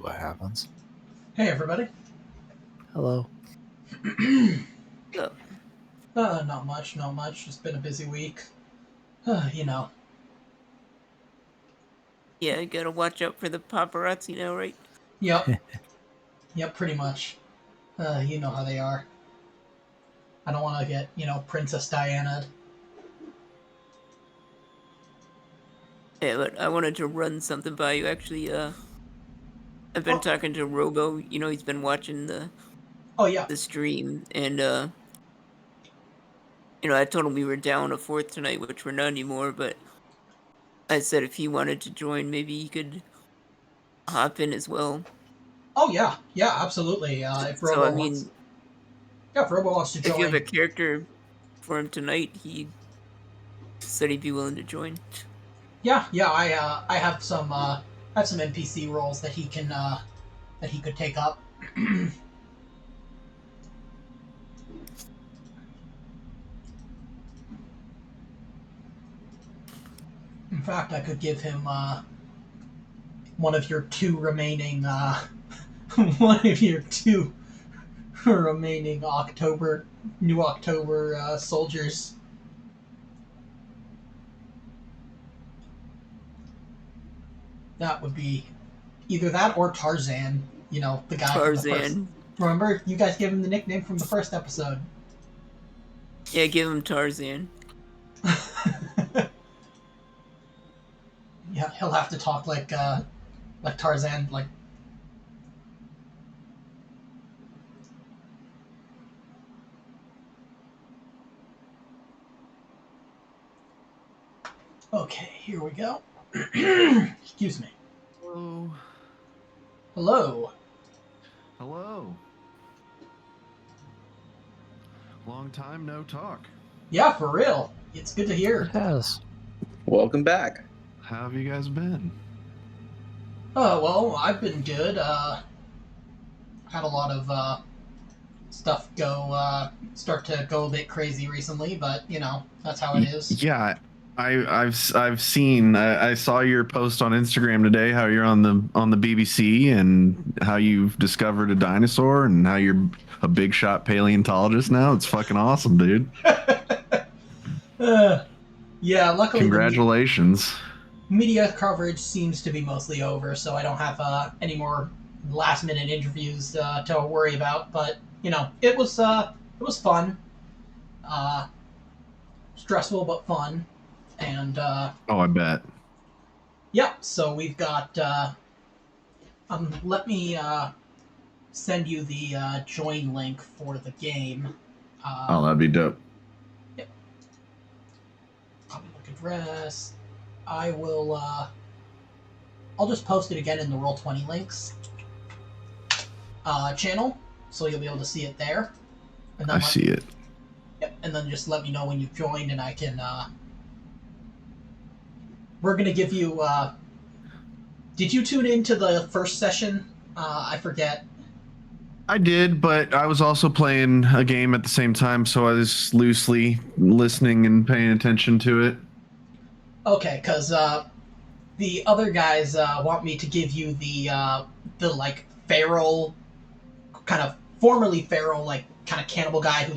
what happens. Hey, everybody. Hello. Not much. It's been a busy week. You know. Yeah, you gotta watch out for the paparazzi now, right? Yep. Yep, pretty much. You know how they are. I don't want to get, Princess Diana. Yeah, but I wanted to run something by you. Actually, I've been talking to Robo. He's been watching the Yeah. stream, and I told him we were down a fourth tonight, which we're not anymore. But I said if he wanted to join, maybe he could hop in as well. Oh yeah, absolutely. If Robo wants to join, if you have a character for him tonight, he said he'd be willing to join. Yeah. I have some NPC roles that he could take up. In fact, I could give him one of your two remaining New October soldiers. That would be either that or Tarzan. The guy from the first. Remember, you guys gave him the nickname from the first episode. Yeah, give him Tarzan. Yeah, he'll have to talk like Tarzan, like. Okay, here we go. Excuse me. Hello. Hello. Hello. Long time no talk. Yeah, for real. It's good to hear. It has. Welcome back. How have you guys been? Well, I've been good. Had a lot of stuff start to go a bit crazy recently, but that's how it is. Yeah, I've seen. I saw your post on Instagram today. How you're on the BBC and how you've discovered a dinosaur and how you're a big shot paleontologist now. It's fucking awesome, dude. Yeah, luckily. Congratulations. Media coverage seems to be mostly over, so I don't have any more last minute interviews to worry about. But it was fun, stressful but fun, and I bet. Yeah, so we've got. Let me send you the join link for the game. That'd be dope. Yep. Public address. I will. I'll just post it again in the Roll20 links channel, so you'll be able to see it there. And then see it. Yep, and then just let me know when you've joined, and I can. We're gonna give you. Did you tune into the first session? I forget. I did, but I was also playing a game at the same time, so I was loosely listening and paying attention to it. Okay, because the other guys want me to give you the like feral, kind of formerly feral, like kind of cannibal guy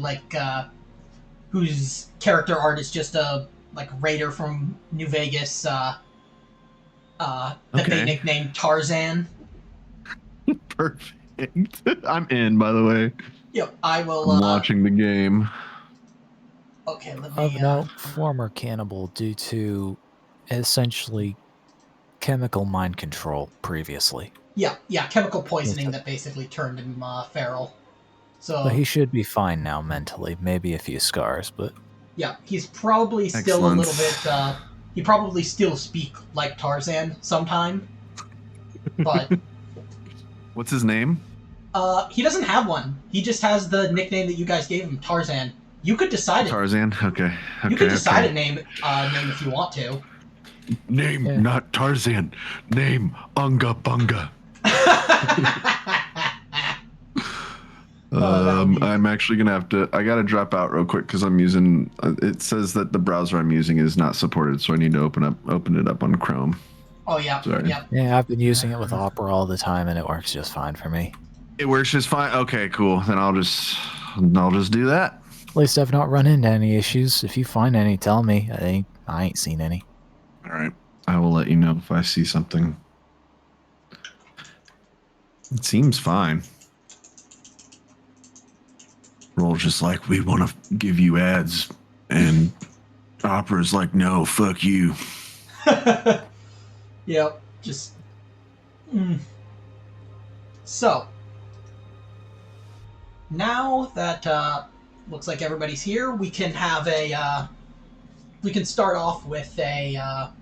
whose character art is just a like raider from New Vegas that they nicknamed Tarzan. Perfect. I'm in, by the way. Yep, I will. I'm watching the game. Okay, let me. Of note, former cannibal due to essentially chemical mind control previously. Yeah, chemical poisoning that basically turned him feral. So. But he should be fine now mentally. Maybe a few scars, but. Yeah, he's probably still a little bit. He probably still speak like Tarzan sometime, but. What's his name? He doesn't have one. He just has the nickname that you guys gave him, Tarzan. You could decide it. Tarzan? Okay. You could decide a name if you want to. Name, not Tarzan. Name, Unga Bunga. I'm actually going to have to... I got to drop out real quick because I'm using... it says that the browser I'm using is not supported, so I need to open it up on Chrome. Oh yeah, Sorry. yeah. Yeah, I've been using it with Opera all the time, and it works just fine for me. It works just fine. Okay, cool. Then I'll just do that. At least I've not run into any issues. If you find any, tell me. I ain't seen any. All right. I will let you know if I see something. It seems fine. Roll's just like, we want to give you ads, and Opera's like, no, fuck you. Yep. Just. So. Now that looks like everybody's here, we can have we can start off with a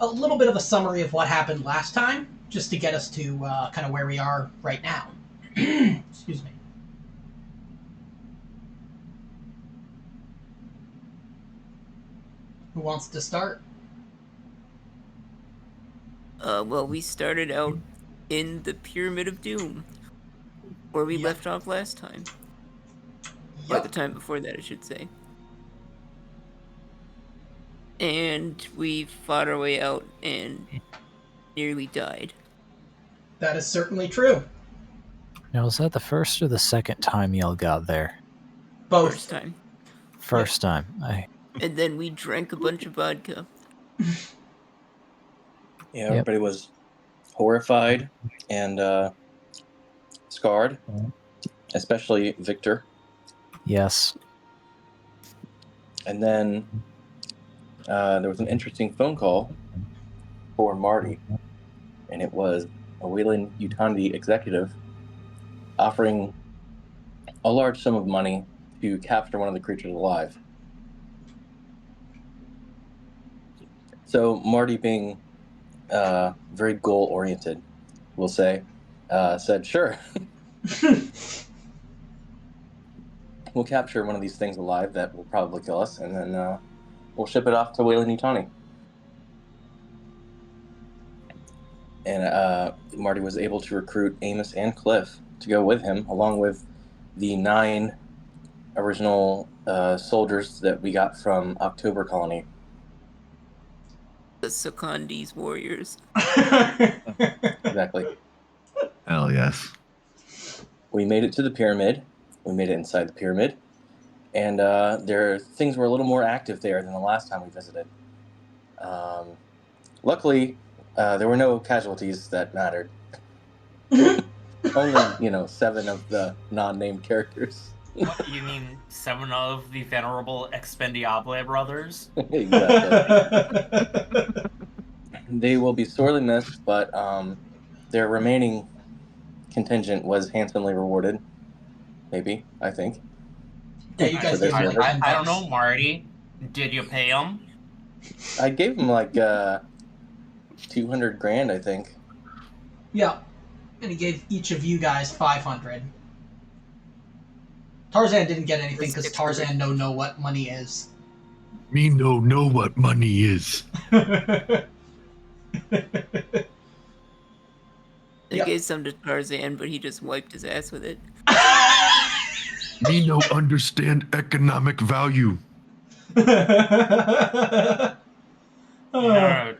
little bit of a summary of what happened last time, just to get us to kind of where we are right now. Excuse me. Who wants to start? Well, we started out in the Pyramid of Doom, where we Yep. left off last time. Or the time before that, I should say. And we fought our way out and nearly died. That is certainly true. Now, was that the first or the second time y'all got there? Both. First time. First time. And then we drank a bunch of vodka. Yeah, everybody was horrified and scarred, especially Victor. Yes. And then there was an interesting phone call for Marty, and it was a Wayland Utandi executive offering a large sum of money to capture one of the creatures alive. So Marty, being very goal-oriented, we'll say, said, sure. We'll capture one of these things alive that will probably kill us, and then we'll ship it off to Wayland Utani. And Marty was able to recruit Amos and Cliff to go with him, along with the 9 original soldiers that we got from October Colony. The Secondes warriors. Exactly. Hell yes. We made it to the pyramid. We made it inside the pyramid. And things were a little more active there than the last time we visited. Luckily, there were no casualties that mattered. Only, 7 of the non-named characters. You mean 7 of the venerable Expendiable brothers? Exactly. They will be sorely missed, but their remaining contingent was handsomely rewarded. Maybe, I think. Yeah, you guys did. I don't know, Marty. Did you pay them? I gave them like $200,000, I think. Yeah, and he gave each of you guys 500. Tarzan didn't get anything because Tarzan know what money is. Me know what money is. They gave some to Tarzan, but he just wiped his ass with it. Me no understand economic value. No,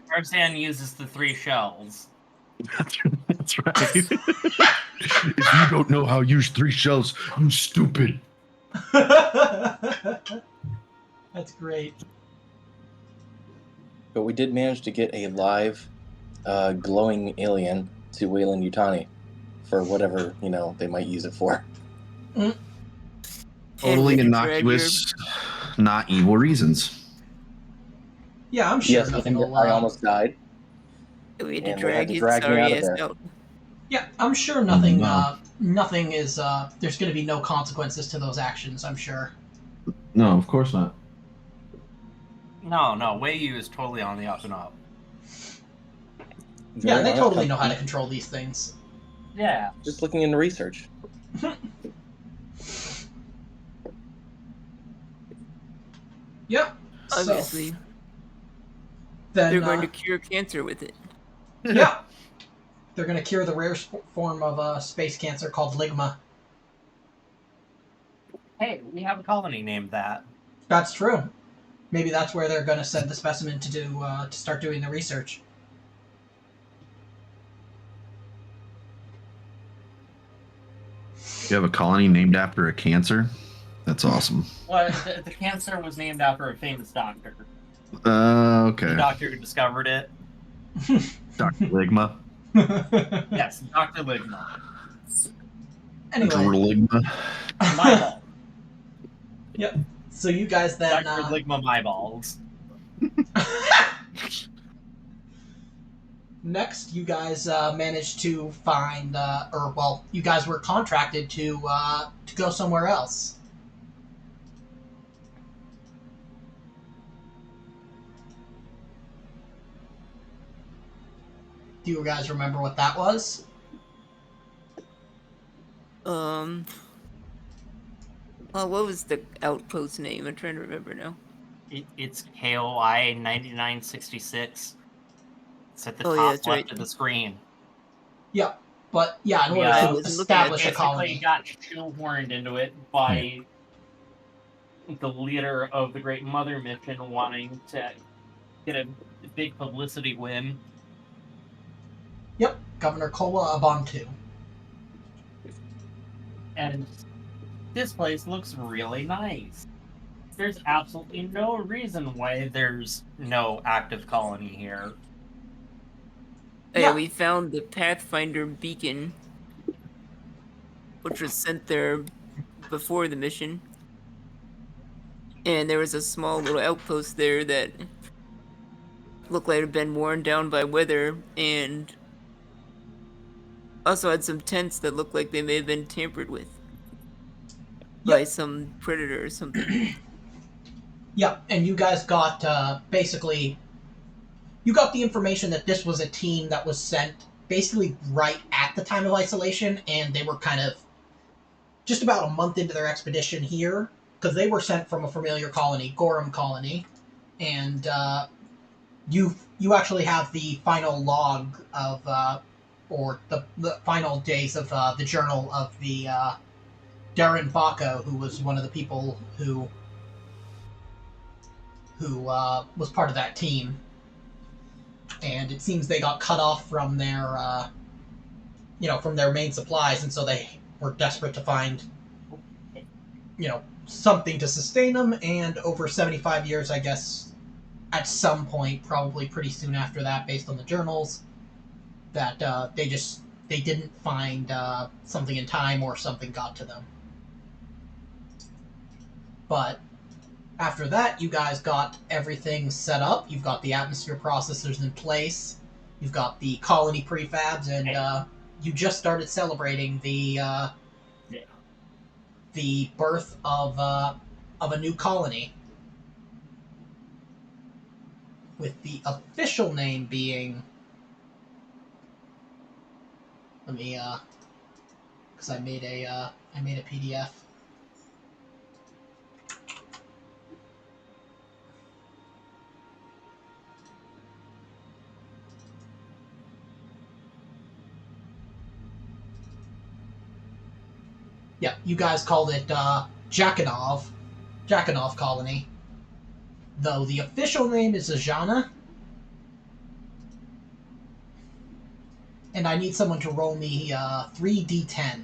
Tarzan uses the 3 shells. That's right. If you don't know how to use 3 shells, you stupid. That's great. But we did manage to get a live glowing alien to Wayland Utani for whatever, they might use it for. Totally innocuous, not evil reasons. Yeah, I'm sure Yes, nothing will... I almost died. We had to And drag they his had to drag me sorry out of ass there. out. Yeah, I'm sure nothing nothing is... there's going to be no consequences to those actions, I'm sure. No, of course not. No, Wei-Yu is totally on the up and up. Yeah, they totally know how to control these things. Yeah. Just looking into research. Yep. Obviously. So, then, they're going to cure cancer with it. Yeah. They're going to cure the rare form of space cancer called ligma. Hey, we have a colony named that. That's true. Maybe that's where they're going to send the specimen to start doing the research. You have a colony named after a cancer? That's awesome. Well, the cancer was named after a famous doctor. The Okay. doctor who discovered it. Dr. Ligma. Yes, Dr. Ligma. Anyway, Ligma. My ball. yep. So you guys then. Dr. Ligma my balls. Next, you guys managed to find, you guys were contracted to go somewhere else. Do you guys remember what that was? Well, what was the outpost name? I'm trying to remember now. It's KOI 9966. It's at the Oh, yeah, top that's left right. of the screen. Yep. But yeah, in order Yeah, I to wasn't looking at establish a Basically colony. got shoehorned into it by the leader of the Great Mother Mission wanting to get a big publicity win. Yep, Governor Kola Abantu. And this place looks really nice. There's absolutely no reason why there's no active colony here. Oh, Yeah. yeah, we found the Pathfinder beacon, which was sent there before the mission. And there was a small little outpost there that looked like it had been worn down by weather, and also had some tents that looked like they may have been tampered with by some predator or something. Yep, and you guys got basically, you got the information that this was a team that was sent basically right at the time of isolation, and they were kind of just about a month into their expedition here, because they were sent from a familiar colony, Gorham Colony, and you actually have the final log of, or the final days of the journal of the Darren Baco, who was one of the people who was part of that team. And it seems they got cut off from their, from their main supplies, and so they were desperate to find, something to sustain them. And over 75 years, I guess, at some point, probably pretty soon after that, based on the journals, that they didn't find something in time, or something got to them. But after that, you guys got everything set up. You've got the atmosphere processors in place. You've got the colony prefabs, and you just started celebrating the birth of a new colony, with the official name being. Let me, because I made a PDF. Yeah, you guys called it Jakanov Colony. Though the official name is Ajana. And I need someone to roll me 3d10.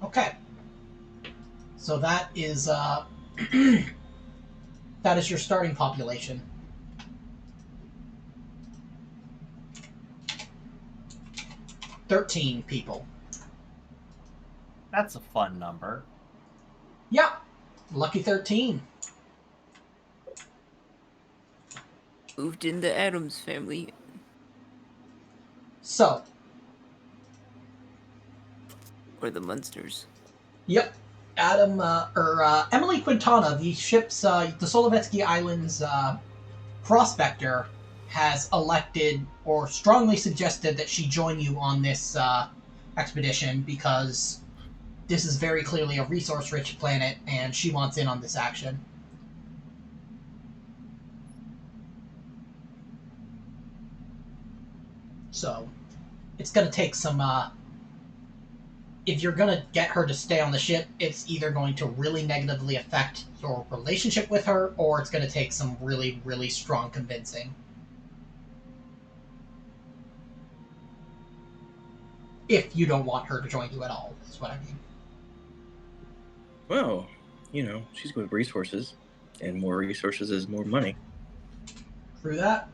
Okay. So that is that is your starting population. $13 people. That's a fun number. Yeah. Lucky 13. Moved in the Adams family. So. Or the Munsters. Yep. Emily Quintana, the ship's, the Solovetsky Islands prospector, has elected or strongly suggested that she join you on this expedition, because this is very clearly a resource-rich planet, and she wants in on this action. So, it's going to take some if you're going to get her to stay on the ship, it's either going to really negatively affect your relationship with her, or it's going to take some really, really strong convincing. If you don't want her to join you at all, is what I mean. Well, she's with resources, and more resources is more money. Through that?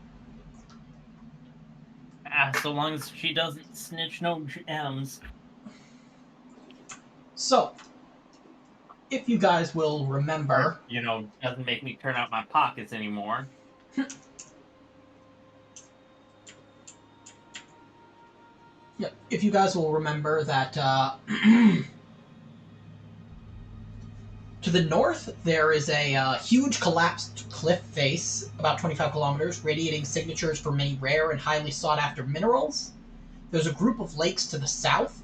So long as she doesn't snitch no gems. So, if you guys will remember... Or, doesn't make me turn out my pockets anymore. Yep. If you guys will remember that to the north, there is a huge collapsed cliff face, about 25 kilometers, radiating signatures for many rare and highly sought-after minerals. There's a group of lakes to the south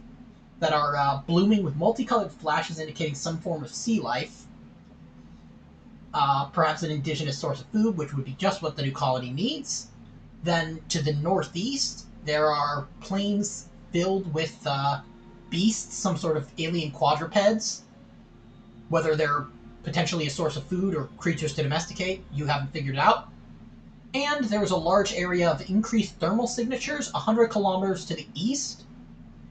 that are blooming with multicolored flashes indicating some form of sea life. Perhaps an indigenous source of food, which would be just what the new colony needs. Then to the northeast, there are plains filled with beasts, some sort of alien quadrupeds. Whether they're potentially a source of food or creatures to domesticate, you haven't figured it out. And there's a large area of increased thermal signatures 100 kilometers to the east.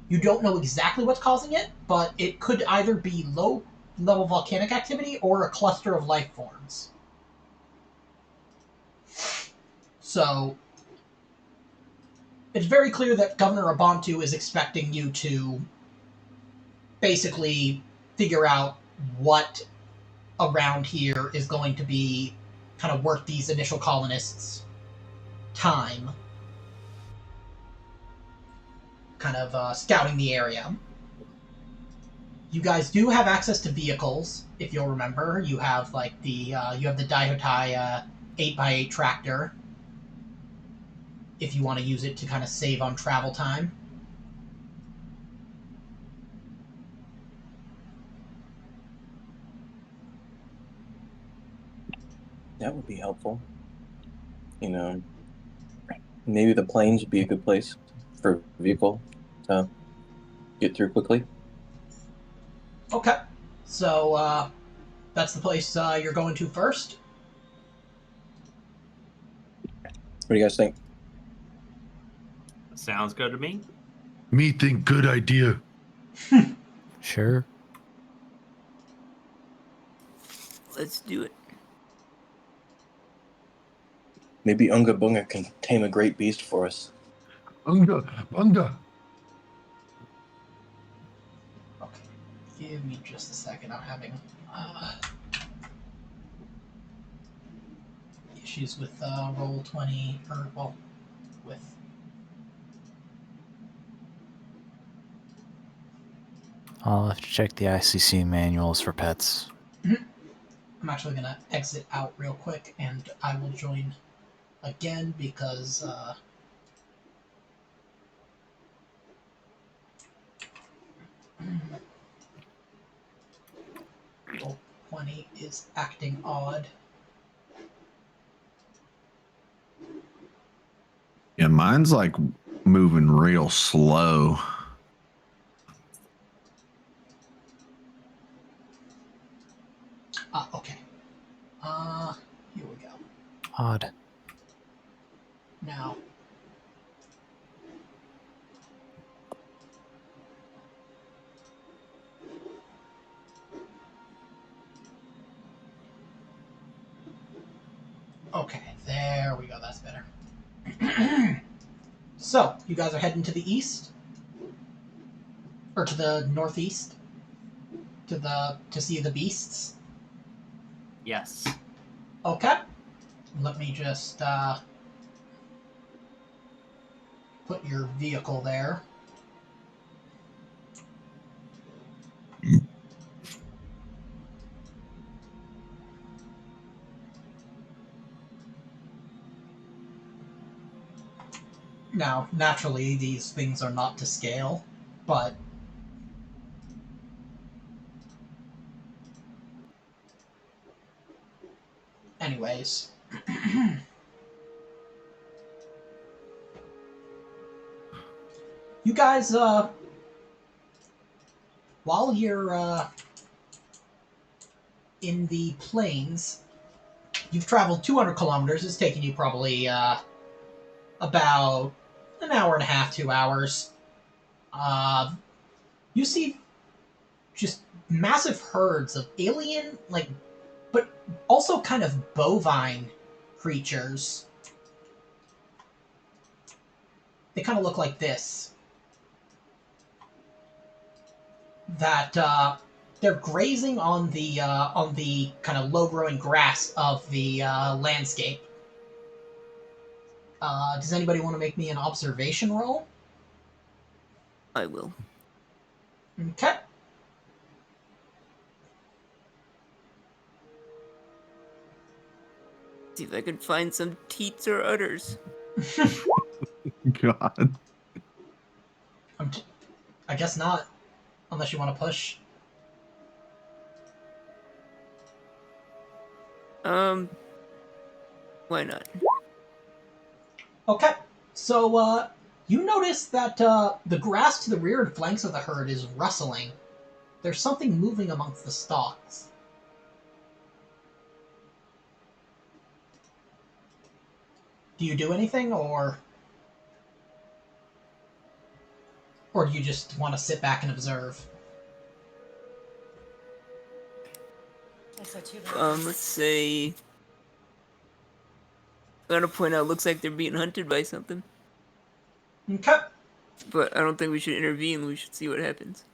You don't know exactly what's causing it, but it could either be low-level volcanic activity or a cluster of life forms. So, it's very clear that Governor Abantu is expecting you to basically figure out what around here is going to be kind of worth these initial colonists' time, kind of scouting the area. You guys do have access to vehicles, if you'll remember. You have like you have the Daihotai 8x8 tractor, if you want to use it to kind of save on travel time. That would be helpful. Maybe the plains would be a good place for a vehicle to get through quickly. Okay. So, that's the place you're going to first? What do you guys think? Sounds good to me. Me think good idea. Sure. Let's do it. Maybe Unga Bunga can tame a great beast for us. Bunga, bunga. Okay. Give me just a second. I'm having issues with Roll20, or, well, with... I'll have to check the ICC manuals for pets. I'm actually going to exit out real quick, and I will join again because Roll20 is acting odd. Yeah, mine's like moving real slow. Okay. Here we go. Odd. Now, okay, there we go. That's better. So, you guys are heading to the east? Or to the northeast? To see the beasts? Yes. Okay. Let me just put your vehicle there. Now, naturally, these things are not to scale, but anyways. You guys while you're in the plains, you've traveled 200 kilometers. It's taken you probably about an hour and a half, 2 hours. You see just massive herds of alien, like, but also kind of bovine creatures. They kind of look like this. That they're grazing on the kind of low-growing grass of the landscape. Does anybody want to make me an observation roll? I will. Okay. See if I can find some teats or udders. God. I guess not, unless you want to push. Why not? Okay. So, you notice that the grass to the rear and flanks of the herd is rustling. There's something moving amongst the stalks. Do you do anything, or do you just want to sit back and observe? Let's say... I'm gonna point out, looks like they're being hunted by something. Okay. But I don't think we should intervene, we should see what happens.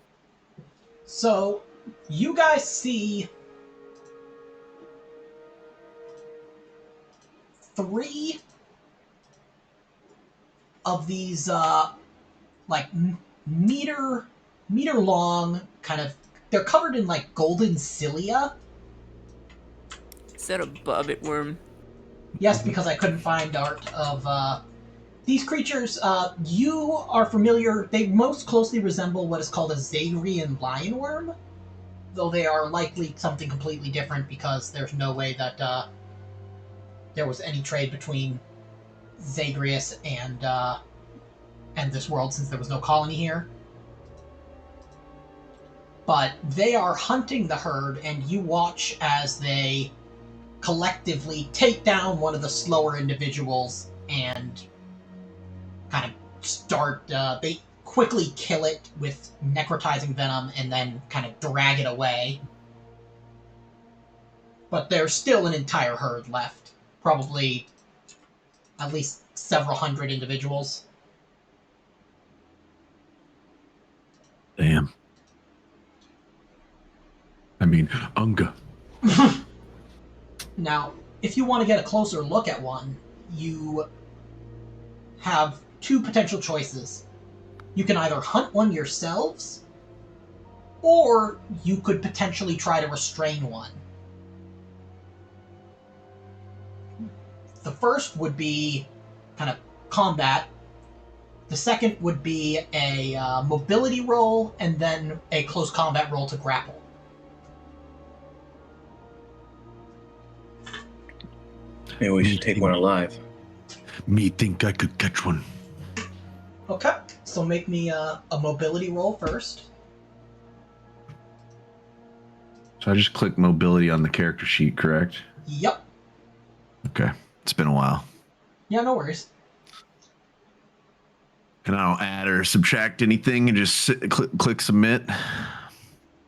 So, you guys see 3 of these, like, meter long, kind of, they're covered in, like, golden cilia. Is that a bobbit worm? Yes, because I couldn't find art of, these creatures. You are familiar, they most closely resemble what is called a Zagrean lionworm, though they are likely something completely different because there's no way that, there was any trade between Zagreus and this world since there was no colony here. But they are hunting the herd, and you watch as they collectively take down one of the slower individuals and kind of start, they quickly kill it with necrotizing venom and then kind of drag it away. But there's still an entire herd left. Probably at least several hundred individuals. Damn. I mean, Unga. Now, if you want to get a closer look at one, you have 2 potential choices. You can either hunt one yourselves, or you could potentially try to restrain one. The first would be kind of combat. The second would be a mobility roll, and then a close combat roll to grapple. Maybe we should take one alive. Me think I could catch one. Okay, so make me a mobility roll first. So I just click mobility on the character sheet, correct? Yep. Okay. It's been a while. Yeah, no worries. And I don't add or subtract anything and just click submit.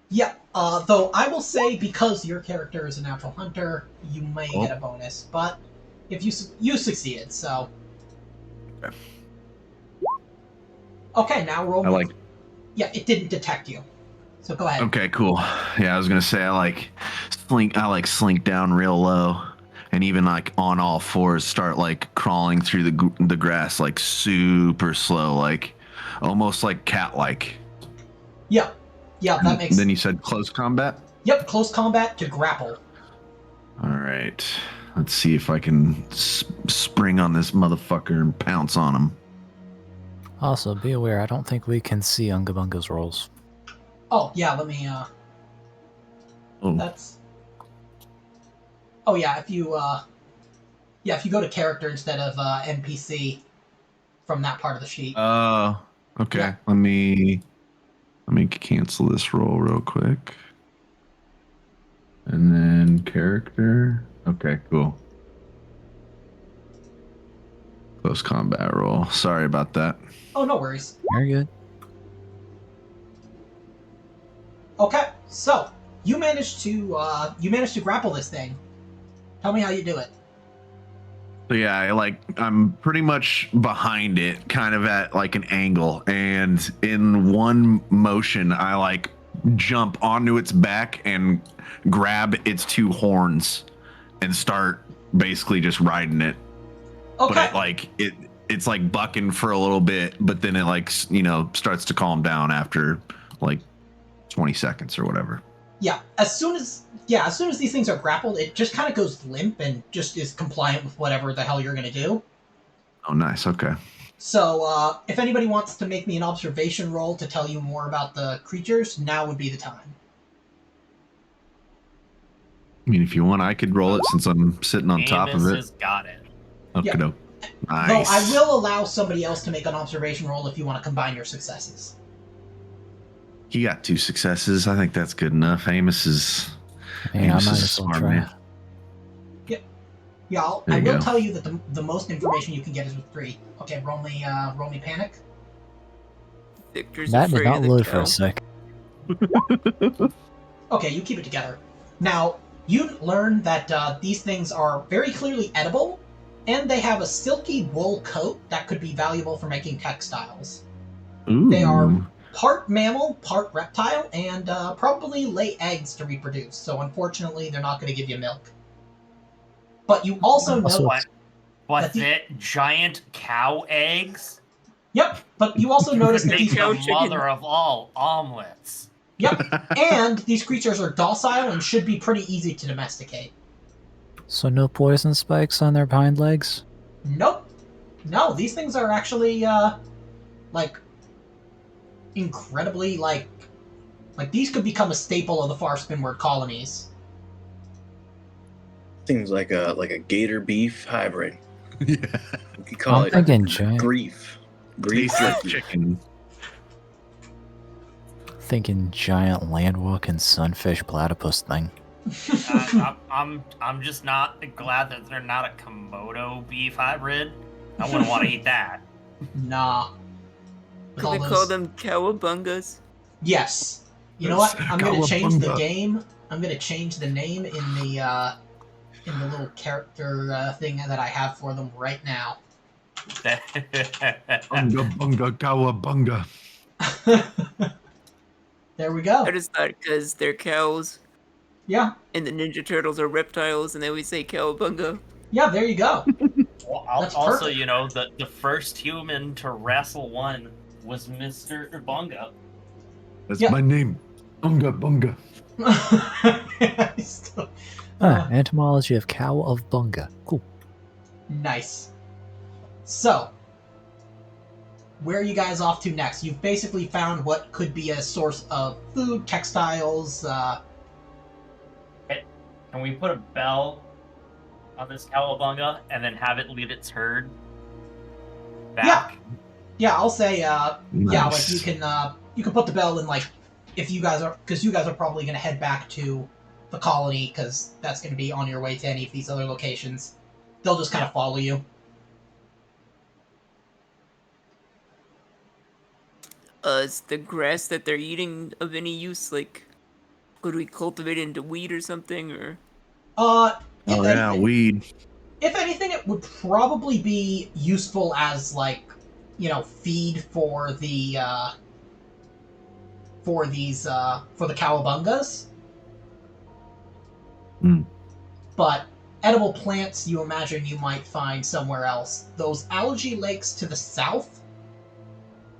Yeah, though I will say, because your character is a natural hunter, you may get a bonus, but if you succeeded, so... Okay. Okay, now roll... I like... Yeah, it didn't detect you, so go ahead. Okay, cool. Yeah, I was gonna say I slink down real low, and even like on all fours start like crawling through the grass like super slow, like almost like cat-like. Yeah. Yeah, that makes... Then you said close combat? Yep, close combat to grapple. All right. Let's see if I can spring on this motherfucker and pounce on him. Also, be aware, I don't think we can see Unga Bunga's rolls. Oh, yeah, let me, Oh. That's... Oh, yeah, if you go to character instead of, NPC from that part of the sheet. Okay. Yeah. Let me Let me cancel this roll real quick. And then character. Okay, cool. Close combat roll. Sorry about that. Oh, no worries. Very good. Okay, so you managed to grapple this thing. Tell me how you do it. So yeah, I'm pretty much behind it, kind of at like an angle, and in one motion, I like jump onto its back and grab its two horns and start basically just riding it. Okay. But it's like bucking for a little bit, but then it starts to calm down after like 20 seconds or whatever. Yeah, as soon as these things are grappled, it just kind of goes limp and just is compliant with whatever the hell you're going to do. Oh, nice. Okay. So, if anybody wants to make me an observation roll to tell you more about the creatures, now would be the time. I mean, if you want, I could roll it since I'm sitting on top of Amos it. has got it. Okay. Yeah. Nice. Though I will allow somebody else to make an observation roll if you want to combine your successes. He got 2 successes. I think that's good enough. Amos is Yeah, I Amos might is a as well smart try. man. Yeah, There I you will go. tell you that the most information you can get is with 3. Okay, roll me panic. Victor's That did afraid not of the load for cow. a sec. Okay, you keep it together. Now, you learn that these things are very clearly edible, and they have a silky wool coat that could be valuable for making textiles. Ooh. They are part mammal, part reptile, and probably lay eggs to reproduce, so unfortunately they're not going to give you milk. But you also know... What, that giant cow eggs? Yep, but you also notice that Make these... the chicken. mother of all omelets. Yep, and these creatures are docile and should be pretty easy to domesticate. So no poison spikes on their hind legs? Nope. No, these things are actually, incredibly, like these could become a staple of the far spinward colonies. Seems like a gator beef hybrid. Yeah. We could call I'm it thinking giant. grief. Grief Tastes like jerky. chicken. Thinking giant land-walking sunfish platypus thing. I'm just not glad that they're not a Komodo beef hybrid. I wouldn't want to eat that. Nah. With all Could we those... call them cowabungas? Yes. You know what? I'm going to change the Cowabunga. game. I'm going to change the name in the little character thing that I have for them right now. Bunga bunga cowabunga. There we go. I just thought because they're cows Yeah. and the Ninja Turtles are reptiles and they always say cowabunga. Yeah, there you go. Well, That's also, perfect. you know, the first human to wrestle one was Mr. Bunga. That's Yeah. my name. Bunga bunga. Still- Entomology of cow of bunga. Cool. Nice. So, where are you guys off to next? You've basically found what could be a source of food, textiles. Can we put a bell on this cowabunga and then have it lead its herd back? Yeah, I'll say. Yeah, like Nice. you can put the bell in, like, if you guys are, because you guys are probably going to head back to the colony because that's going to be on your way to any of these other locations. They'll just kind of follow you. Is the grass that they're eating of any use? Like, could we cultivate it into wheat or something? Or If Oh yeah, anything- weed. If anything, it would probably be useful as, like, feed for the for the cowabungas. Mm. But edible plants, you imagine you might find somewhere else. Those algae lakes to the south,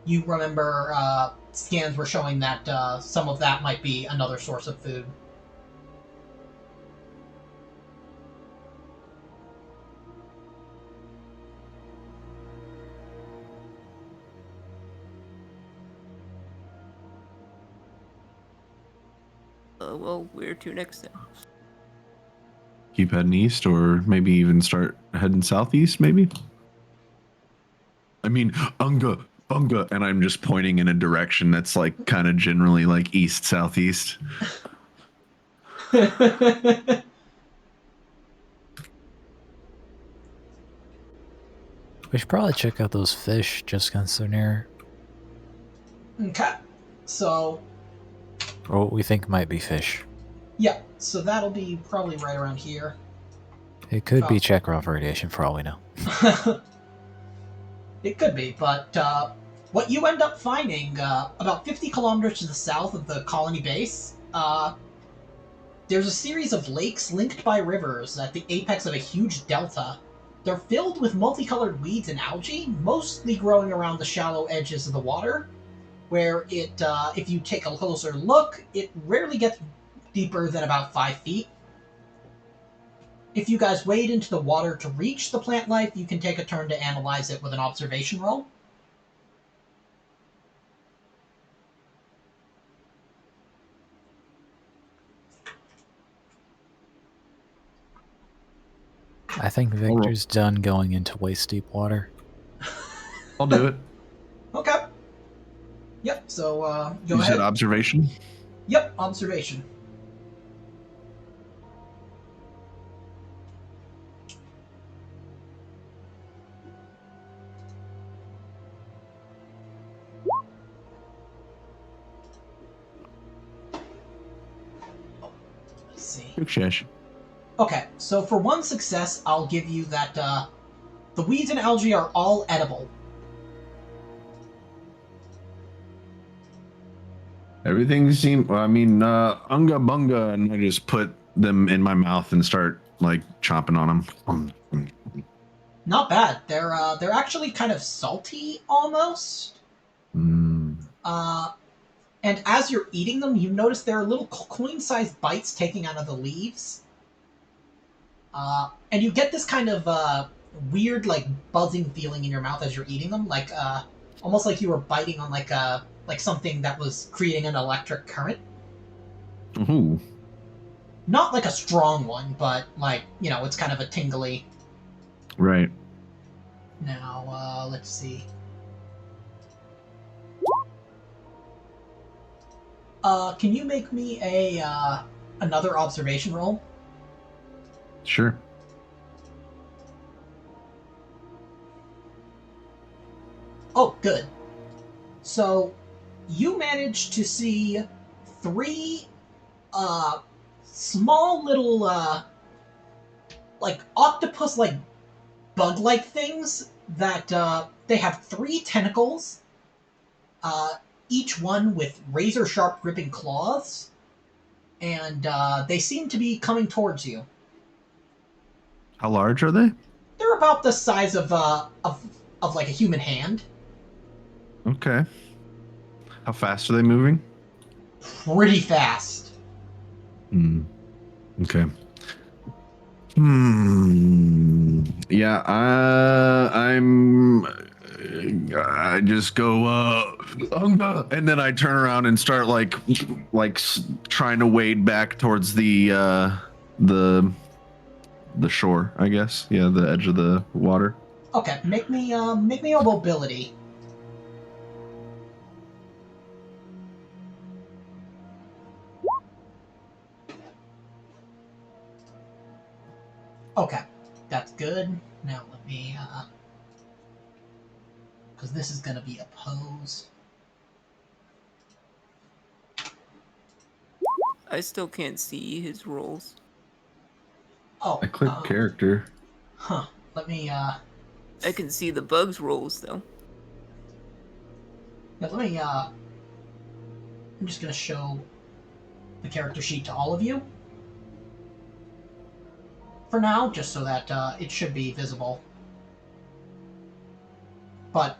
you remember scans were showing that some of that might be another source of food. well, where to next then? Keep heading east, or maybe even start heading southeast. Maybe. I mean, unga Bunga, and I'm just pointing in a direction that's like kind of generally like east southeast. We should probably check out those fish just because they're near, Okay. So, or what we think might be fish. yeah. So that'll be probably right around here. It could be Oh. Chekhov radiation for all we know. It could be, but what you end up finding about 50 kilometers to the south of the colony base, there's a series of lakes linked by rivers at the apex of a huge delta. They're filled with multicolored weeds and algae, mostly growing around the shallow edges of the water, where if you take a closer look, it rarely gets deeper than about 5 feet. If you guys wade into the water to reach the plant life, you can take a turn to analyze it with an observation roll. I think Victor's done going into waist deep water. I'll do it. Okay. Yep, so go You ahead. said observation? Yep, observation. Let's see. Success. Okay, so for one success, I'll give you that the weeds and algae are all edible. Everything seemed. Well, I mean, unga bunga, and I just put them in my mouth and start like chomping on them. Not bad. They're actually kind of salty almost. Mm. And as you're eating them, you notice there are little coin-sized bites taking out of the leaves. And you get this kind of weird, like buzzing feeling in your mouth as you're eating them, like almost like you were biting on like something that was creating an electric current. Ooh. Not like a strong one, but like it's kind of a tingly. Right. Now, let's see. Can you make me a another observation roll? Sure. Oh, good. So, you managed to see 3 small little like octopus-like bug-like things that they have 3 tentacles, each one with razor-sharp gripping claws, and they seem to be coming towards you. How large are they? They're about the size of like a human hand. Okay. How fast are they moving? Pretty fast. Hmm. Okay. Yeah. I just go Unga, and then I turn around and start trying to wade back towards the shore, I guess. Yeah, the edge of the water. Okay, make me a mobility. Okay, that's good. Now let me because this is gonna be a pose. I still can't see his rolls. Oh, I click character. Huh. Let me I can see the bugs rolls though. yeah, let me I'm just gonna show the character sheet to all of you. For now, just so that it should be visible. But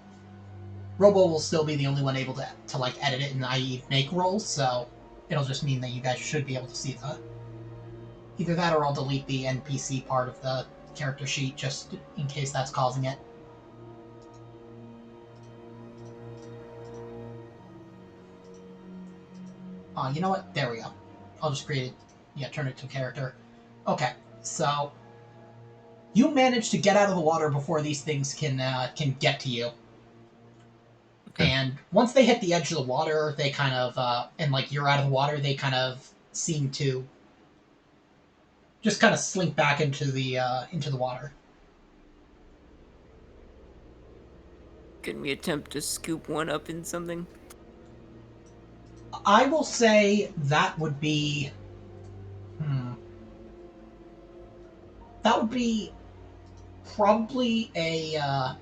Robo will still be the only one able to like edit it and i.e. make rolls, so it'll just mean that you guys should be able to see either that or I'll delete the NPC part of the character sheet just in case that's causing it. You know what? There we go. I'll just create it. Yeah, turn it to character. Okay, so you manage to get out of the water before these things can get to you. And once they hit the edge of the water, they kind of and like you're out of the water, they kind of seem to just kind of slink back into the water. Can we attempt to scoop one up in something? I will say that would be. That would be probably a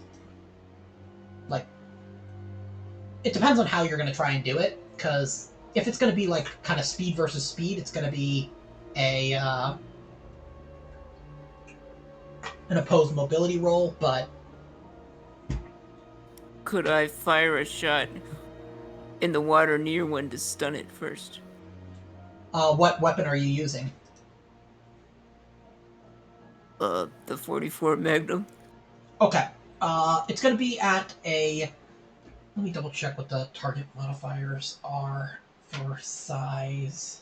like. It depends on how you're going to try and do it, because if it's going to be like kind of speed versus speed, it's going to be a an opposed mobility roll. But Could I fire a shot in the water near one to stun it first? what weapon are you using? The 44 Magnum. Okay. It's going to be at a. Let me double check what the target modifiers are for size.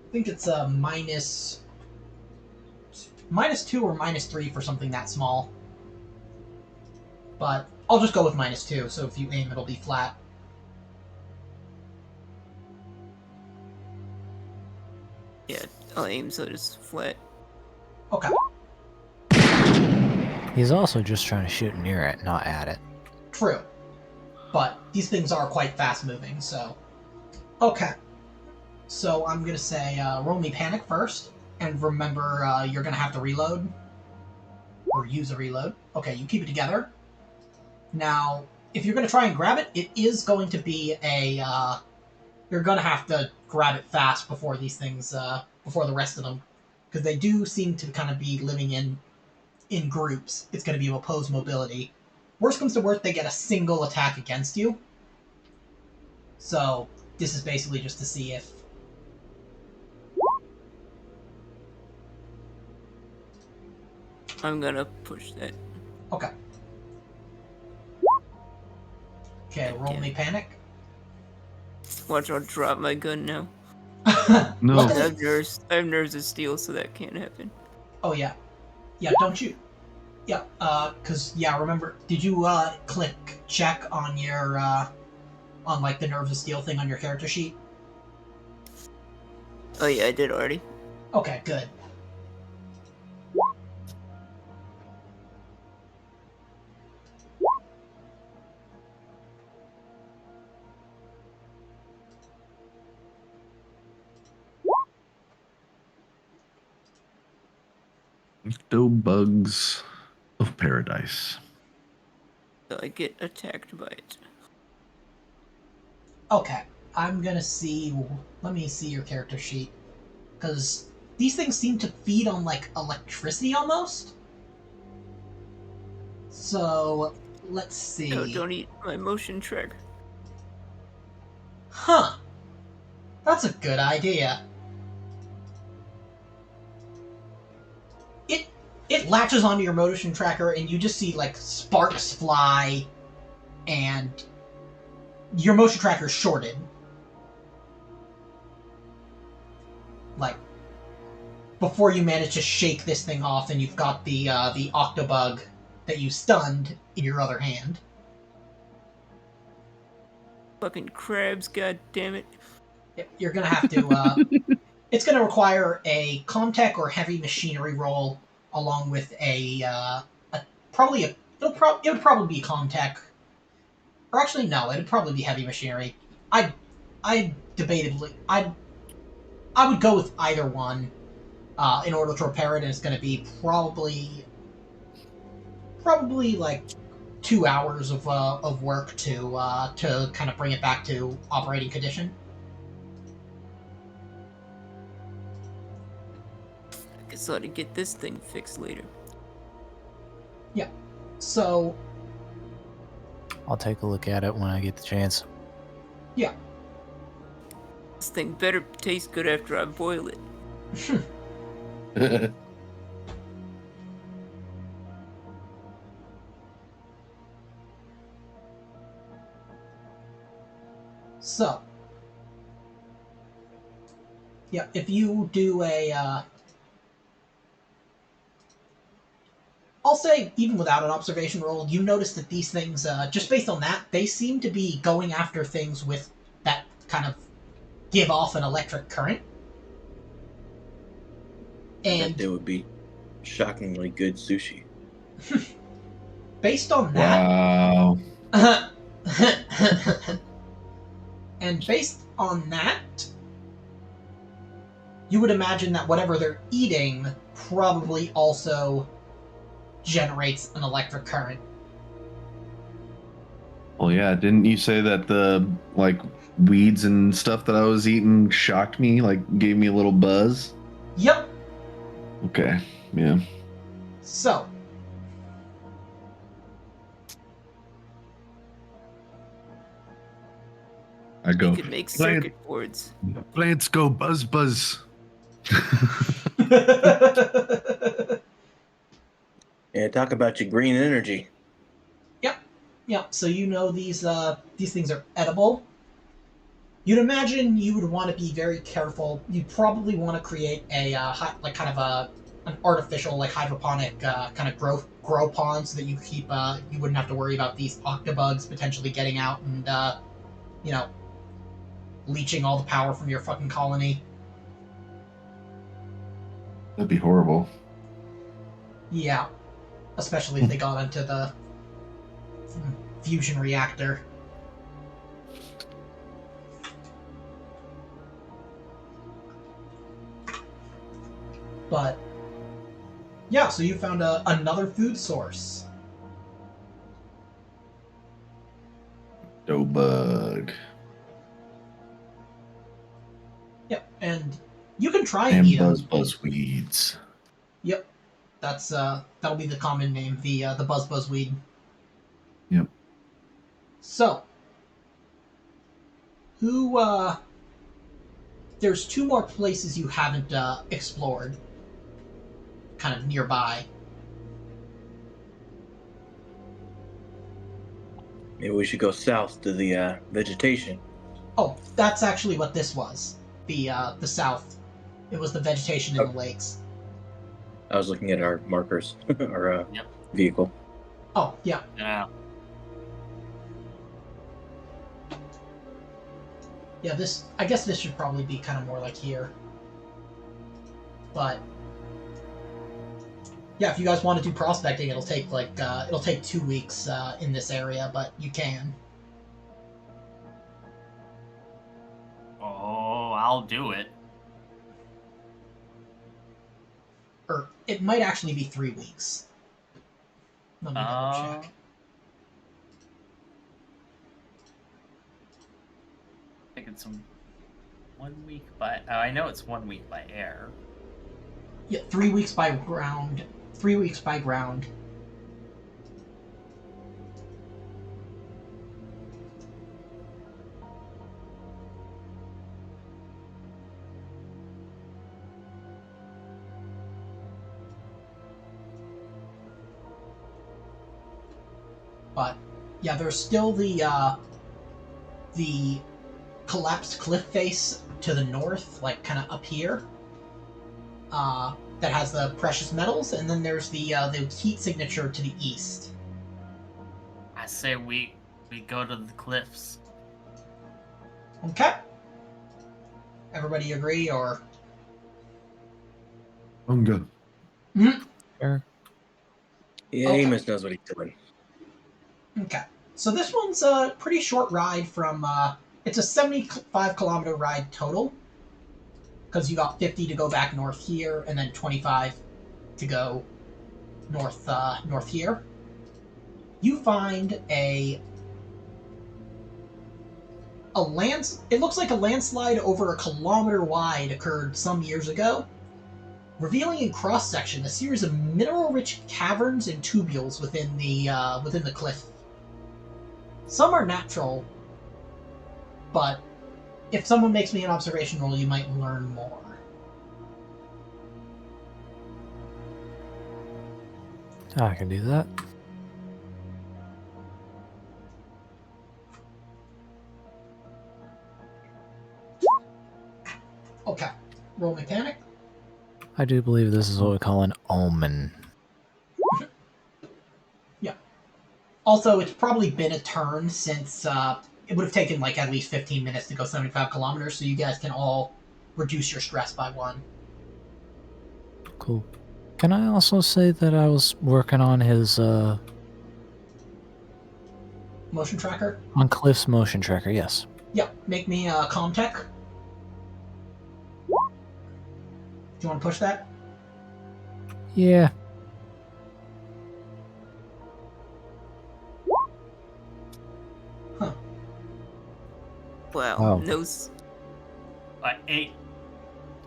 I think it's a -2 or -3 for something that small. But I'll just go with -2, so if you aim, it'll be flat. Yeah, I'll aim so it's flat. Okay. He's also just trying to shoot near it, not at it. True. But these things are quite fast moving, so. Okay. So I'm going to say roll me panic first. And remember, you're going to have to reload. Or use a reload. Okay, you keep it together. Now, if you're going to try and grab it, it is going to be a. You're going to have to grab it fast before these things. Before the rest of them. Because they do seem to kind of be living in groups. It's going to be opposed mobility. Worst comes to worst, they get a single attack against you. So, this is basically just to see if. I'm gonna push that. Okay. Okay, roll me panic. Watch, I'll drop my gun now. No. Luckily- I have nerves of steel, so that can't happen. Oh, yeah. Yeah, don't shoot. Yeah, because, yeah, remember, did you, click check on your, on, like, the Nerves of Steel thing on your character sheet? Oh yeah, I did already. Okay, good. No bugs of paradise. So I get attacked by it. Okay, I'm gonna see, let me see your character sheet. Because these things seem to feed on, like, electricity almost. So, let's see. No, don't eat my motion tracker. Huh. That's a good idea. It latches onto your motion tracker, and you just see like sparks fly, and your motion tracker is shorted. Like before you manage to shake this thing off, and you've got the octobug that you stunned in your other hand. Fucking crabs, god damn it. You're gonna have to. It's gonna require a Comtech or heavy machinery roll, along with probably a. It would probably be Comtech, or actually no, it'd probably be heavy machinery. I debatably I would go with either one in order to repair it, and it's going to be probably like 2 hours of work to kind of bring it back to operating condition. I guess I ought to get this thing fixed later. Yeah. So I'll take a look at it when I get the chance. yeah. This thing better taste good after I boil it. So Yeah, if you do a, I'll say even without an observation roll, you notice that these things, just based on that, they seem to be going after things with that kind of give off an electric current. I bet And there would be shockingly good sushi. based on that, Wow. and based on that, you would imagine that whatever they're eating probably also generates an electric current. Well, yeah. Didn't you say that the like weeds and stuff that I was eating shocked me? Like gave me a little buzz. Yep. Okay. Yeah. So, I You go. could make Plant, circuit boards. plants go buzz buzz. Yeah, talk about your green energy. yep. Yep. So you know these things are edible. You'd imagine you would want to be very careful. You'd probably want to create a like kind of an artificial like hydroponic kind of grow pond so that you keep you wouldn't have to worry about these octobugs potentially getting out and you know leeching all the power from your fucking colony. That'd be horrible. Yeah, especially if they got into the fusion reactor. But yeah, so you found another food source. No bug. Yep, and you can try and And eat buzz them. buzz weeds. Yep, that's that'll be the common name, the buzz weed. Yep. So, who there's two more places you haven't explored, kind of nearby. Maybe we should go south to the vegetation. Oh, that's actually what this was. The south. It was the vegetation in the lakes. I was looking at our markers, our Yep. vehicle. Oh, yeah. Yeah. Yeah, I guess this should probably be kind of more like here. But yeah, if you guys want to do prospecting, it'll take 2 weeks in this area, but you can. Oh, I'll do it. Or it might actually be 3 weeks. Let me double check. I think it's 1 week by. I know it's 1 week by air. Yeah, 3 weeks by ground. 3 weeks by ground. But yeah, there's still the collapsed cliff face to the north, like kind of up here. That has the precious metals, and then there's the heat signature to the east. I say we go to the cliffs. Okay. Everybody agree, or? Unga. Sure. Yeah, Okay. Amos knows what he's doing. Okay. So this one's a pretty short ride from. It's a 75-kilometer ride total. Because you got 50 to go back north here, and then 25 to go north here. You find a it looks like a landslide over a kilometer wide occurred some years ago, revealing in cross section a series of mineral-rich caverns and tubules within the cliff. Some are natural, but if someone makes me an observation roll, you might learn more. I can do that. Okay. Roll mechanic. I do believe this is what we call an omen. Yeah. Also, it's probably been a turn since it would have taken like at least 15 minutes to go 75 kilometers, so you guys can all reduce your stress by 1. Cool. Can I also say that I was working on his, Motion tracker? on Cliff's motion tracker, yes. Yeah, make me a Comtech. Do you want to push that? Yeah. Huh. Wow. Wow. No. Hey,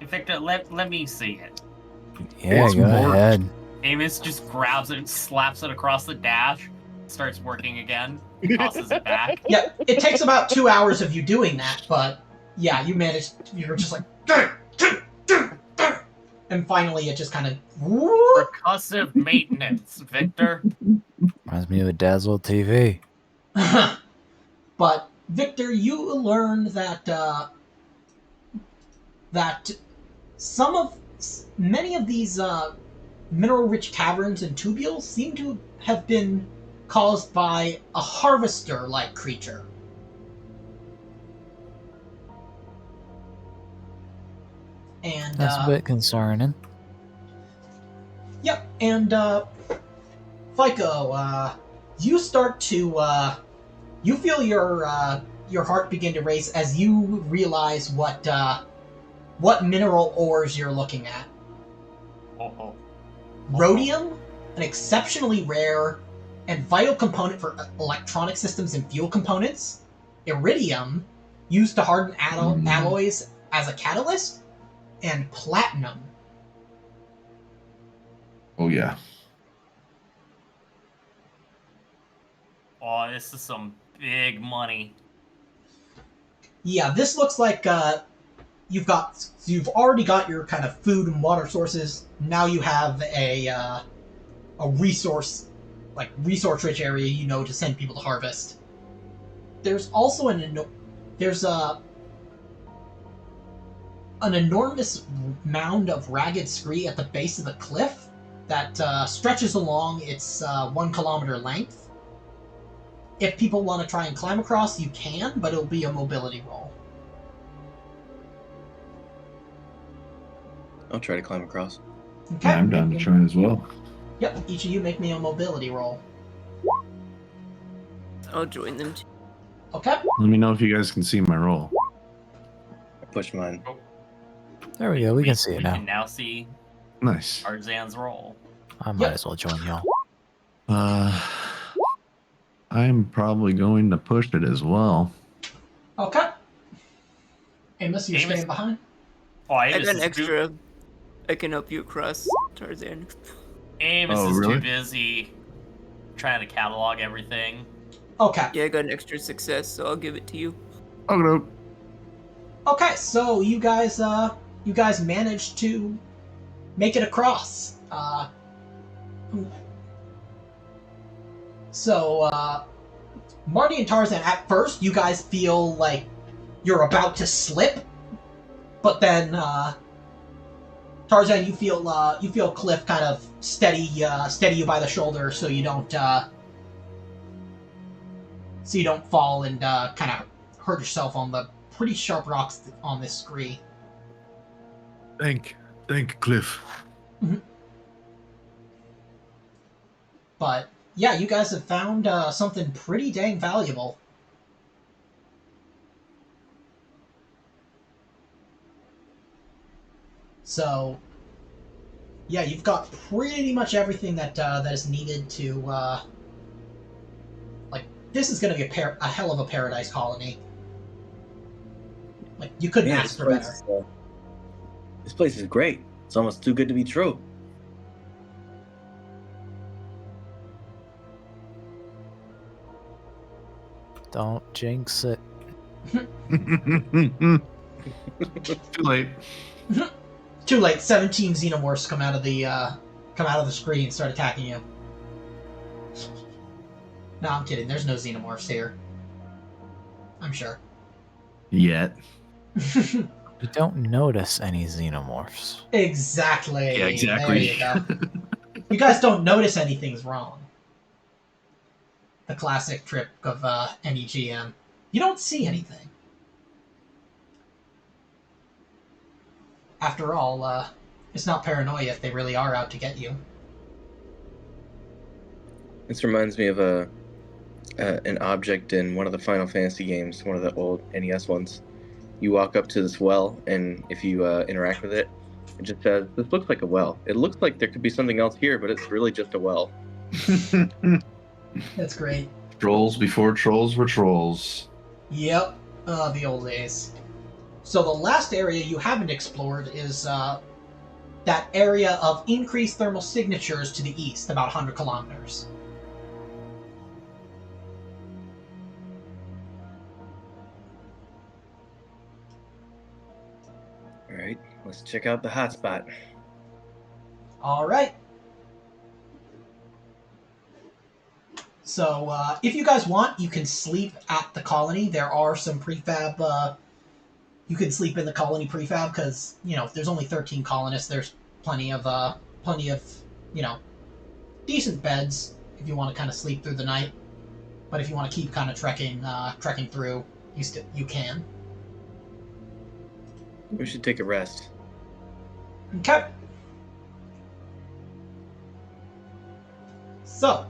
Victor, let me see it. Yeah, It's go more- ahead. Amos just grabs it and slaps it across the dash, starts working again, tosses it back. Yeah, it takes about 2 hours of you doing that, but yeah, you managed. You're just like, and finally it just kind of. Percussive maintenance, Victor. Reminds me of a Dazzle TV. But Victor, you learn that that many of these mineral-rich caverns and tubules seem to have been caused by a harvester-like creature. And That's a bit concerning. yep, and FICO, you start to you feel your heart begin to race as you realize what mineral ores you're looking at. Oh. Rhodium, an exceptionally rare and vital component for electronic systems and fuel components. Iridium, used to harden alloys as a catalyst. And platinum. Oh yeah. Oh, this is some big money. Yeah, this looks like you've already got your kind of food and water sources. Now you have a resource rich area, you know, to send people to harvest. There's also an enormous mound of ragged scree at the base of the cliff that stretches along its 1 kilometer length. If people want to try and climb across, you can, but it'll be a mobility roll. I'll try to climb across. Okay. Yeah, I'm down to try as well. Yep, each of you make me a mobility roll. I'll join them too. Okay. Let me know if you guys can see my roll. I push mine. There we go, we can see it We now. can now see Nice. Tarzan's roll. I might as well join y'all. I'm probably going to push it as well. Okay. Amos, you're Amos- staying behind? Oh, I Amos got an is extra. I can help you across, Tarzan. Amos Oh, is really? too busy trying to catalog everything. Okay. Yeah, I got an extra success, so I'll give it to you. Oh no. Okay, so you guys managed to make it across. Marty and Tarzan, at first, you guys feel like you're about to slip, but then Tarzan, you feel Cliff kind of steady you by the shoulder, so you don't fall and kind of hurt yourself on the pretty sharp rocks on this scree. Thank Cliff. But yeah, you guys have found something pretty dang valuable. So yeah, you've got pretty much everything that is needed to this is going to be a hell of a paradise colony. Like, you couldn't ask for better. This place is great. It's almost too good to be true. Don't jinx it. Too late. Too late. 17 xenomorphs come out of the screen and start attacking you. No, I'm kidding. There's no xenomorphs here. I'm sure. Yet. You don't notice any xenomorphs. Exactly. Yeah, There exactly. you go. You guys don't notice anything's wrong. The classic trick of any GM. You don't see anything. After all, it's not paranoia if they really are out to get you. This reminds me of an object in one of the Final Fantasy games, one of the old NES ones. You walk up to this well, and if you interact with it, it just says, "This looks like a well. It looks like there could be something else here, but it's really just a well." That's great. Trolls before trolls were trolls. Yep. The old days. So the last area you haven't explored is that area of increased thermal signatures to the east, about 100 kilometers. All right, let's check out the hotspot. All right. So if you guys want, you can sleep at the colony. There are some prefab. You can sleep in the colony prefab because if there's only 13 colonists, there's plenty of you know decent beds if you want to kind of sleep through the night. But if you want to keep kind of trekking through, you can. We should take a rest. Okay. So,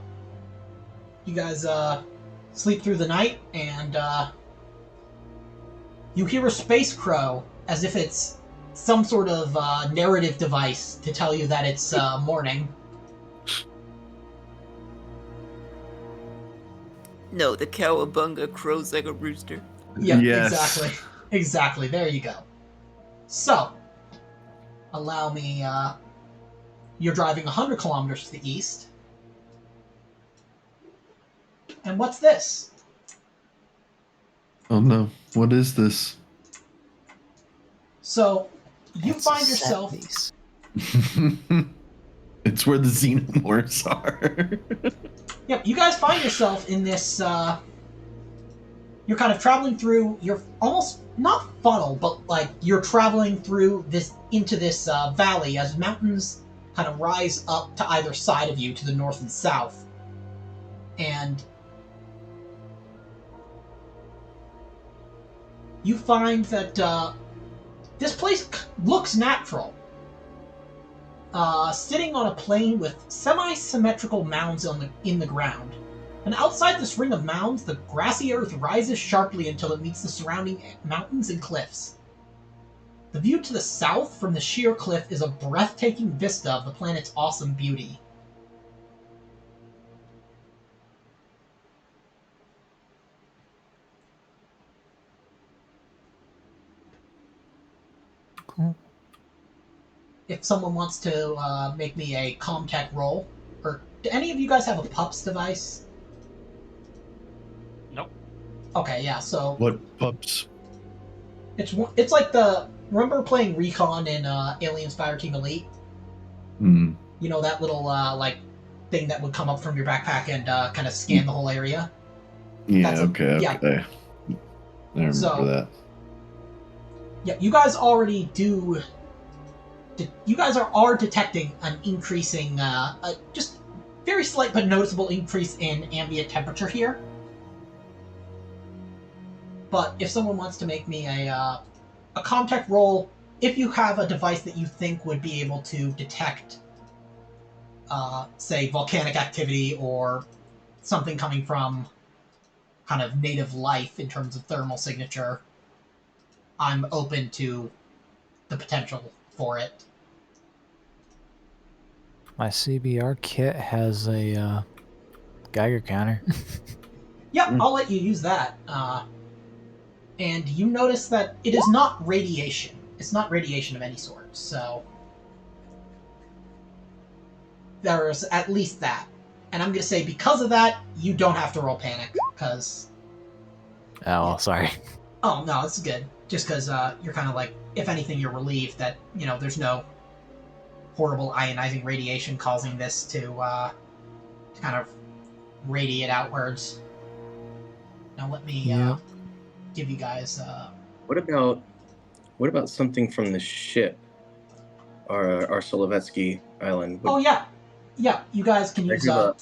you guys sleep through the night, and you hear a space crow as if it's some sort of narrative device to tell you that it's morning. No, the cowabunga crows like a rooster. Yep, Yes. exactly. Exactly, there you go. So, allow me, you're driving 100 kilometers to the east. And what's this? Oh no, what is this? So, you It's a find set yourself... piece. It's where the xenomorphs are. Yep, you guys find yourself in this, you're kind of traveling through, you're almost, not funnel, but like, you're traveling through this, into this valley as mountains kind of rise up to either side of you, to the north and south. And you find that this place looks natural. Sitting on a plain with semi-symmetrical mounds in the ground. And outside this ring of mounds, the grassy earth rises sharply until it meets the surrounding mountains and cliffs. The view to the south from the sheer cliff is a breathtaking vista of the planet's awesome beauty. Cool. If someone wants to make me a Comtech roll, or do any of you guys have a PUPS device? Nope. Okay, yeah, so What pups? it's like remember playing Recon in Aliens Fireteam Elite? Hmm. You know that little like thing that would come up from your backpack and kind of scan the whole area? Yeah, That's okay. yeah. I remember So- that. Yeah, you guys already do. You guys are detecting an increasing, just very slight but noticeable increase in ambient temperature here. But if someone wants to make me a Comtech roll, if you have a device that you think would be able to detect, say, volcanic activity or something coming from kind of native life in terms of thermal signature, I'm open to the potential for it. My CBR kit has a Geiger counter. Yep, I'll let you use that. And you notice that it is not radiation. It's not radiation of any sort, so there's at least that. And I'm going to say because of that, you don't have to roll panic, because... Oh, well, sorry. Oh, no, it's good. Just because you're kind of like, if anything, you're relieved that, there's no horrible ionizing radiation causing this to kind of radiate outwards. Now let me Yep. give you guys... What about What about something from the ship? Our Solovetsky Island. Oh yeah, yeah. You guys can I use have a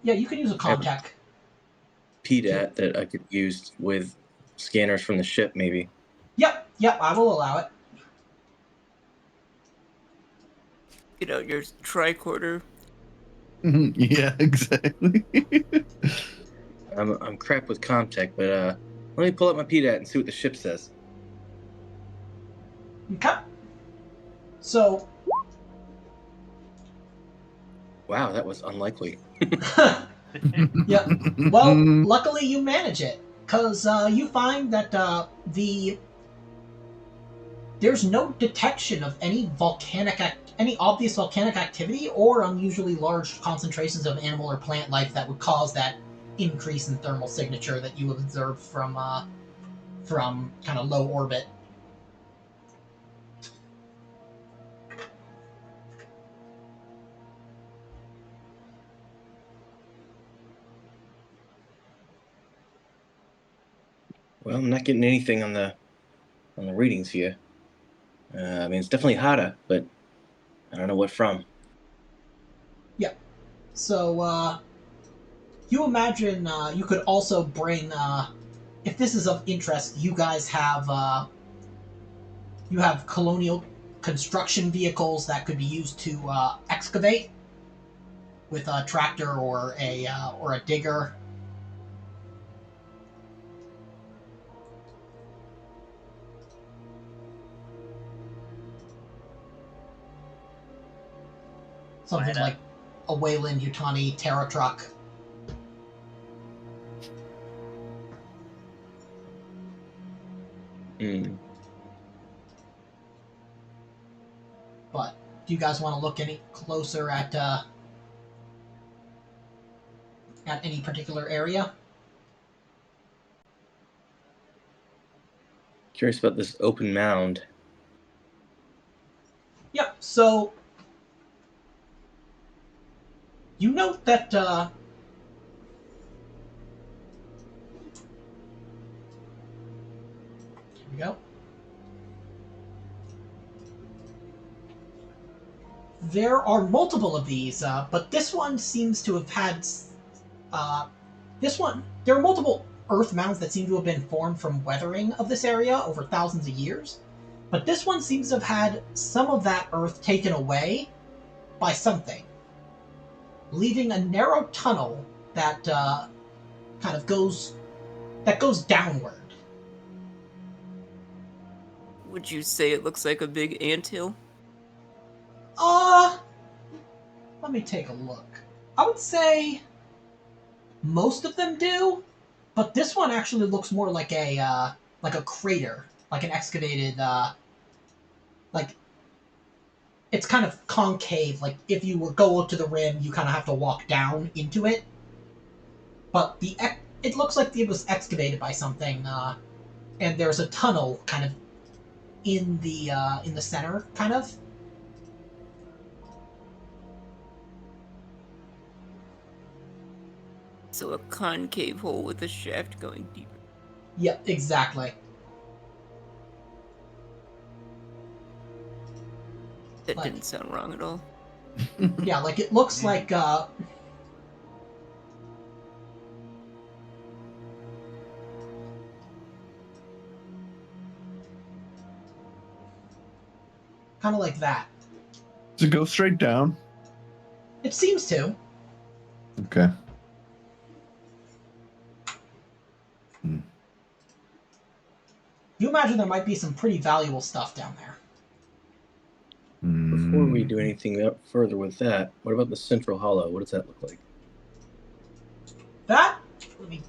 yeah, you can use a I have a contact. PDAT that I could use with scanners from the ship, maybe. Yep, yep. I will allow it. Get out your tricorder. Yeah, exactly. I'm crap with Comtech, but let me pull up my PDAT and see what the ship says. Okay. So, Wow, that was unlikely. yeah. Well, luckily you manage it, because you find that there's no detection of any any obvious volcanic activity or unusually large concentrations of animal or plant life that would cause that increase in thermal signature that you observed from kind of low orbit. Well, I'm not getting anything on the readings here. I mean, it's definitely hotter, but I don't know what from. Yeah. So you imagine you could also bring, if this is of interest, you have colonial construction vehicles that could be used to excavate with a tractor or a digger. Something like a Wayland Yutani Terra truck. Hmm. But do you guys want to look any closer at any particular area? Curious about this open mound. Yep. So you note that here we go. There are multiple of these, but this one seems to have had. There are multiple earth mounds that seem to have been formed from weathering of this area over thousands of years. But this one seems to have had some of that earth taken away by something, leaving a narrow tunnel that kind of goes downward. Would you say it looks like a big anthill? Uh, let me take a look. I would say most of them do, but this one actually looks more like a crater, like an excavated like it's kind of concave. Like if you were go up to the rim, you kind of have to walk down into it. But it looks like it was excavated by something, and there's a tunnel kind of in the center, kind of. So a concave hole with a shaft going deeper. Yep, exactly. That Like- didn't sound wrong at all. Yeah, like it looks like kind of like that. Does it go straight down? It seems to. Okay. You imagine there might be some pretty valuable stuff down there. Before we do anything further with that, what about the central hollow? What does that look like? That, let me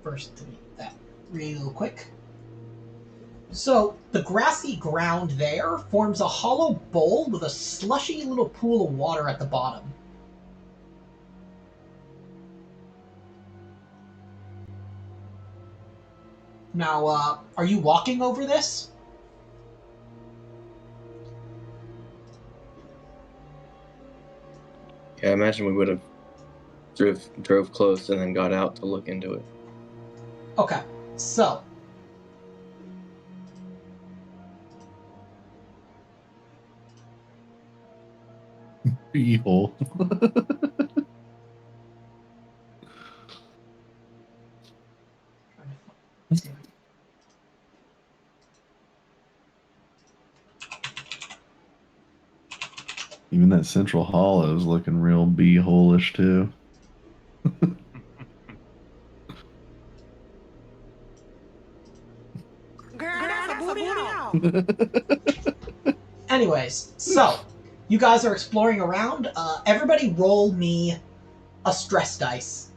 first delete that real quick. So, the grassy ground there forms a hollow bowl with a slushy little pool of water at the bottom. Now, are you walking over this? Yeah, I imagine we would have drove close and then got out to look into it. Okay, so Beehole. Even that central hollow is looking real beehole-ish too. Anyways, so you guys are exploring around. Everybody roll me a stress dice.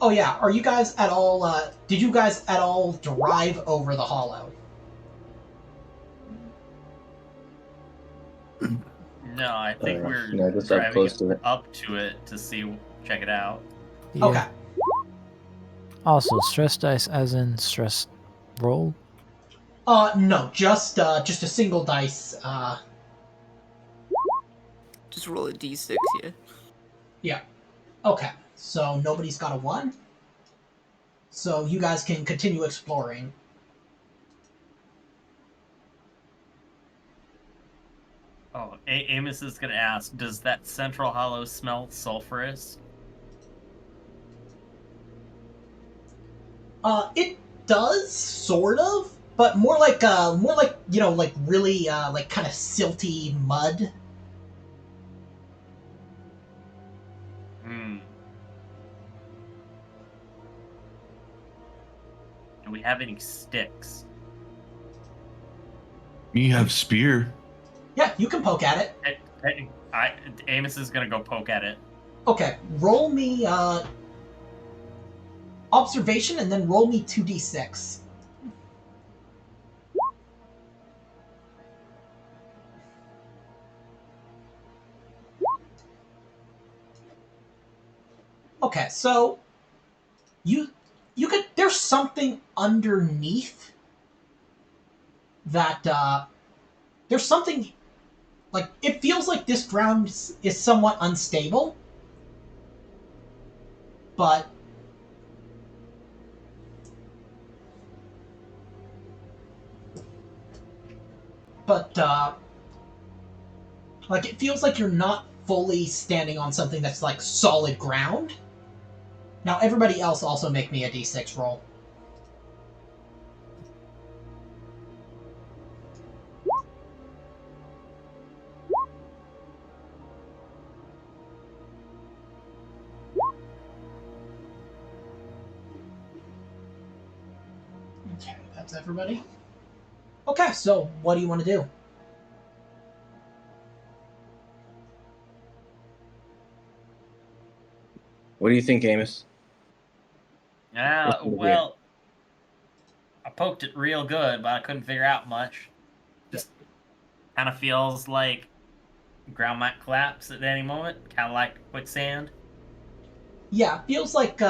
Oh yeah, are you guys at all, did you guys at all drive over the hollow? No, I think we're no, just up driving close to it. up to it to check it out. Yeah. Okay. Also, stress dice as in stress roll? No, just a single dice. Just roll a d6, yeah. Yeah. Okay, so nobody's got a 1. So you guys can continue exploring. Oh, Amos is gonna ask, does that central hollow smell sulfurous? It does, sort of, but more like, like really, like kind of silty mud. Hmm. Do we have any sticks? You have spear. Yeah, you can poke at it. Amos is gonna go poke at it. Okay, roll me, observation and then roll me 2d6. Okay, so you could, there's something underneath that there's something, like, it feels like this ground is somewhat unstable, but like, it feels like you're not fully standing on something that's like solid ground. Now everybody else also make me a d6 roll. Okay, that's everybody. Okay, so what do you want to do? What do you think, Amos? Well, I poked it real good, but I couldn't figure out much. Just kind of feels like ground might collapse at any moment, kind of like quicksand. Yeah, feels like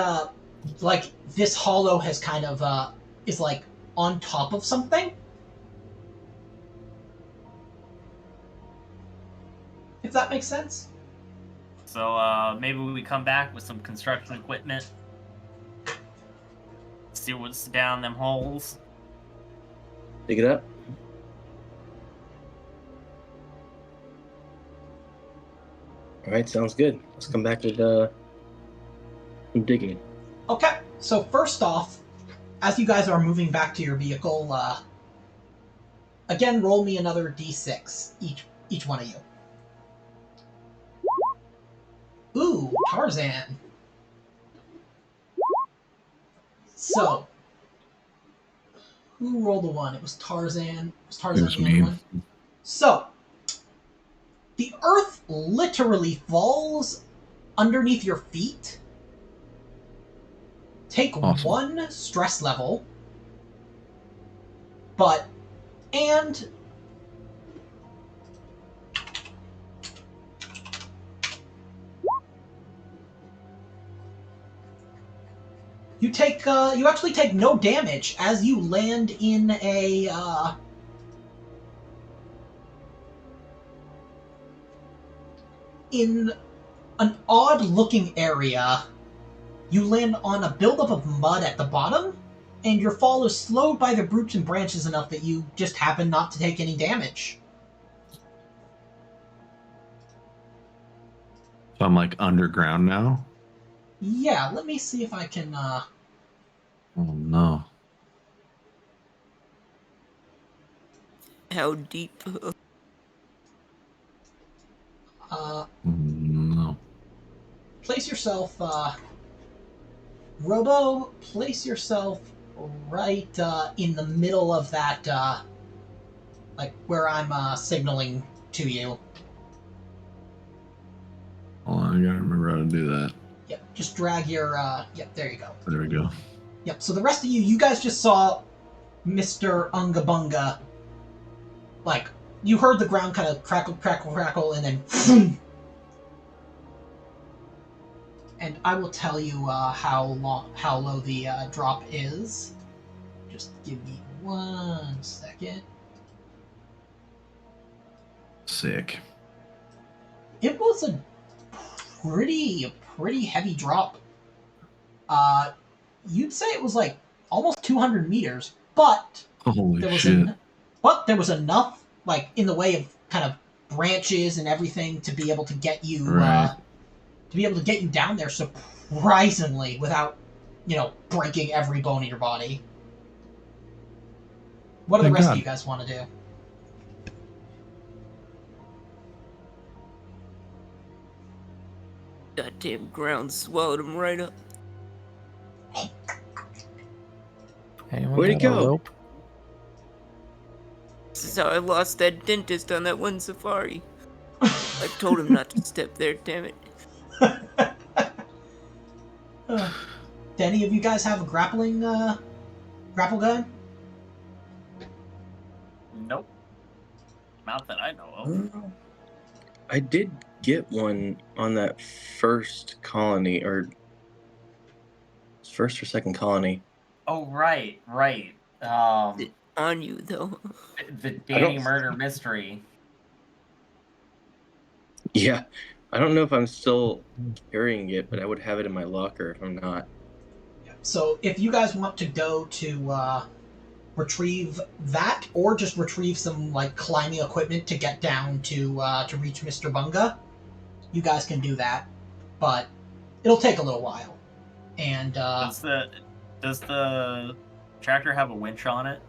this hollow has kind of is like on top of something. If that makes sense. So maybe we come back with some construction equipment. See what's down them holes. Dig it up. All right, sounds good. Let's come back with some digging. Okay, so first off, as you guys are moving back to your vehicle, again roll me another d6 each one of you. Ooh, Tarzan. So, who rolled the 1? It was Tarzan. Was Tarzan It was the only me. one? So, the earth literally falls underneath your feet. Take Awesome. 1 stress level, but and you take you actually take no damage as you land in in an odd looking area. You land on a buildup of mud at the bottom, and your fall is slowed by the roots and branches enough that you just happen not to take any damage. So I'm like underground now. Yeah, let me see if I can. Oh no. How deep? No. Place yourself. Robo, place yourself right in the middle of that, like where I'm signaling to you. Hold on, I gotta remember how to do that. Yep, just drag your. Yep, there you go. There we go. Yep. So the rest of you guys just saw Mr. Unga Bunga. Like you heard the ground kind of crackle, crackle, crackle, and then. And I will tell you how low the drop is. Just give me 1 second. Sick. It was a pretty heavy drop. You'd say it was like almost 200 meters, but Holy there was shit. there was enough like in the way of kind of branches and everything to be able to get you Right. down there surprisingly without breaking every bone in your body. What do the Thank rest God. of you guys want to do? Goddamn ground swallowed him right up. Anyone Where'd he got a go? rope? This is how I lost that dentist on that one safari. I told him not to step there, damn it. Do any of you guys have a grapple gun? Nope. Not that I know of. I did get one on that first colony, or first or second colony. Oh, right. On you, though. The Danny murder mystery. Yeah, I don't know if I'm still carrying it, but I would have it in my locker if I'm not. So if you guys want to go to retrieve that, or just retrieve some like climbing equipment to get down to reach Mr. Bunga, you guys can do that, but it'll take a little while. And Does the tractor have a winch on it?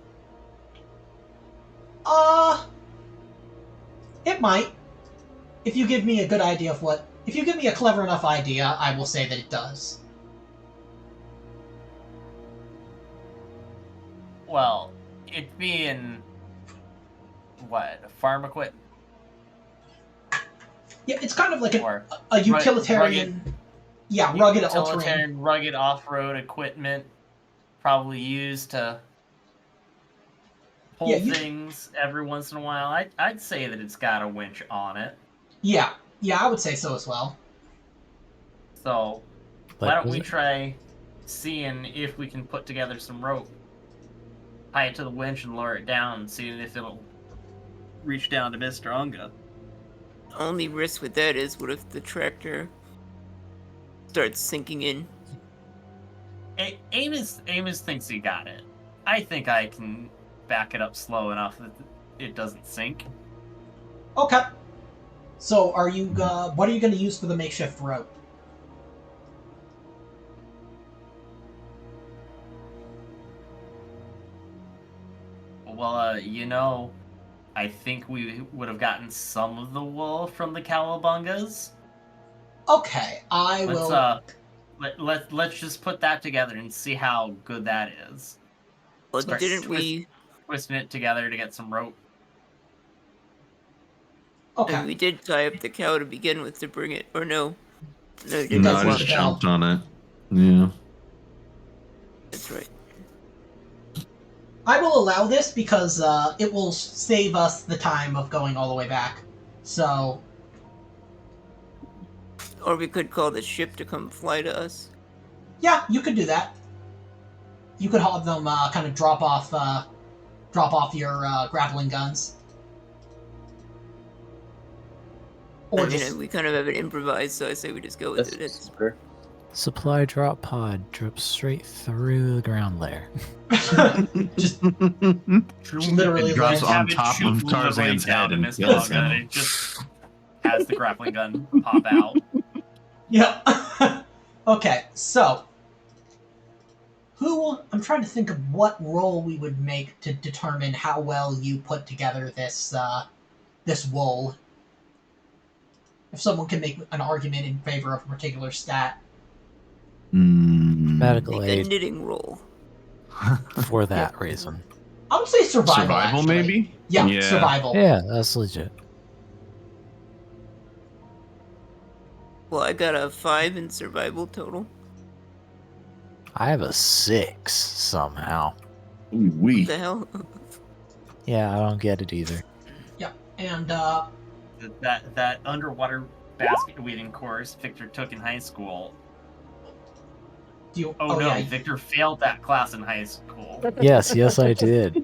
It might. If you give me a good idea of what, if you give me a clever enough idea, I will say that it does. Well, it being what, farm equipment? Yeah, it's kind of like Or a utilitarian. Rugged all-terrain. Utilitarian, rugged off-road equipment, probably used to pull things every once in a while. I'd say that it's got a winch on it. Yeah, I would say so as well. So, But why don't was we it- try seeing if we can put together some rope, tie it to the winch, and lower it down, and see if it'll reach down to Mr. Unga. Only risk with that is what if the tractor starts sinking in? Amos thinks he got it. I think I can back it up slow enough that it doesn't sink. Okay. So, are you? What are you going to use for the makeshift rope? Well, I think we would have gotten some of the wool from the Cowabungas. Okay, I will. Let's just put that together and see how good that is. Well, Start didn't we? twisting it together to get some rope? Okay. And we did tie up the cow to begin with to bring it, or no? No, you didn't. No, guys I need just the bell. jumped on it. Yeah. That's right. I will allow this because it will save us the time of going all the way back. So, Or we could call the ship to come fly to us. yeah, you could do that. You could have them kind of drop off your grappling guns. Or I mean, just we kind of have it improvised, so I say we just go with That's it. It's smarter. Supply drop pod drips straight through the ground layer. Just literally It drops lands. on Have it top shoot of Tarzan's down head and and Miss kills Tonga. him. It just has the grappling gun pop out. Yep. Okay, so I'm trying to think of what role we would make to determine how well you put together this wool. If someone can make an argument in favor of a particular stat. Medical Make a aid knitting roll. for that reason. I would say survival. Survival, actually. maybe? Yeah, Yeah. survival. Yeah, that's legit. Well, I got a 5 in survival total. I have a 6 somehow. Ooh, What wee. the hell? Yeah, I don't get it either. Yeah, and That underwater basket weaving course Victor took in high school. do you? Oh, no, yeah, Victor failed that class in high school. Yes, I did.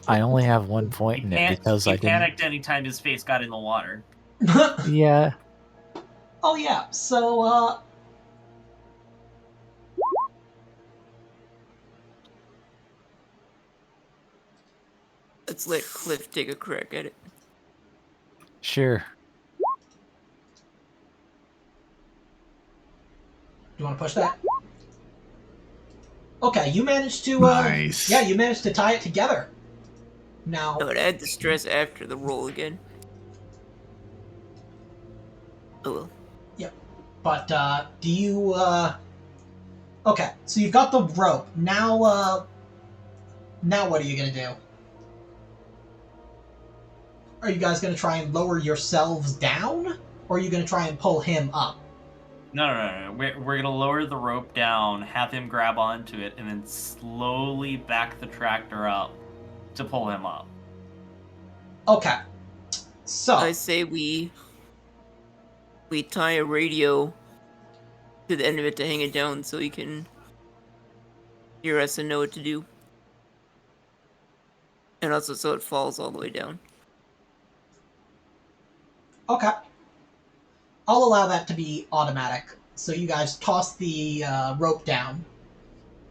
I only have 1 He, point in it because he I didn't. panicked anytime his face got in the water. Yeah, Oh yeah, so Let's let Cliff take a crack at it. sure. do you want to push that? Okay, you managed to Nice. yeah, you managed to tie it together. Now I would add the stress after the roll again. Oh well. but do you okay, so you've got the rope. Now what are you gonna do? Are you guys gonna try and lower yourselves down? Or are you gonna try and pull him up? No. We're gonna lower the rope down, have him grab onto it, and then slowly back the tractor up to pull him up. Okay. So I say we tie a radio to the end of it to hang it down so he can hear us and know what to do. And also so it falls all the way down. okay. I'll allow that to be automatic. So you guys toss the rope down.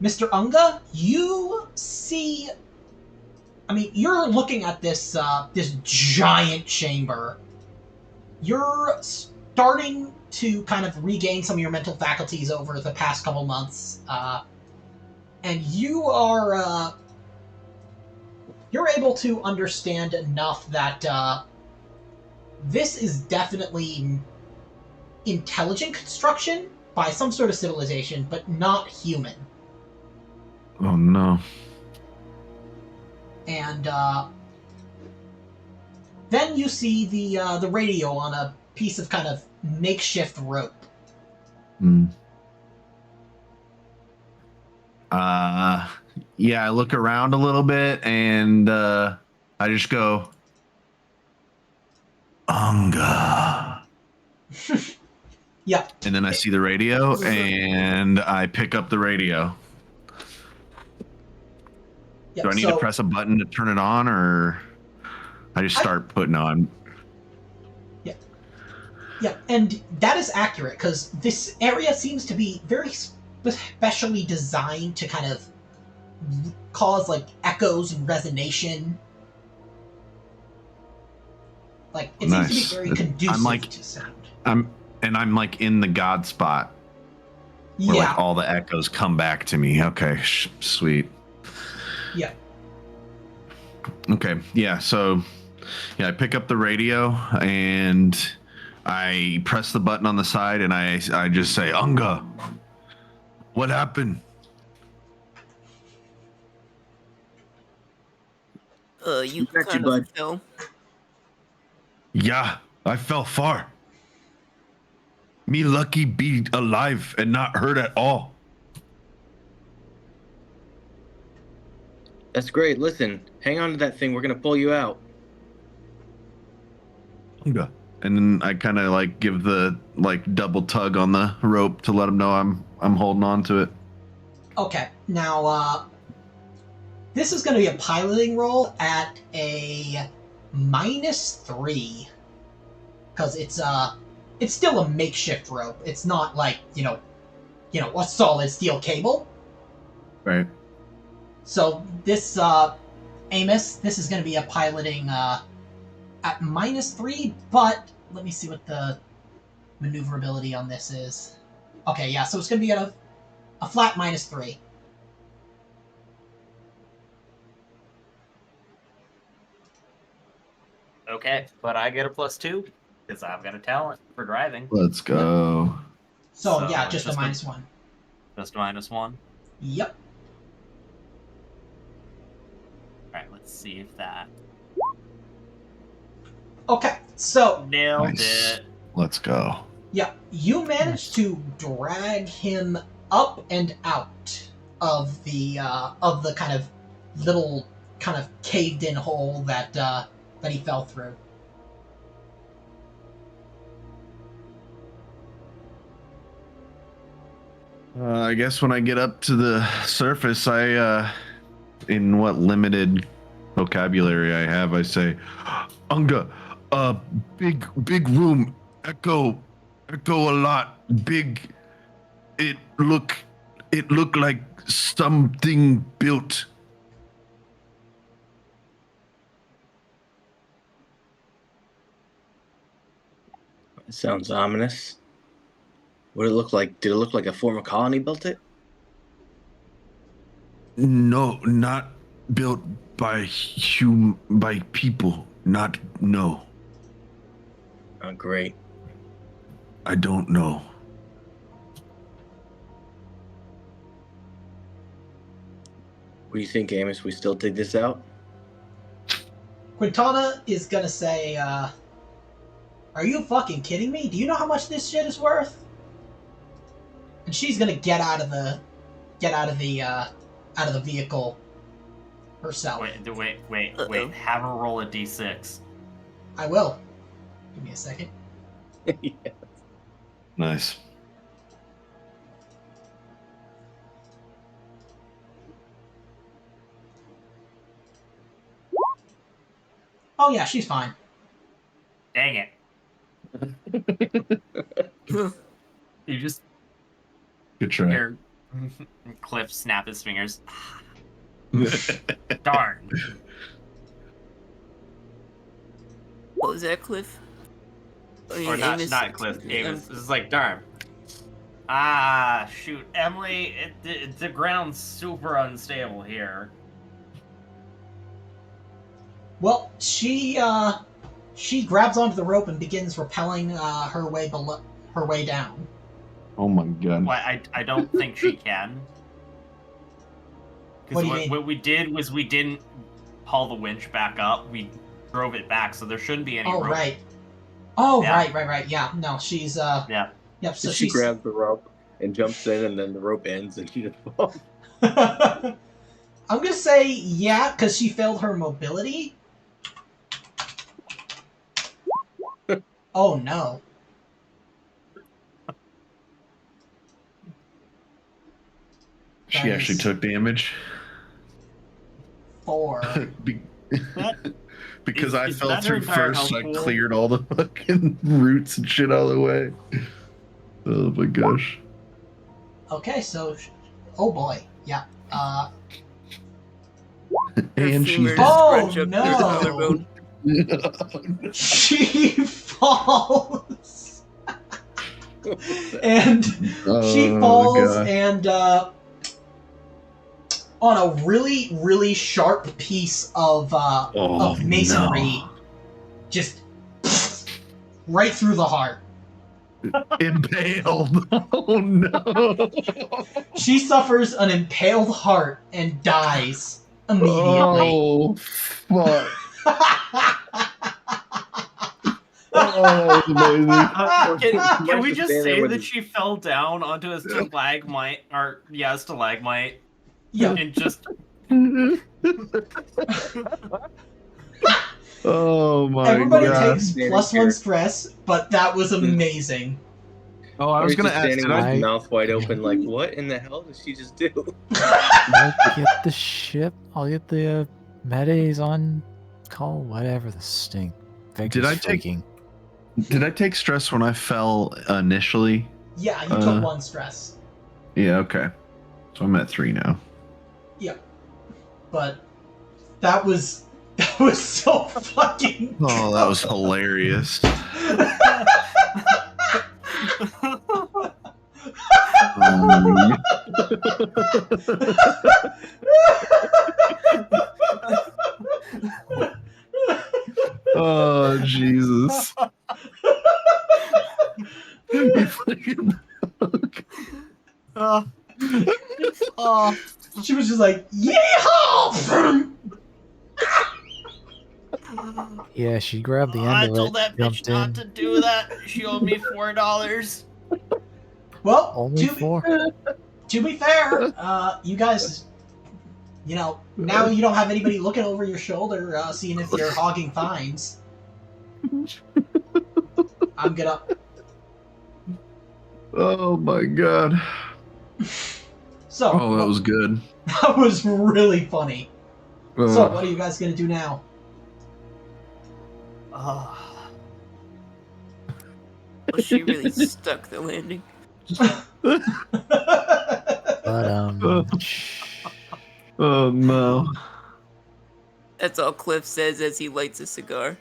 Mr. Unga, you see... I mean, you're looking at this this giant chamber. You're starting to kind of regain some of your mental faculties over the past couple months. And you are... you're able to understand enough that this is definitely intelligent construction by some sort of civilization, but not human. Oh no. And then you see the radio on a piece of kind of makeshift rope. Hmm. Yeah, I look around a little bit and I just go, Unga. Yeah. And then I see the radio and I pick up the radio. Yeah, Do I need to press a button to turn it on, or I just start putting on? Yeah, and that is accurate, because this area seems to be very specially designed to kind of cause, like, echoes and resonation. Like, it seems to be very conducive to sound. I'm like in the God spot where like all the echoes come back to me. Okay, sweet. Yeah. Okay, yeah, so I pick up the radio and I press the button on the side and I just say, Unga, what happened? You kind of fell. Yeah, I fell far. Me lucky be alive and not hurt at all. That's great. Listen, hang on to that thing. We're gonna pull you out. Unga. And then I kind of like give the like double tug on the rope to let him know I'm holding on to it. Okay, now this is going to be a piloting roll at a -3, because it's still a makeshift rope. It's not like, a solid steel cable. Right. So this Amos, this is going to be a piloting at -3, but let me see what the maneuverability on this is. Okay, yeah, so it's going to be at a flat -3. Okay, but I get a +2 because I've got a talent for driving. Let's go. So, So yeah, it's just a just a- -1. Just -1. Yep. All right, let's see if that Okay, so nailed Nice. it. Let's go. yeah, you managed to drag him up and out of the kind of little kind of caved in hole that he fell through. I guess when I get up to the surface, in what limited vocabulary I have, I say, Unga, big room, echo a lot, big. It look like something built. It sounds ominous. What did it look like? Did it look like a former colony built it? No, not built by by people. Not no. Oh, great. I don't know. What do you think, Amos? We still dig this out? Quintana is gonna say, "Are you fucking kidding me? Do you know how much this shit is worth?" And she's gonna get out of the vehicle herself. Wait. Uh-oh. Have her roll a d6. I will. Give me a second. Yeah. Nice. Oh yeah, she's fine. Dang it. You just Good try. hear Cliff snap his fingers. Darn. What was that, Cliff? I mean, Or not, Amos. not Cliff. Amos. This is like, darn. Ah, shoot. Emily, the ground's super unstable here. Well, she grabs onto the rope and begins rappelling her way down. Oh my god. Well, I don't think she can. What do Because you mean? what we did was we didn't haul the winch back up. We drove it back, so there shouldn't be any Oh rope. right. Oh Yeah. right. Yeah. No, she's Yeah. Yep. So she she's. grabs the rope and jumps in, and then the rope ends, and she just falls. I'm gonna say yeah, because she failed her mobility. Oh no. She That actually is took damage. 4. Because Is- I is fell that her through entire first, health I pool? cleared all the fucking roots and shit out of the way. Oh my gosh. Okay, so oh boy, yeah. Her And femur she's just Oh, scrunch up no. to her collarbone. She falls. And she Oh, falls God. and on a really sharp piece of masonry, no. just right through the heart. Impaled. Oh no. She suffers an impaled heart and dies immediately. Oh fuck. Oh, that was amazing. Can we Mine's just standing say with that his- she fell down onto a stalagmite, stalagmite, Yeah. and just Oh my Everybody god. takes Standing +1 here. stress, but that was amazing. Oh, I was He's gonna just ask. standing Did with I? his mouth wide open, like, what in the hell did she just do? I'll get the ship. I'll get the Medes on call. Whatever the stink. Did I take- freaking. Did I take stress when I fell initially? Yeah, you took 1 stress. Yeah, okay. So I'm at 3 now. Yeah. But that was so fucking Oh, that was hilarious. Oh, Jesus. You fucking Oh. Oh. She was just like, yeehaw! Yeah, she grabbed the end I of told it, that bitch jumped not in. to do that. She owed me $4. Well, Only 4? to be fair, you guys, now you don't have anybody looking over your shoulder, seeing if you're hogging fines. I'm gonna. Oh my god. So, Oh, that was good. that was really funny. So, what are you guys gonna do now? Oh. Well, she really stuck the landing. But, Oh no. That's all Cliff says as he lights a cigar.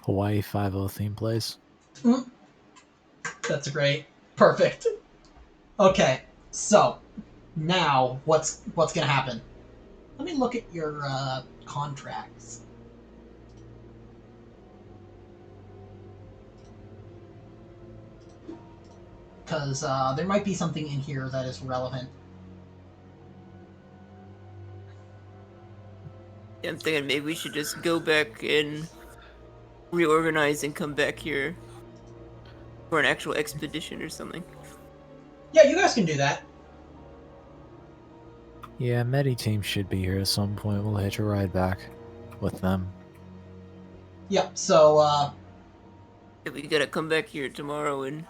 Hawaii 5-0 theme plays. That's great. Perfect. Okay, so now what's gonna happen? Let me look at your contracts. Because there might be something in here that is relevant. Yeah, I'm thinking maybe we should just go back and reorganize and come back here for an actual expedition or something. Yeah, you guys can do that. Yeah, Medi team should be here at some point. We'll hitch a ride back with them. Yeah, so Yeah, we gotta come back here tomorrow and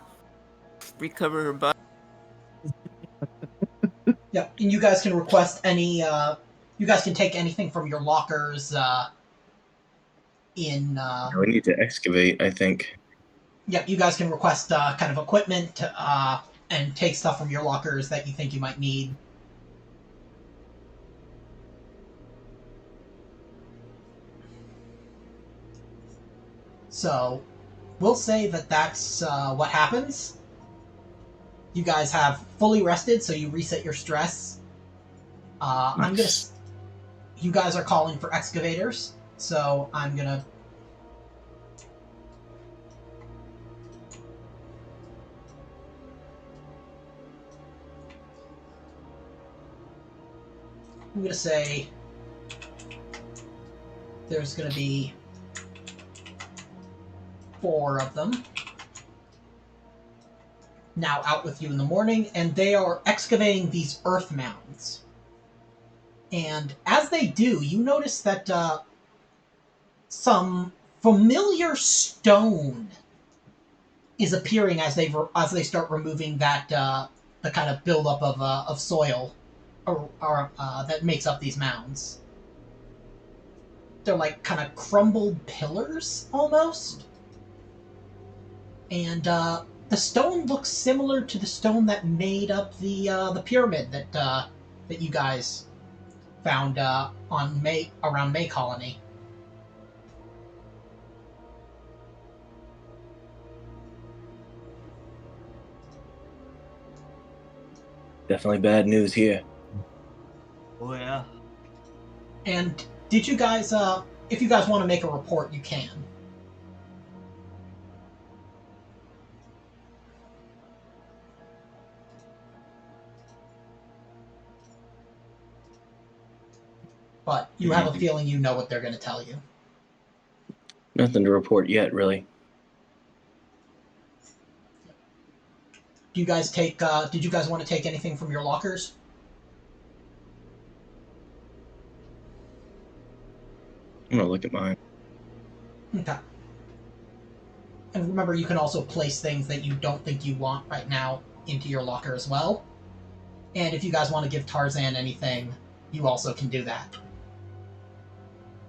recover her body. yeah, and you guys can request any. You guys can take anything from your lockers. In We need to excavate, I think. yeah, you guys can request kind of equipment and take stuff from your lockers that you think you might need. So, we'll say that that's what happens. You guys have fully rested, so you reset your stress. Nice. You guys are calling for excavators, so I'm gonna. I'm gonna say there's gonna be 4 of them now out with you in the morning, and they are excavating these earth mounds. And as they do, you notice that some familiar stone is appearing as they start removing that the kind of buildup of soil or that makes up these mounds. They're like kind of crumbled pillars almost, and the stone looks similar to the stone that made up the pyramid that you guys found around May Colony. Definitely bad news here. Oh, yeah. And did you guys, if you guys want to make a report, you can. But you have a feeling you know what they're going to tell you. Nothing to report yet, really. Do you guys take? Did you guys want to take anything from your lockers? I'm gonna look at mine. Okay. And remember, you can also place things that you don't think you want right now into your locker as well. And if you guys want to give Tarzan anything, you also can do that.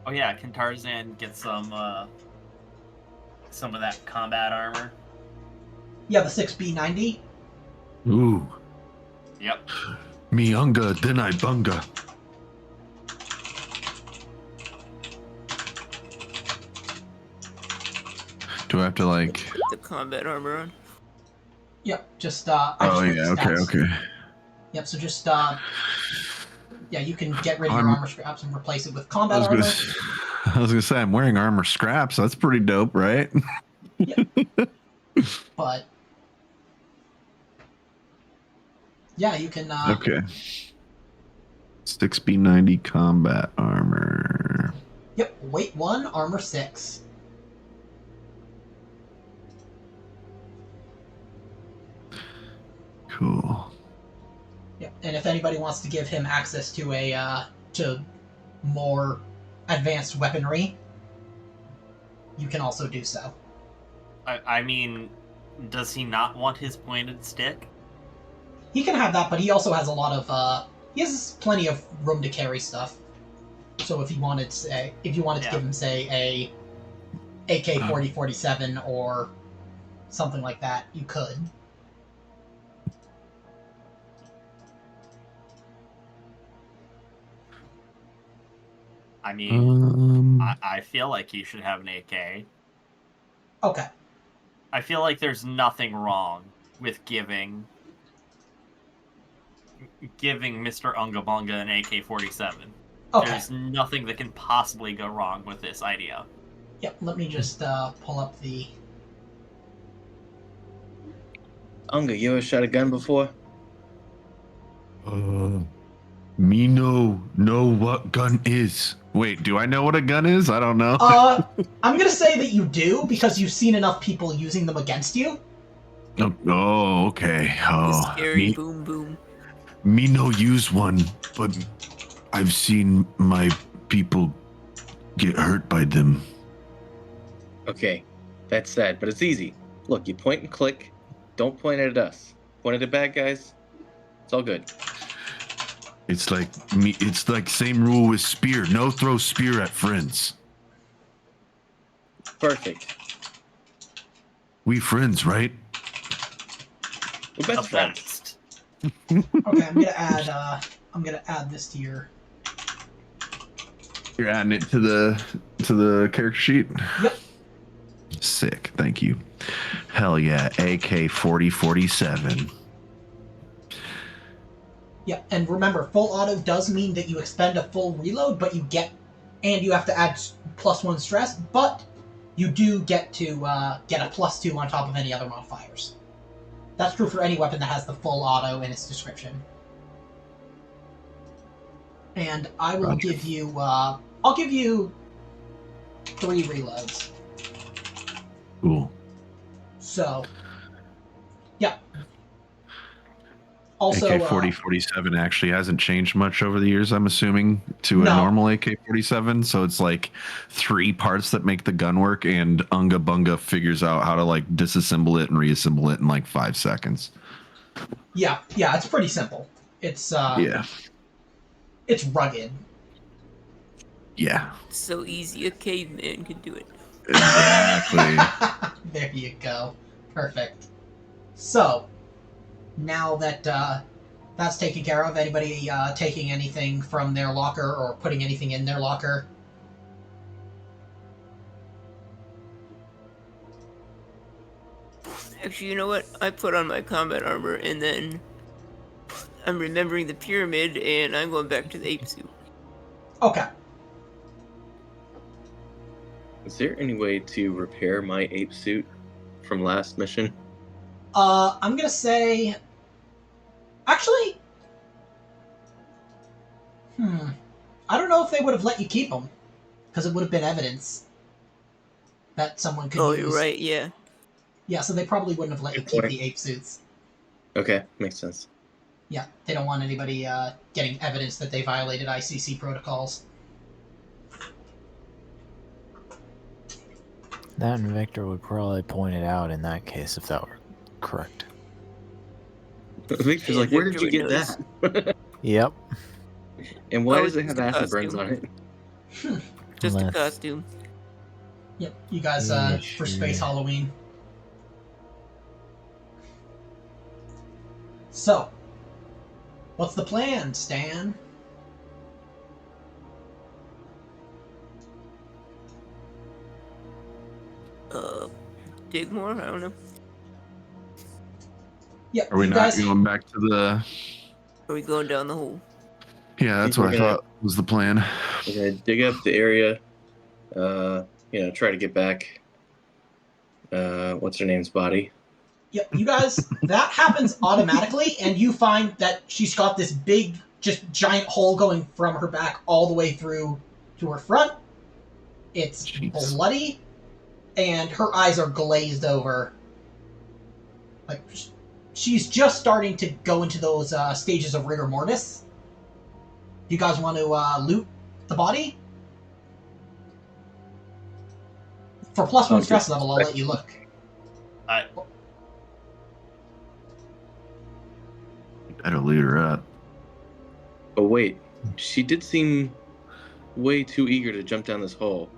Oh yeah, can Tarzan get some of that combat armor? Yeah, the 6B90. Ooh. Yep. Me unga, then I bunga. Do I have to like? The combat armor on. Yep, just I just Oh put the yeah, okay, stats. okay. Yep, so just yeah, you can get rid of your I'm- armor scraps and replace it with I combat was armor. I was gonna say I'm wearing armor scraps. That's pretty dope, right? But yeah, you can Okay. 6B90 combat armor. Yep, weight 1, armor 6. Cool. Yep, and if anybody wants to give him access to to more advanced weaponry, you can also do so. I mean, does he not want his pointed stick? He can have that, but he also has a lot of he has plenty of room to carry stuff. So if you wanted to give him say a AK-47 or something like that, you could. I mean, Um, I feel like he should have an AK. Okay. I feel like there's nothing wrong with giving Mr. Unga Bunga an AK-47. Okay. There's nothing that can possibly go wrong with this idea. Yep, let me just pull up the... Unga, you ever shot a gun before? me know what gun is. Wait, do I know what a gun is? I don't know. I'm gonna say that you do, because you've seen enough people using them against you. Oh, okay. The Oh, scary boom boom. me no use one, but I've seen my people get hurt by them. Okay, that's sad, but it's easy. Look, you point and click. Don't point it at us. Point it at bad guys. It's all good. It's like me. It's like same rule with spear. No throw spear at friends. Perfect. We friends, right? We're The best friends. best. Okay, I'm gonna add this to your... You're adding it to the character sheet. Yep. Sick. Thank you. Hell yeah. AK-47. Yeah, and remember, full auto does mean that you expend a full reload, but you have to add +1 stress, but you do get to get a +2 on top of any other modifiers. That's true for any weapon that has the full auto in its description. And I will Roger. give you, I'll give you 3 reloads. Cool. So, yeah. Also, AK-47 actually hasn't changed much over the years, I'm assuming, to a No. normal AK-47. So it's like 3 parts that make the gun work, and Unga Bunga figures out how to like disassemble it and reassemble it in like 5 seconds. yeah, it's pretty simple. It's Yeah. it's rugged. Yeah. So easy a caveman could do it. Exactly. There you go. Perfect. So, now that that's taken care of, anybody taking anything from their locker or putting anything in their locker? Actually, you know what? I put on my combat armor and then I'm remembering the pyramid and I'm going back to the ape suit. Okay. Is there any way to repair my ape suit from last mission? I'm gonna say... Actually... I don't know if they would have let you keep them. Because it would have been evidence that someone could use. Oh, you're right, yeah. Yeah, so they probably wouldn't have let you Good keep point. the ape suits. Okay, makes sense. Yeah, they don't want anybody getting evidence that they violated ICC protocols. That and Victor would probably point it out in that case if that were correct. Victor's Yeah, like, where did Victor you get would that? Yep. And why Oh, does it it's have the acid burns on costume. it? Just a Left. costume. Yep, you guys Yeah, for Space sure. Halloween. So, what's the plan, Stan? Dig more? I don't know. Yep, Are we you not guys. going back to the? Are we going down the hole? Yeah, that's We're what I gonna- thought was the plan. We're gonna dig up the area. Try to get back. What's her name's body? Yep, you guys. That happens automatically, and you find that she's got this big, just giant hole going from her back all the way through to her front. It's Jeez. bloody, and her eyes are glazed over. Like, she's just starting to go into those stages of rigor mortis. You guys want to loot the body? For +1 stress level, I'll let you look. Better loot her up. Oh wait, she did seem way too eager to jump down this hole.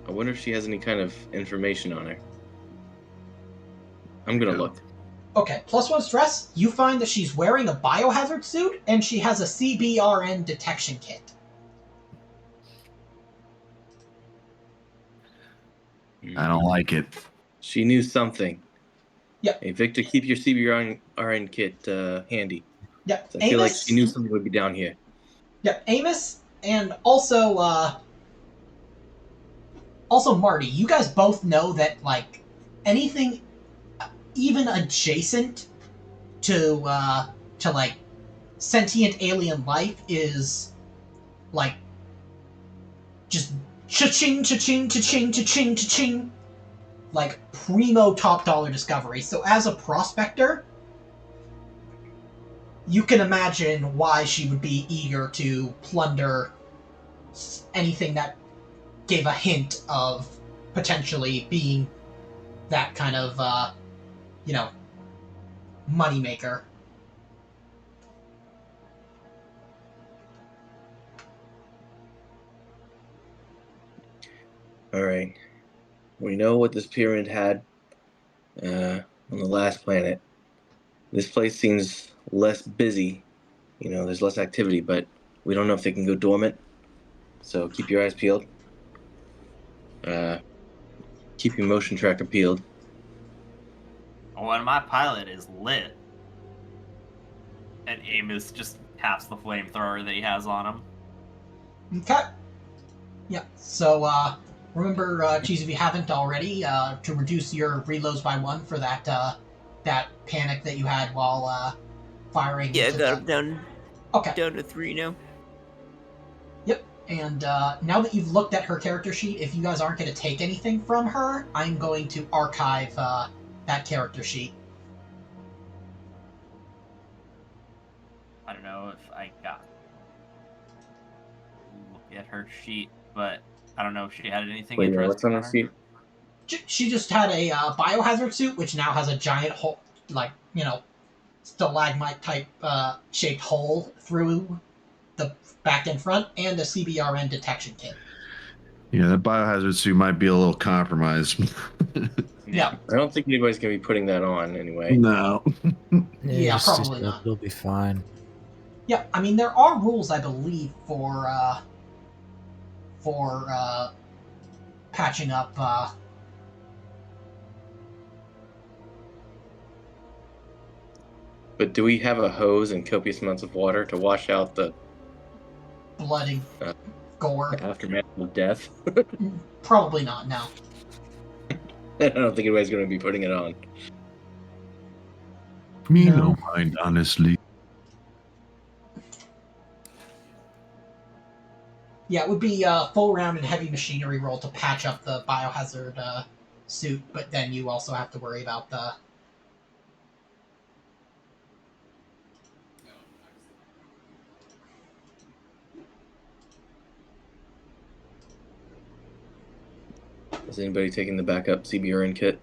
I wonder if she has any kind of information on her. I'm gonna look. Okay, +1 stress, you find that she's wearing a biohazard suit, and she has a CBRN detection kit. I don't like it. She knew something. Yep. Hey, Victor, keep your CBRN kit handy. Yep, So I feel like she knew something would be down here. Yep, Amos, and also Marty, you guys both know that, like, anything even adjacent to like, sentient alien life is, like, just cha-ching, cha-ching, cha-ching, cha-ching, cha-ching, like, primo top dollar discovery. So as a prospector, you can imagine why she would be eager to plunder anything that gave a hint of potentially being that kind of, moneymaker. All right. We know what this pyramid had on the last planet. This place seems less busy. There's less activity, but we don't know if they can go dormant. So keep your eyes peeled. Keep your motion tracker peeled. Oh, and my pilot is lit. And Amos just taps the flamethrower that he has on him. Okay. Yeah, so, remember, Cheese, if you haven't already, to reduce your reloads by 1 for that panic that you had while, firing. Yeah, I got him down. Okay. Down to 3 now. Yep. And now that you've looked at her character sheet, if you guys aren't going to take anything from her, I'm going to archive that character sheet. I don't know if I got look at her sheet, but I don't know if she had anything Wait, interesting what's on on the her. sheet? She just had a biohazard suit, which now has a giant hole, like, stalagmite type shaped hole through the back and front, and a CBRN detection kit. Yeah, that biohazard suit might be a little compromised. Yeah. I don't think anybody's gonna be putting that on anyway. No. Yeah, just probably accept not. It'll be fine. Yeah, I mean, there are rules, I believe, for patching up But do we have a hose and copious amounts of water to wash out the blood and gore. aftermath of death? Probably not, no. I don't think anybody's going to be putting it on. Me No. no mind, honestly. Yeah, it would be a full round and heavy machinery roll to patch up the biohazard suit, but then you also have to worry about the... Is anybody taking the backup CBRN kit?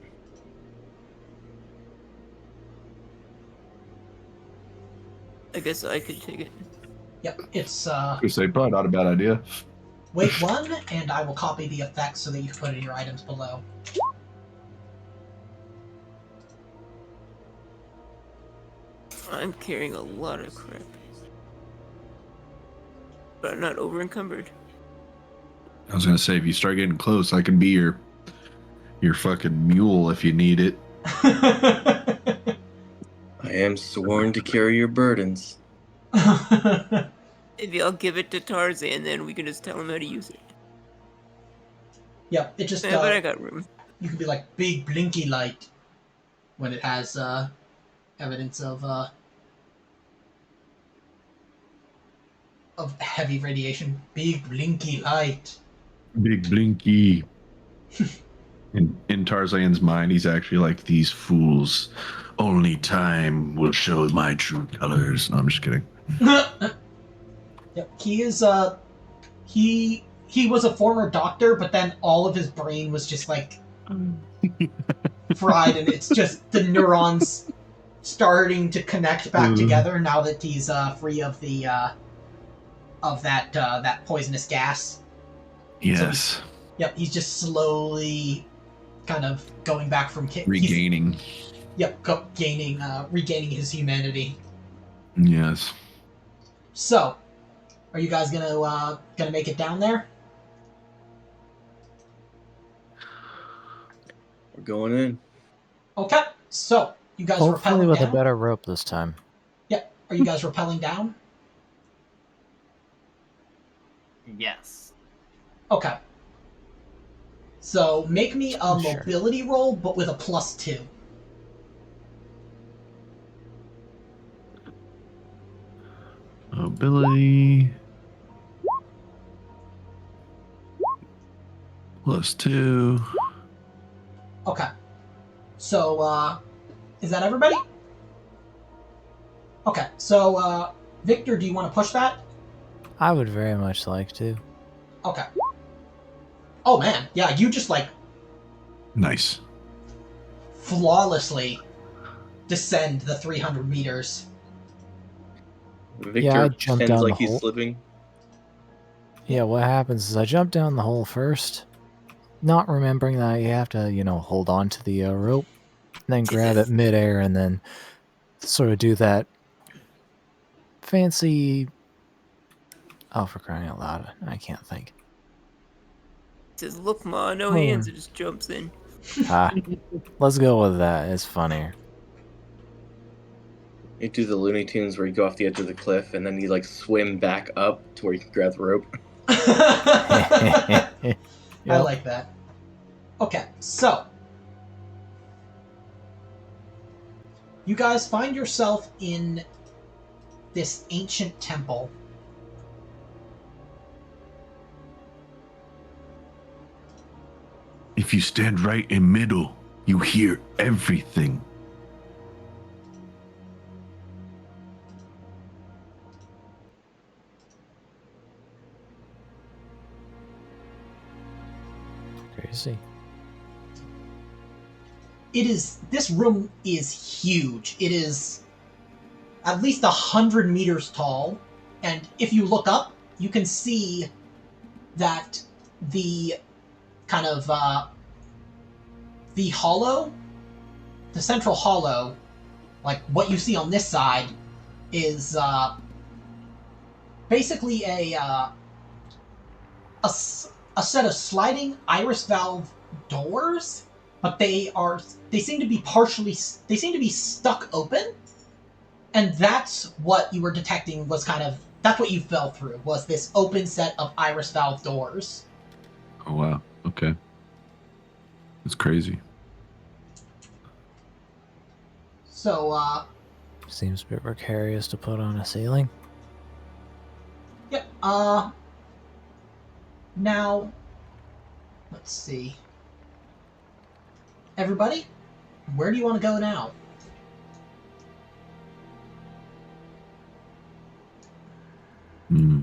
I guess I could take it. Yep, it's I say probably not a bad idea. weight 1, and I will copy the effects so that you can put it in your items below. I'm carrying a lot of crap. But I'm not over encumbered. I was gonna say, if you start getting close, I can be your fucking mule if you need it. I am sworn to carry your burdens. Maybe I'll give it to Tarzan, then we can just tell him how to use it. Yep, it just Yeah, but I got room. you can be like big blinky light when it has evidence of heavy radiation. Big blinky light. Big Blinky. In Tarzan's mind, he's actually like, these fools. Only time will show my true colors. No, I'm just kidding. Yep, he is he was a former doctor, but then all of his brain was just like fried, and it's just the neurons starting to connect back together now that he's free of the that poisonous gas. Yes. So yep, he's just slowly kind of going back from Regaining. regaining his humanity. Yes. So, are you guys gonna make it down there? We're going in. Okay. So, you guys Hopefully rappelling with down? a better rope this time. Yep. Are you guys rappelling down? Yes. Okay. So make me a Sure. mobility roll, but with a +2. Mobility. +2. Okay. So, is that everybody? Okay. So, Victor, do you want to push that? I would very much like to. Okay. Oh man, yeah, you just like Nice. flawlessly descend the 300 meters. Victor Yeah, I jumped pretends down like the he's hole. slipping. Yeah, what happens is I jump down the hole first, not remembering that you have to, hold on to the rope, and then grab it midair, and then sort of do that fancy... Oh, for crying out loud, I can't think. Says, look, Ma, no Oh. hands. It just jumps in. Ah, let's go with that. It's funnier. You do the Looney Tunes where you go off the edge of the cliff and then you like swim back up to where you can grab the rope. I Yep. like that. Okay, so you guys find yourself in this ancient temple. If you stand right in middle, you hear everything. Crazy. This room is huge. It is at least 100 meters tall, and if you look up, you can see that the kind of the hollow, the central hollow, like what you see on this side, is basically a set of sliding iris valve doors, but they seem to be stuck open, and that's what you were detecting that's what you fell through, was this open set of iris valve doors. Oh, wow. Okay. That's crazy. So, Seems a bit precarious to put on a ceiling. yep, now, let's see. Everybody, where do you want to go now? Hmm.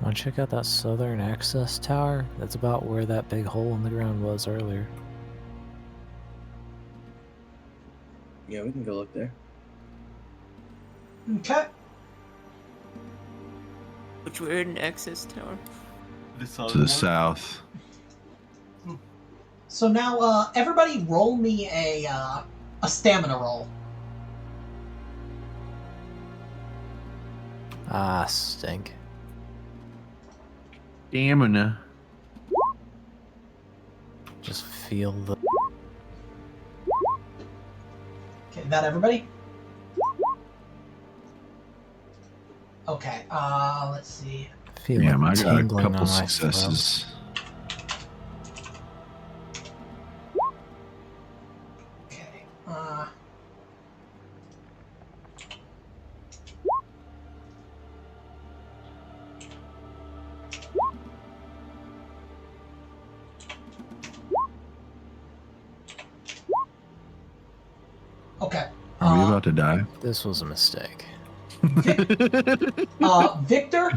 Want to check out that southern access tower? That's about where that big hole in the ground was earlier. Yeah, we can go look there. Okay. Which we're in access tower. To the south. So now, everybody roll me a a stamina roll. Ah, stink. Stamina. Just feel the... Okay, that everybody? Okay, let's see. Feel Yeah, it I got a tingling couple on my throat. successes. Okay, okay. Are we about to die? This was a mistake. Victor,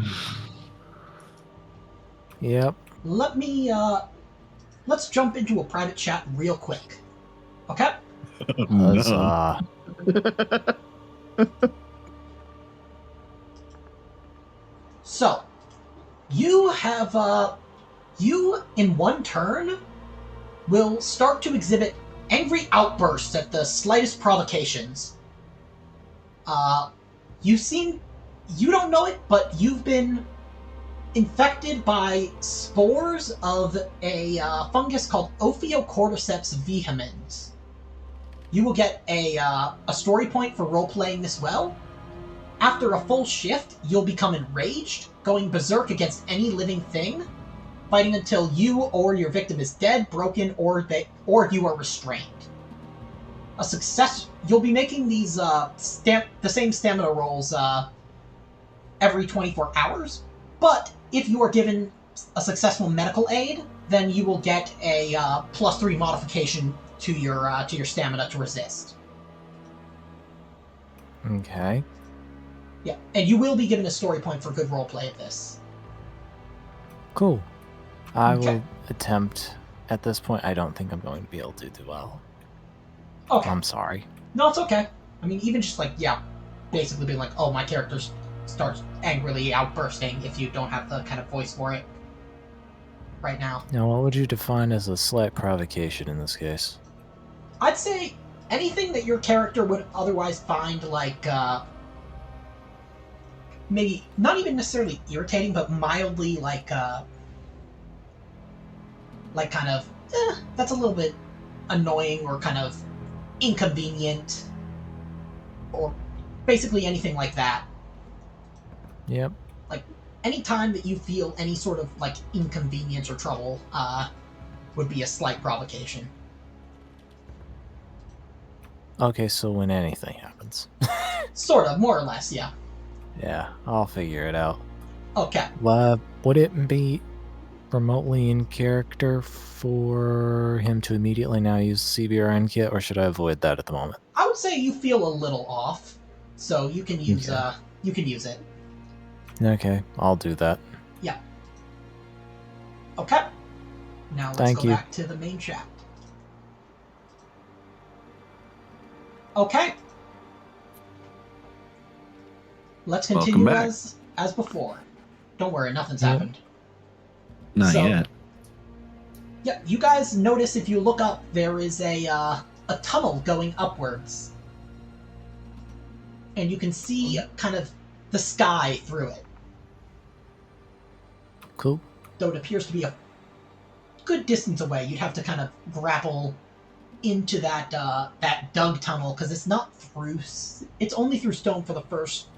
Yep. let me, let's jump into a private chat real quick. Okay? No. Huzzah. So, you have, you, in one turn, will start to exhibit angry outbursts at the slightest provocations. You don't know it, but you've been infected by spores of a fungus called Ophiocordyceps vehemens. You will get a story point for role-playing this well. After a full shift, you'll become enraged, going berserk against any living thing, fighting until you or your victim is dead, broken, or you are restrained. A success. You'll be making these the same stamina rolls every 24 hours, but if you are given a successful medical aid, then you will get a +3 modification to your stamina to resist. Okay. Yeah, and you will be given a story point for good roleplay of this. Cool. I Okay. will attempt. At this point, I don't think I'm going to be able to do well. Okay. I'm sorry. No, it's okay. I mean, even just basically being like, oh, my character starts angrily outbursting if you don't have the kind of voice for it right now. Now, what would you define as a slight provocation in this case? I'd say anything that your character would otherwise find maybe not even necessarily irritating, but mildly kind of that's a little bit annoying or kind of inconvenient, or basically anything like that. Yep. Like any time that you feel any sort of inconvenience or trouble would be a slight provocation. Okay, so when anything happens. Sort of, more or less, yeah. Yeah, I'll figure it out. Okay. Would it be remotely in character for him to immediately now use the CBRN kit, or should I avoid that at the moment? I would say you feel a little off, so you can use it. Okay, I'll do that. Yeah. Okay. Now let's Thank go you. back to the main chat. Okay. Let's continue as before. Don't worry, nothing's happened. Not yet. Yeah, you guys notice if you look up, there is a tunnel going upwards. And you can see kind of the sky through it. Cool. Though it appears to be a good distance away, you'd have to kind of grapple into that dug tunnel, because it's not through... It's only through stone for the first,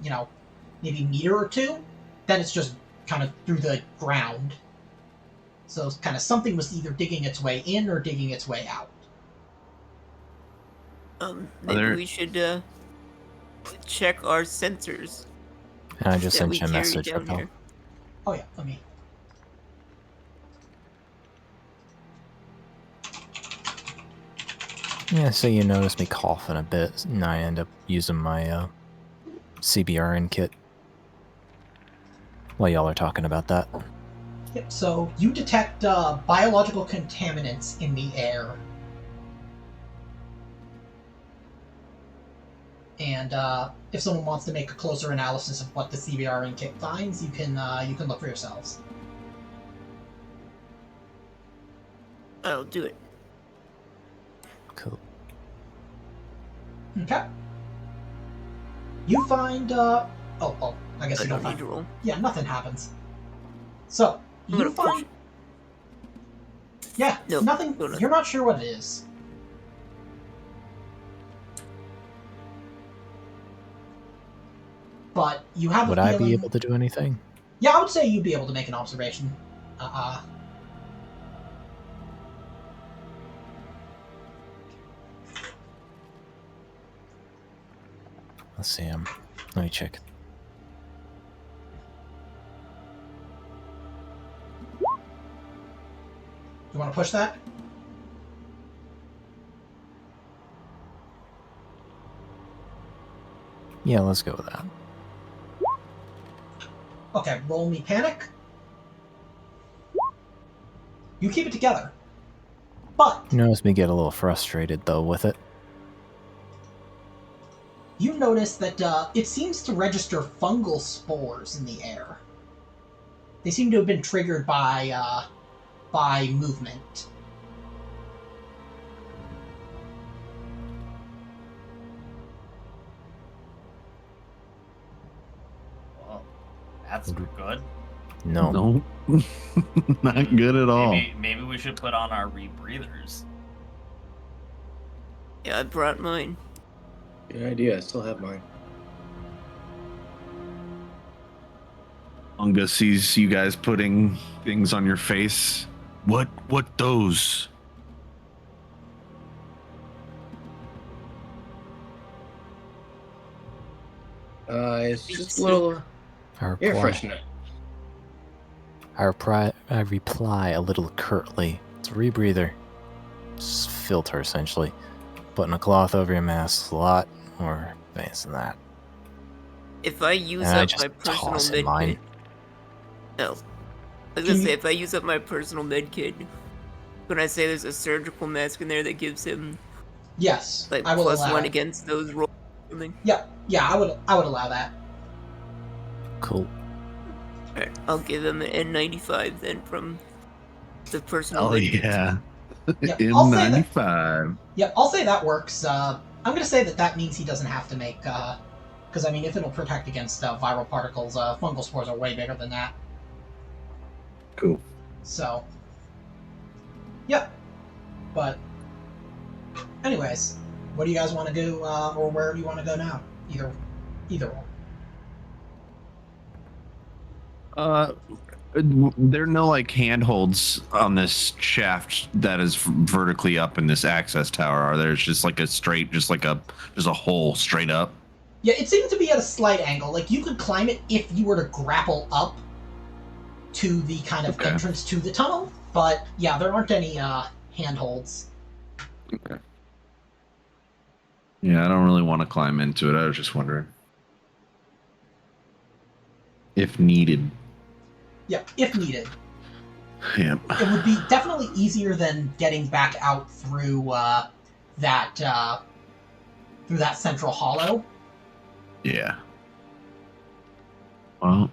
maybe meter or two. Then it's just kind of through the ground. So it's kind of something was either digging its way in or digging its way out. Maybe we should check our sensors. And I just that sent we you a carry message. down Raquel. here. Oh yeah, let me... Yeah, so you notice me coughing a bit, and I end up using my CBRN kit while y'all are talking about that. Yep, so you detect biological contaminants in the air. And if someone wants to make a closer analysis of what the CBRN kit finds, you can look for yourselves. I'll do it. Cool. Okay. You find, I guess I you don't don't need to find... roll. Yeah, nothing happens. So, I'm you gonna push. find... Yeah, No, nothing... no, nothing. You're not sure what it is. But you have Would a I feeling... be able to do anything? Yeah, I would say you'd be able to make an observation. Let's see. Let me check. You want to push that? Yeah, let's go with that. Okay, roll me panic. You keep it together. But You notice me get a little frustrated, though, with it. you notice that it seems to register fungal spores in the air. They seem to have been triggered by movement. Well, that's good. No. No, not good at all. Maybe we should put on our rebreathers. Yeah, I brought mine. Good idea. I still have mine. Unga sees you guys putting things on your face. What those? It's just a little I air reply, freshener. I reply a little curtly. It's a rebreather. It's filter, essentially. Putting a cloth over your mask is a lot more advanced than that. If I use And I up just my personal toss in med mine. kit. No. I was gonna say, if I use up my personal med kit, when I say there's a surgical mask in there that gives him Yes, like I will allow +1 it. against those rolls or something. Yeah, I would allow that. Cool. Alright, I'll give him an N95 then from the personal Oh med kit. yeah, Yep, I'll say that. M95. Yep, I'll say that works. I'm gonna say that means he doesn't have to make, because I mean, if it'll protect against viral particles, fungal spores are way bigger than that. Cool. So, yep. But, anyways, what do you guys want to do, or where do you want to go now? Either one. There are no like handholds on this shaft that is vertically up in this access tower, are there? It's just like a straight, just a hole straight up. Yeah, it seems to be at a slight angle. Like, you could climb it if you were to grapple up to the kind of entrance to the tunnel, but yeah, there aren't any handholds. Okay. Yeah, I don't really want to climb into it. I was just wondering if needed. Yeah, if needed. Yeah. It would be definitely easier than getting back out through that central hollow. Yeah. Well,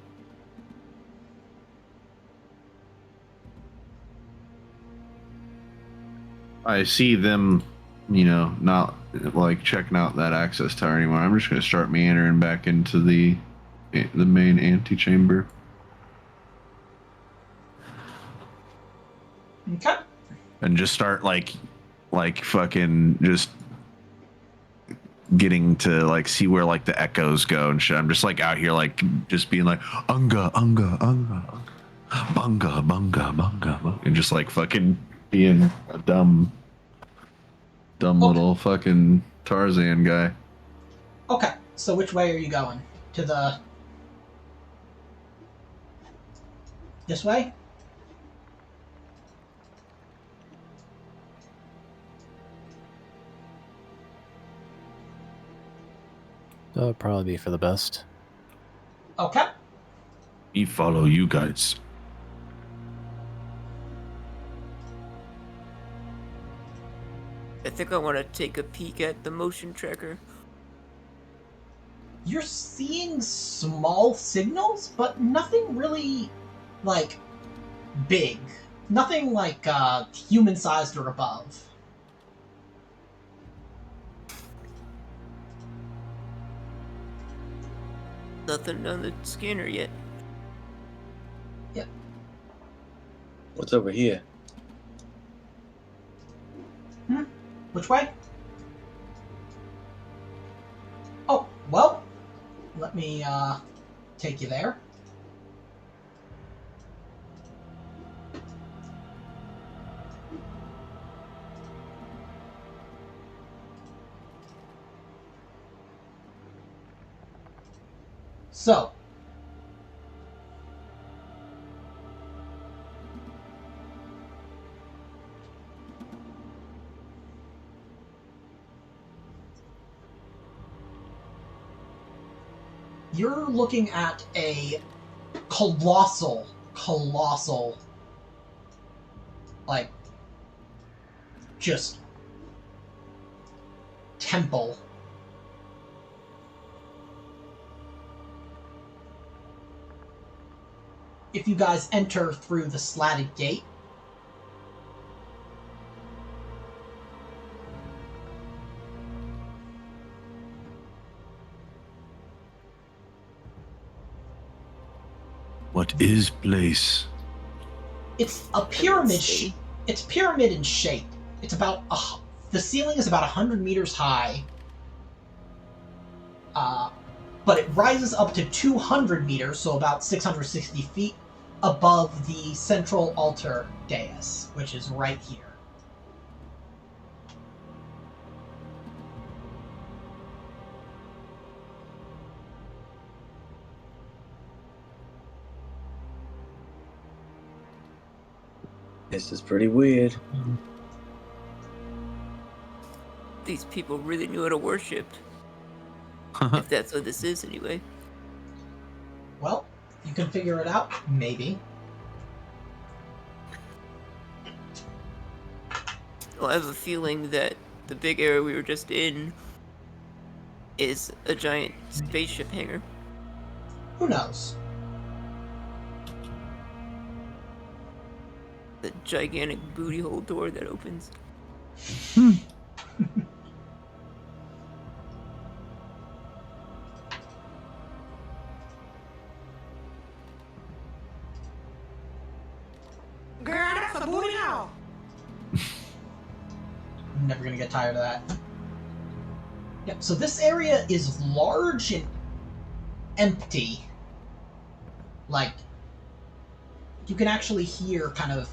I see them, not like checking out that access tower anymore. I'm just going to start meandering back into the main antechamber. Okay. And just start like fucking just getting to like see where like the echoes go and shit. I'm just like out here like just being like unga, bunga, bunga, and just like fucking being a dumb little fucking Tarzan guy. Okay, so which way are you going? To the... This way? That would probably be for the best. Okay. We follow you guys. I think I want to take a peek at the motion tracker. You're seeing small signals, but nothing really, like, big. Nothing like human-sized or above. nothing on the scanner yet. Yep. What's over here? Which way? Oh, well, let me take you there. So, you're looking at a colossal, like, just temple. If you guys enter through the slatted gate, What is place? it's a pyramid. It's pyramid in shape. It's about the ceiling is about 100 meters high, but it rises up to 200 meters, so about 660 feet above the central altar dais, which is right here. This is pretty weird. These people really knew how to worship. If that's what this is, anyway. Well, you can figure it out, maybe. Well, I have a feeling that the big area we were just in is a giant spaceship hangar. Who knows? The gigantic booty hole door that opens. Girl, that's a booty hole. I'm never gonna get tired of that. Yep, so this area is large and empty. Like, you can actually hear kind of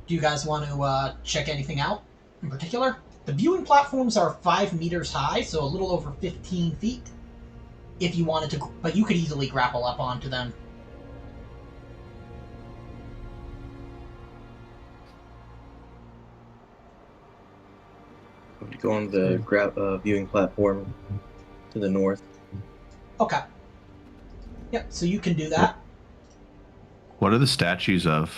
Do you guys want to check anything out in particular? The viewing platforms are 5 meters high, so a little over 15 feet. If you wanted to, but you could easily grapple up onto them. I'm going to go on the viewing platform to the north. Okay. Yep, so you can do that. What are the statues of?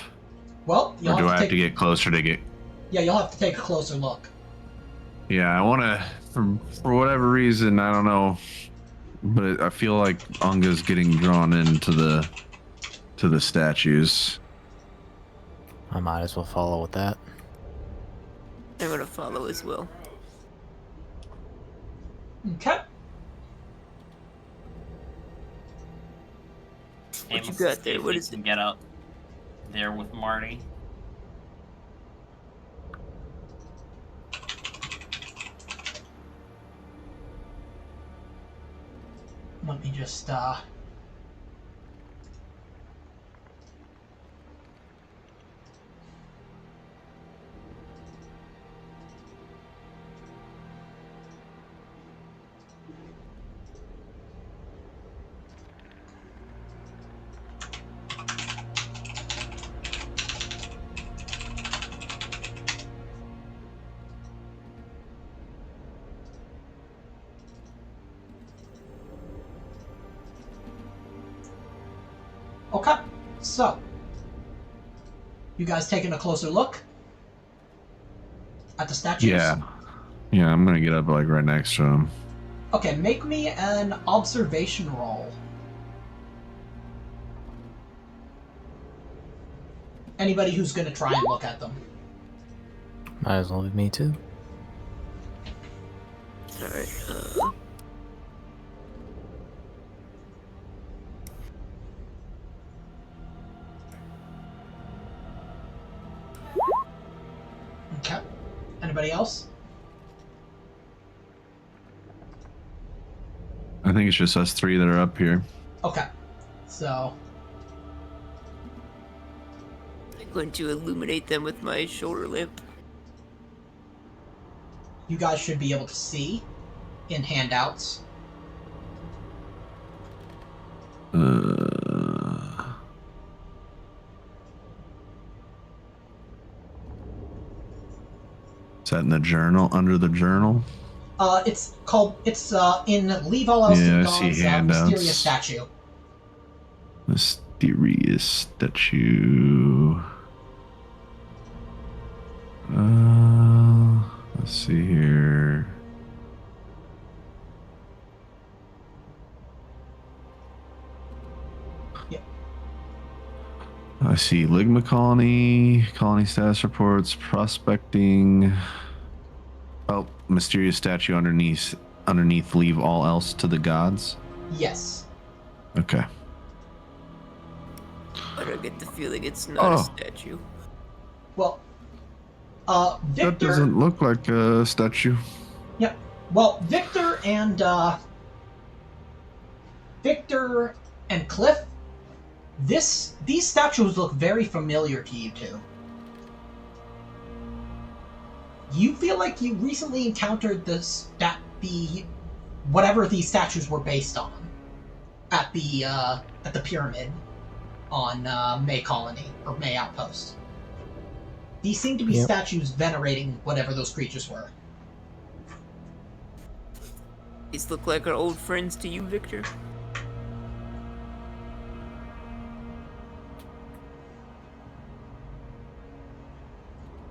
Well, Or do I have to get closer to get? Yeah, you'll have to take a closer look. Yeah, I want to. For whatever reason, I don't know, but I feel like Unga's getting drawn into the statues. I might as well follow with that. I'm gonna follow as well. Okay. What you got there? What is it? Get up there with Marty. Let me just Okay, so you guys taking a closer look at the statues? Yeah, I'm gonna get up like right next to him. Okay, make me an observation roll. Anybody who's going to try and look at them. Might as well be me too. Alright, Okay. Anybody else? I think it's just us three that are up here. Okay. So, I'm going to illuminate them with my shoulder lamp. you guys should be able to see in handouts. Is that in the journal? Under the journal? It's in Leave All Else Yeah, to I see God's handouts. Mysterious Statue. Mysterious statue. Let's see here. Yeah. I see Ligma colony, colony status reports, prospecting. Oh, mysterious statue underneath. Leave all else to the gods. Yes. Okay. But I get the feeling it's not a statue. Well, Victor... That doesn't look like a statue. Yep. Well, Victor and Cliff, these statues look very familiar to you two. You feel like you recently encountered whatever these statues were based on at the pyramid on May Colony or May Outpost. These seem to be statues venerating whatever those creatures were. These look like our old friends to you, Victor.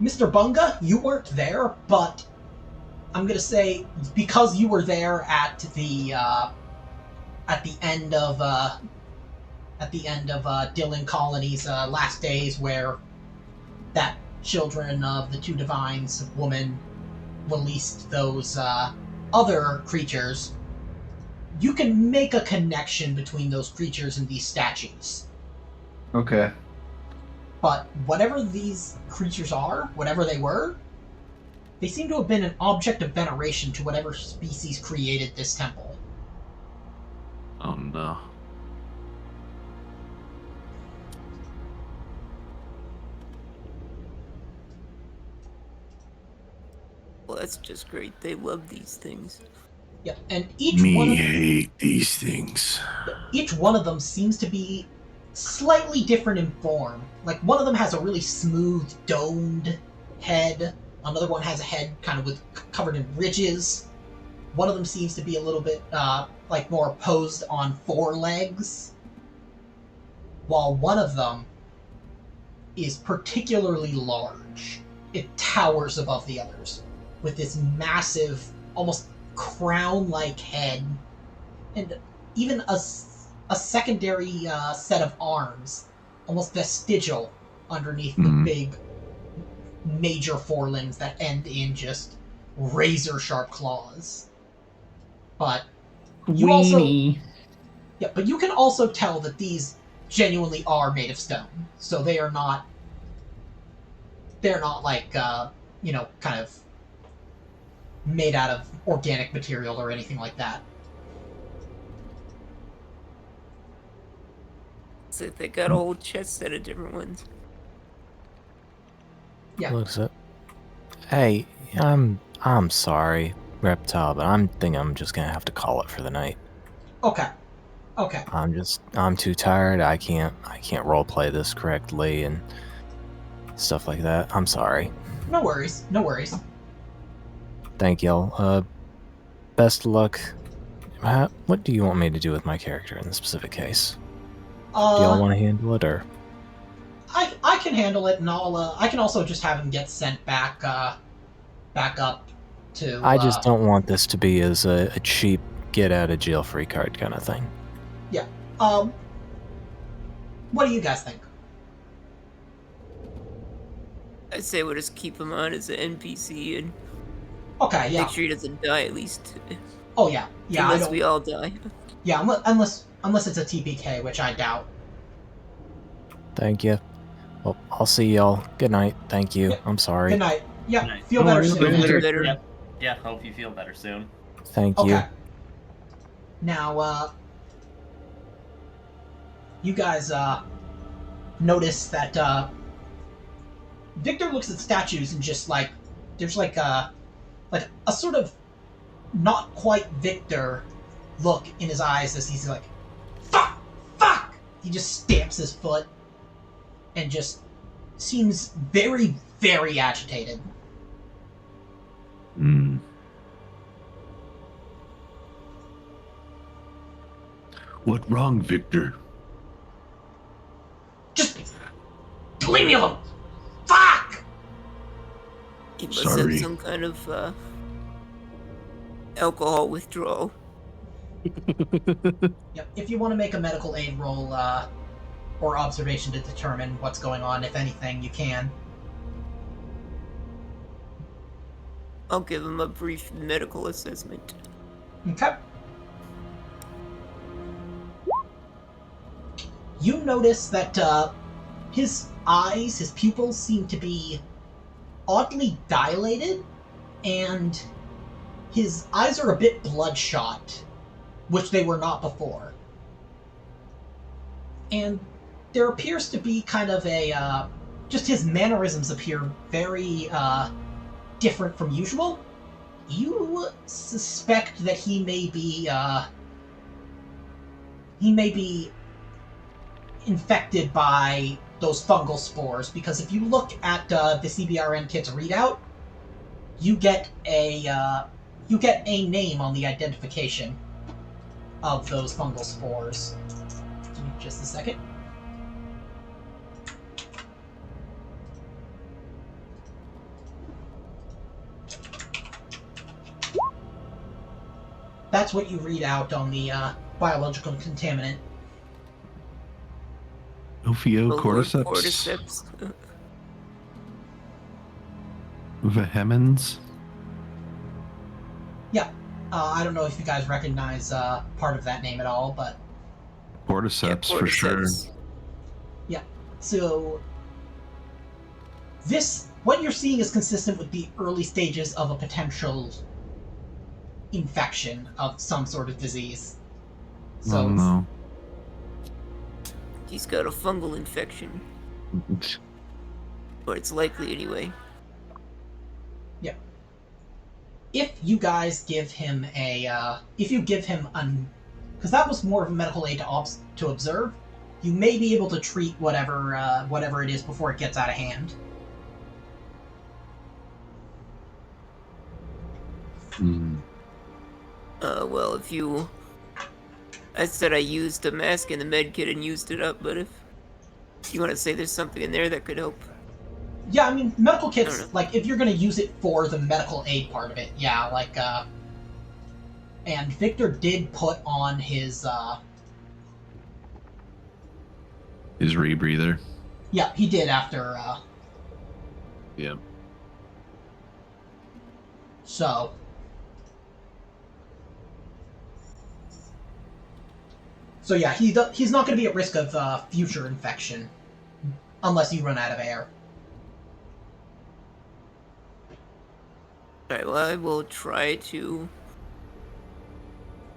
Mr. Bunga, you weren't there, but I'm gonna say because you were there at the end of Dylan Colony's last days, where that Children of the Two Divines woman released those other creatures. You can make a connection between those creatures and these statues. Okay. But whatever these creatures are, whatever they were, they seem to have been an object of veneration to whatever species created this temple. Oh no. Well, that's just great. They love these things. Yep, and each one hate these things. each one of them seems to be slightly different in form. Like, one of them has a really smooth, domed head. Another one has a head kind of covered in ridges. One of them seems to be a little bit, more posed on four legs. While one of them is particularly large. It towers above the others, with this massive, almost crown-like head, and even a secondary set of arms, almost vestigial, underneath the big, major forelimbs that end in just razor-sharp claws. But you but you can also tell that these genuinely are made of stone, so they're not like kind of made out of organic material or anything like that. So they got a whole chest set of different ones. Yeah. Looks it. Hey, I'm sorry, Reptile, but I'm just gonna have to call it for the night. Okay. I'm too tired. I can't roleplay this correctly and stuff like that. I'm sorry. No worries. Thank y'all. Best of luck. What do you want me to do with my character in this specific case? Do y'all want to handle it, or? I can handle it, and I can also just have him get sent back up to... I just don't want this to be as a cheap get out of jail free card kind of thing. Yeah. What do you guys think? I'd say we'll just keep him on as an NPC and Okay, yeah. make sure he doesn't die at least. Oh yeah, yeah. Unless we all die. Yeah, unless it's a TPK, which I doubt. Thank you. Well, I'll see y'all. Good night. Thank you. Yeah. I'm sorry. Good night. Yeah, Good night. feel better Oh, soon. later. Better. Yep. Yeah, hope you feel better soon. Thank you. Okay. Now, you guys notice that Victor looks at statues and just like there's like a sort of not quite Victor look in his eyes as he's like, fuck, fuck. He just stamps his foot and just seems very, very agitated. Hmm. What wrong, Victor? Just leave me alone. Fuck. He must Sorry. have some kind of alcohol withdrawal. Yep. If you want to make a medical aid roll or observation to determine what's going on, if anything, you can. I'll give him a brief medical assessment. Okay. You notice that his eyes, his pupils seem to be oddly dilated, and his eyes are a bit bloodshot, which they were not before. And there appears to be kind of a, just his mannerisms appear very different from usual. You suspect that he may be infected by those fungal spores, because if you look at the CBRN kit's readout, you get a name on the identification of those fungal spores. Give me just a second. That's what you read out on the biological contaminant. Ophiocordyceps? Cordyceps. Vehemens? Yeah. I don't know if you guys recognize part of that name at all, but Cordyceps, Yeah, for sure. cordyceps. so what you're seeing is consistent with the early stages of a potential infection of some sort of disease. So Oh no. He's got a fungal infection. Or it's likely anyway. if you guys give him because that was more of a medical aid to observe, you may be able to treat whatever it is before it gets out of hand. Hmm. Well, if you... I said I used a mask in the med kit and used it up, but if you want to say there's something in there that could help. Yeah, I mean, medical I don't kits, know. like, if you're going to use it for the medical aid part of it, yeah, like, and Victor did put on his rebreather. yeah, he did after, Yeah. so. So yeah, he's not going to be at risk of future infection, unless you run out of air. Alright, well, I will try to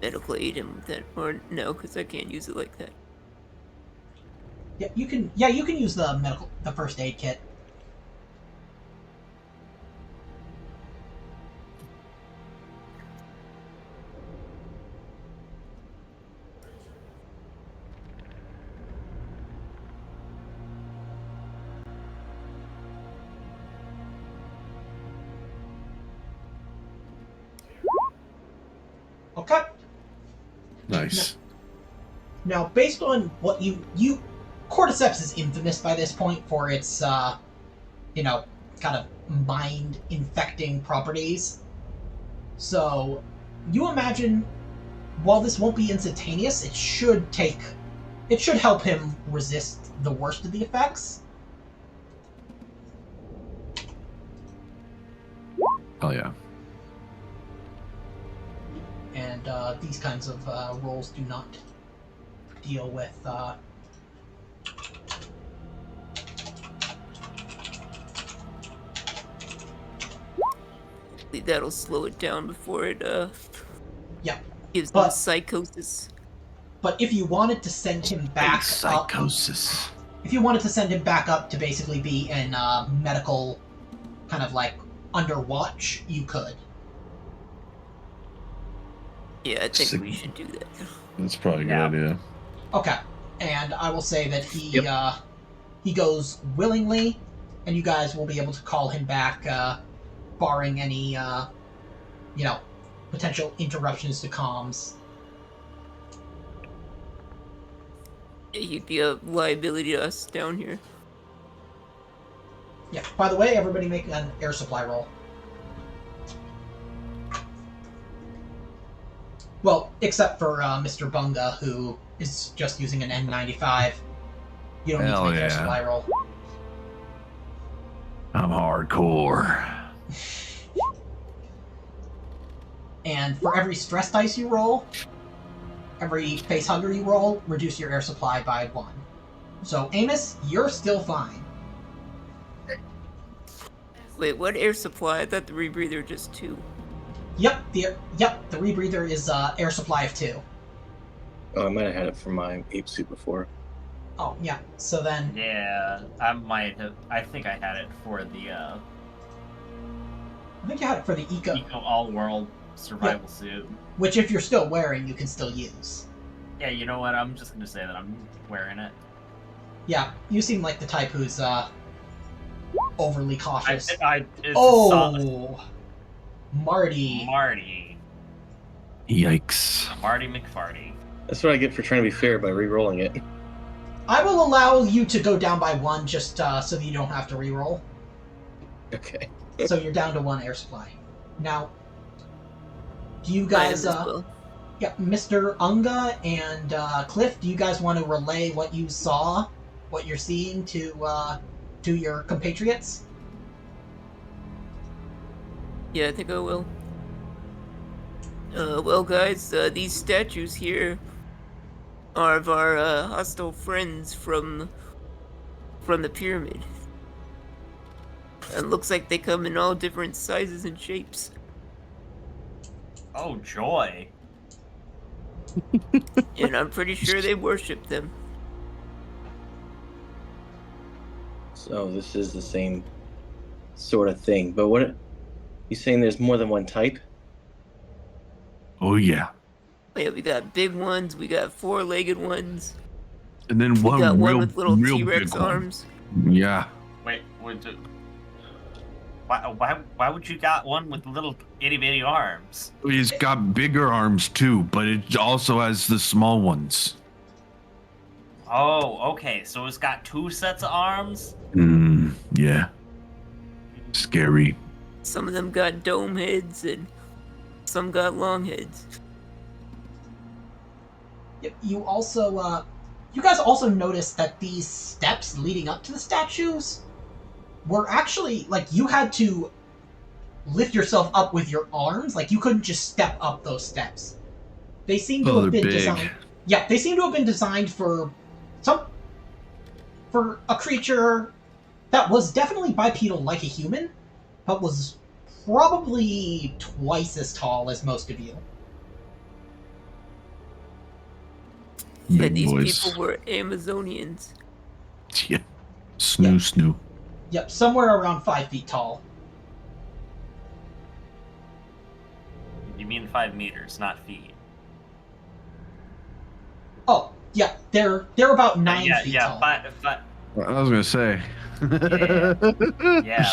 medical aid him with that. Or no, because I can't use it like that. Yeah, you can. Yeah, you can use the first aid kit. Okay. Nice. Now, based on what you Cordyceps is infamous by this point for its, kind of mind-infecting properties. So, you imagine while this won't be instantaneous, it should help him resist the worst of the effects. Oh yeah. And these kinds of rolls do not deal with That'll slow it down before it yeah. gives But- him psychosis. But if you wanted to send him back up, Psychosis. if you wanted to send him back up to basically be in medical, kind of like under watch, you could. Yeah, I think we should do that. That's probably a good Yeah. idea. Okay, and I will say that he goes willingly, and you guys will be able to call him back, barring any potential interruptions to comms. He'd be a liability to us down here. Yeah. By the way, everybody make an air supply roll. Well, except for Mr. Bunga, who is just using an N95. You don't need to Hell make an air yeah. supply roll. I'm hardcore. And for every stress dice you roll, every face hugger you roll, reduce your air supply by 1. So, Amos, you're still fine. Wait, what air supply? I thought the rebreather just 2. Yep, the rebreather is air supply of 2. Oh, I might have had it for my ape suit before. Oh, yeah. So then, Yeah, I might have. I think I had it for the I think you had it for the Eco, Eco All-World survival suit. which if you're still wearing, you can still use. Yeah, you know what? I'm just gonna say that I'm wearing it. Yeah, you seem like the type who's overly cautious. It's a solid Oh, Marty. Marty Yikes. McFarty. That's what I get for trying to be fair by re-rolling it. I will allow you to go down by 1 just so that you don't have to re-roll. Okay. So you're down to 1 air supply. Now, do you I am guys, as well. yeah, Mr. Unga and Cliff, do you guys want to relay what you saw, what you're seeing to your compatriots? Yeah, I think I will. Well, guys, these statues here are of our hostile friends from the pyramid. And looks like they come in all different sizes and shapes. Oh joy! And I'm pretty sure they worship them. So this is the same sort of thing. But what you saying? There's more than one type? Oh yeah. Yeah, we got big ones, we got 4-legged ones, And then we one got real, one with little real T-Rex big one. arms. Yeah. Wait, why would you got one with little itty bitty arms? He's got bigger arms too, but it also has the small ones. Oh, okay. So it's got 2 sets of arms. Yeah. Scary. Some of them got dome heads and some got long heads. You also, you guys also noticed that these steps leading up to the statues were actually, like, you had to lift yourself up with your arms. Like, you couldn't just step up those steps. They seem to have they're been big. designed. Yeah, they seem to have been designed for a creature that was definitely bipedal like a human, but was probably twice as tall as most of you. Yeah, Big these boys. people were Amazonians. Yeah. Snoo. Yep, somewhere around 5 feet tall. You mean 5 meters, not feet? Oh, yeah, they're about 9 yeah, feet yeah. tall. Five, I was gonna say. yeah.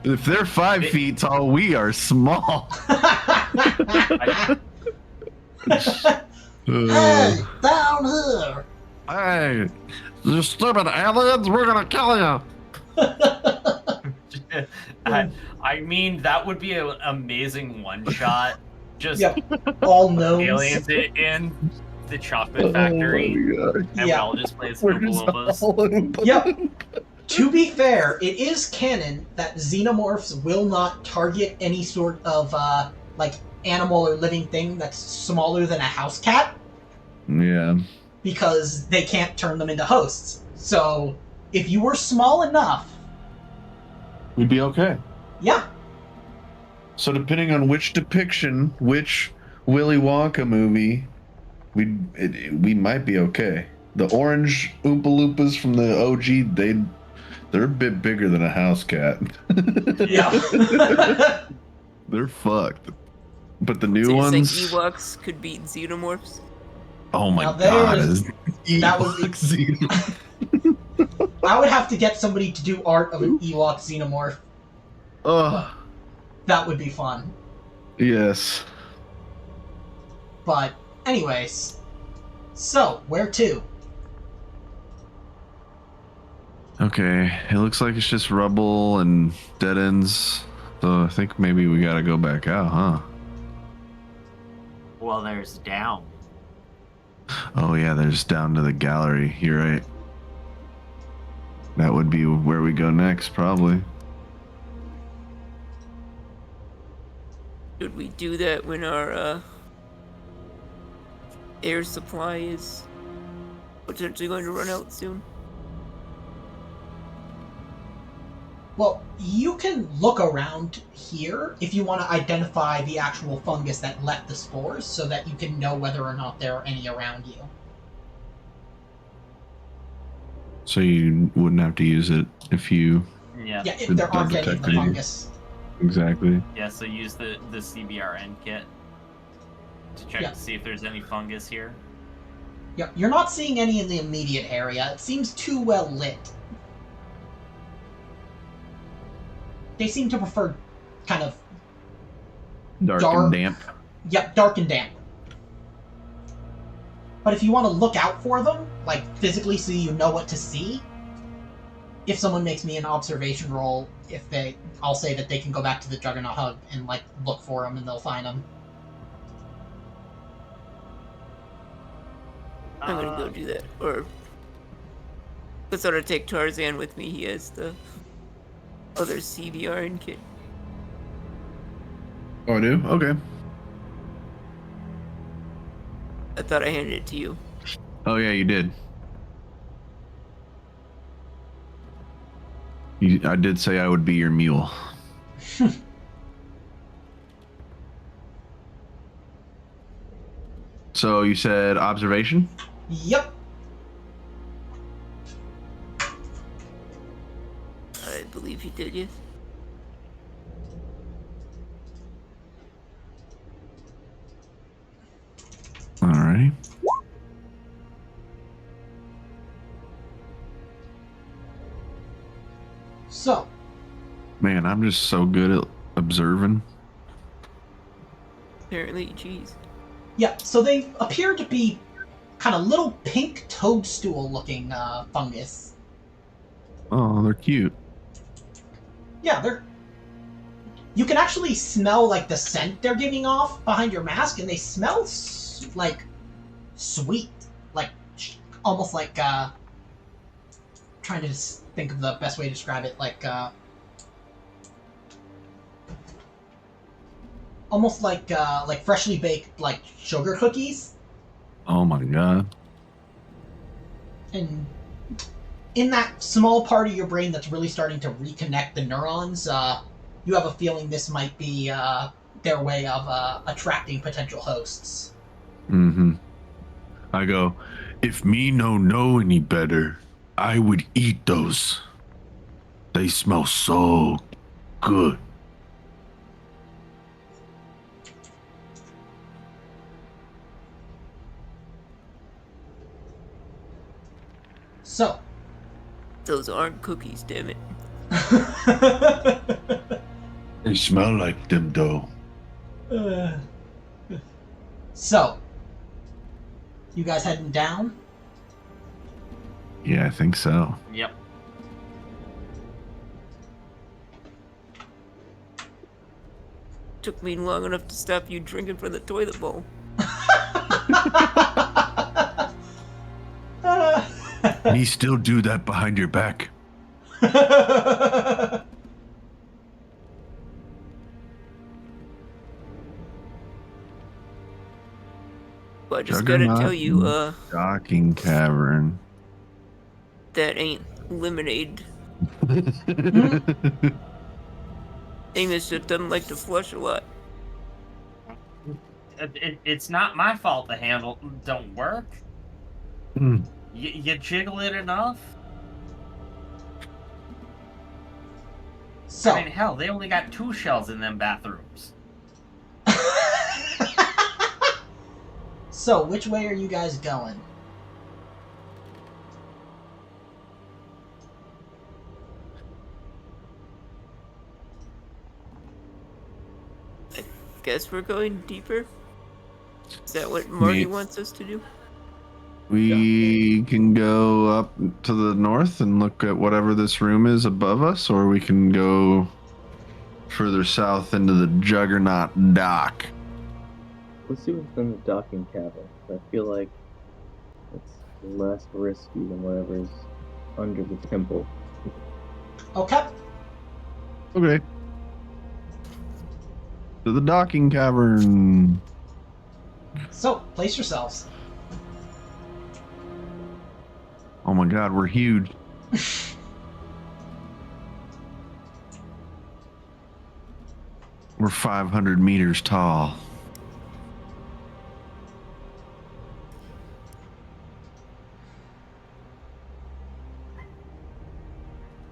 If they're 5 feet tall, we are small. Hey, down here! Hey, you stupid aliens, we're gonna kill you. I mean, that would be an amazing one shot. Just Yep. All gnomes. aliens in the chocolate factory, Oh and we Yeah. all just play as my Oompa God. Loompas. Yep. To be fair, it is canon that xenomorphs will not target any sort of like animal or living thing that's smaller than a house cat Yeah. because they can't turn them into hosts. So if you were small enough, We'd be okay. yeah, So depending on which depiction, which Willy Wonka movie, we might be okay. The orange Oompa Loompas from the OG, they're a bit bigger than a house cat. yeah. They're fucked. But the So new you're saying ones, Ewoks could beat Xenomorphs? oh my Now god, there's- that was Ewoks. I would have to get somebody to do art of an Ewok xenomorph. Oh, That would be fun. yes. But anyways, so where to? Okay, it looks like it's just rubble and dead ends. So I think maybe we gotta go back out, huh? Well, there's down. Oh yeah, there's down to the gallery. You're right. That would be where we go next, probably. Should we do that when our air supply is potentially going to run out soon? Well, you can look around here if you want to identify the actual fungus that left the spores so that you can know whether or not there are any around you. So you wouldn't have to use it if you Yeah. Yeah, if It there aren't does any of the detect any. fungus. exactly. Yeah, so use the CBRN kit to check Yeah. to see if there's any fungus here. Yeah, you're not seeing any in the immediate area. It seems too well lit. They seem to prefer kind of Dark, Dark. and damp. Yep, dark and damp. But if you want to look out for them, like physically so you know what to see, if someone makes me an observation roll, I'll say that they can go back to the Juggernaut Hub and like look for them and they'll find them. I'm gonna go do that. Or let's sort of take Tarzan with me. He has the other CBRN kit. Oh, I do? Okay. I thought I handed it to you. Oh yeah, you did. I did say I would be your mule. So you said observation? Yep. I believe he did, yes. Alrighty. So, Man, I'm just so good at observing. Apparently, geez. yeah, so they appear to be kind of little pink toadstool-looking fungus. Oh, they're cute. Yeah, they're... You can actually smell, like, the scent they're giving off behind your mask, and they smell, like, sweet. Like, almost like, trying to just think of the best way to describe it, like, almost like freshly baked, like, sugar cookies. Oh my god. And in that small part of your brain that's really starting to reconnect the neurons, you have a feeling this might be their way of attracting potential hosts. Mm-hmm. I go, if me no know any better, I would eat those. They smell so good. So, Those aren't cookies, damn it. They smell like them though. so, you guys heading down? Yeah, I think so. Yep. Took me long enough to stop you drinking from the toilet bowl. Me still do that behind your back. But I just gotta tell you, Docking cavern. that ain't lemonade. Amos just doesn't like to flush a lot. It's not my fault the handle don't work. Hmm. You jiggle it enough. So, I mean, hell, they only got 2 shells in them bathrooms. so which way are you guys going? I guess we're going deeper. Is that what Marty wants us to do? We can go up to the north and look at whatever this room is above us, or we can go further south into the Juggernaut dock. Let's see what's in the docking cavern. I feel like it's less risky than whatever's under the temple. Okay. Okay. To the docking cavern. So, place yourselves. Oh my god, we're huge. We're 500 meters tall.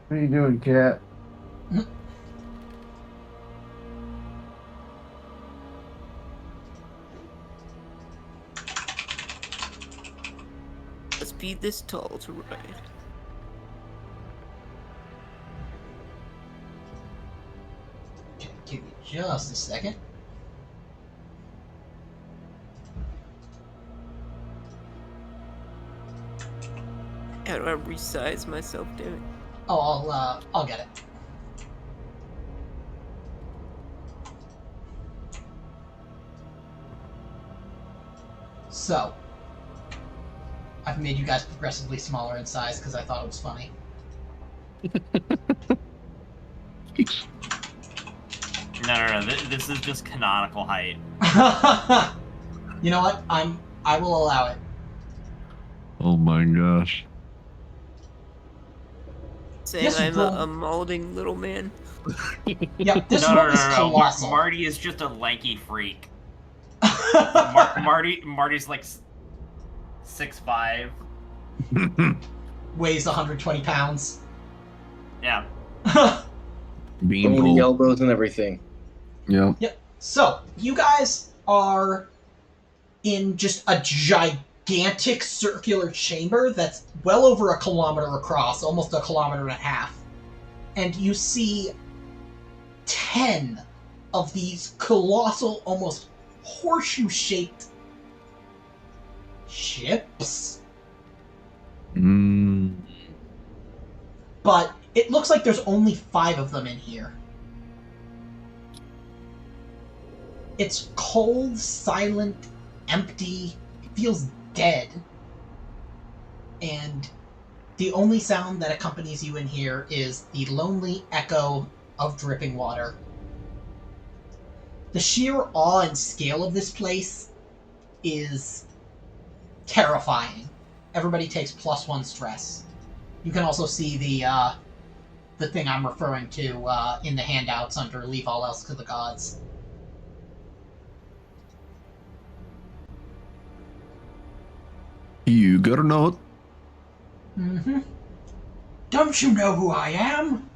What are you doing, cat? Must be this tall to ride. Okay, give me just a second. How do I resize myself, damn it? Oh, I'll get it. So, I've made you guys progressively smaller in size because I thought it was funny. No. This is just canonical height. You know what? I will allow it. Oh my gosh. Saying Yes, I'm bro. a molding little man. Yeah, this No. room is colossal. Marty is just a lanky freak. Marty's like 6'5". Weighs 120 pounds. Yeah. Bony Beanpole. elbows and everything. Yep. Yep. So, you guys are in just a gigantic circular chamber that's well over a kilometer across, almost a kilometer and a half. And you see 10 of these colossal, almost horseshoe-shaped ships. But it looks like there's only 5 of them in here. It's cold, silent, empty, it feels dead. And the only sound that accompanies you in here is the lonely echo of dripping water. The sheer awe and scale of this place is terrifying. Everybody takes +1 stress. You can also see the thing I'm referring to in the handouts under Leave All Else to the Gods. You got a note? Mm-hmm. Don't you know who I am?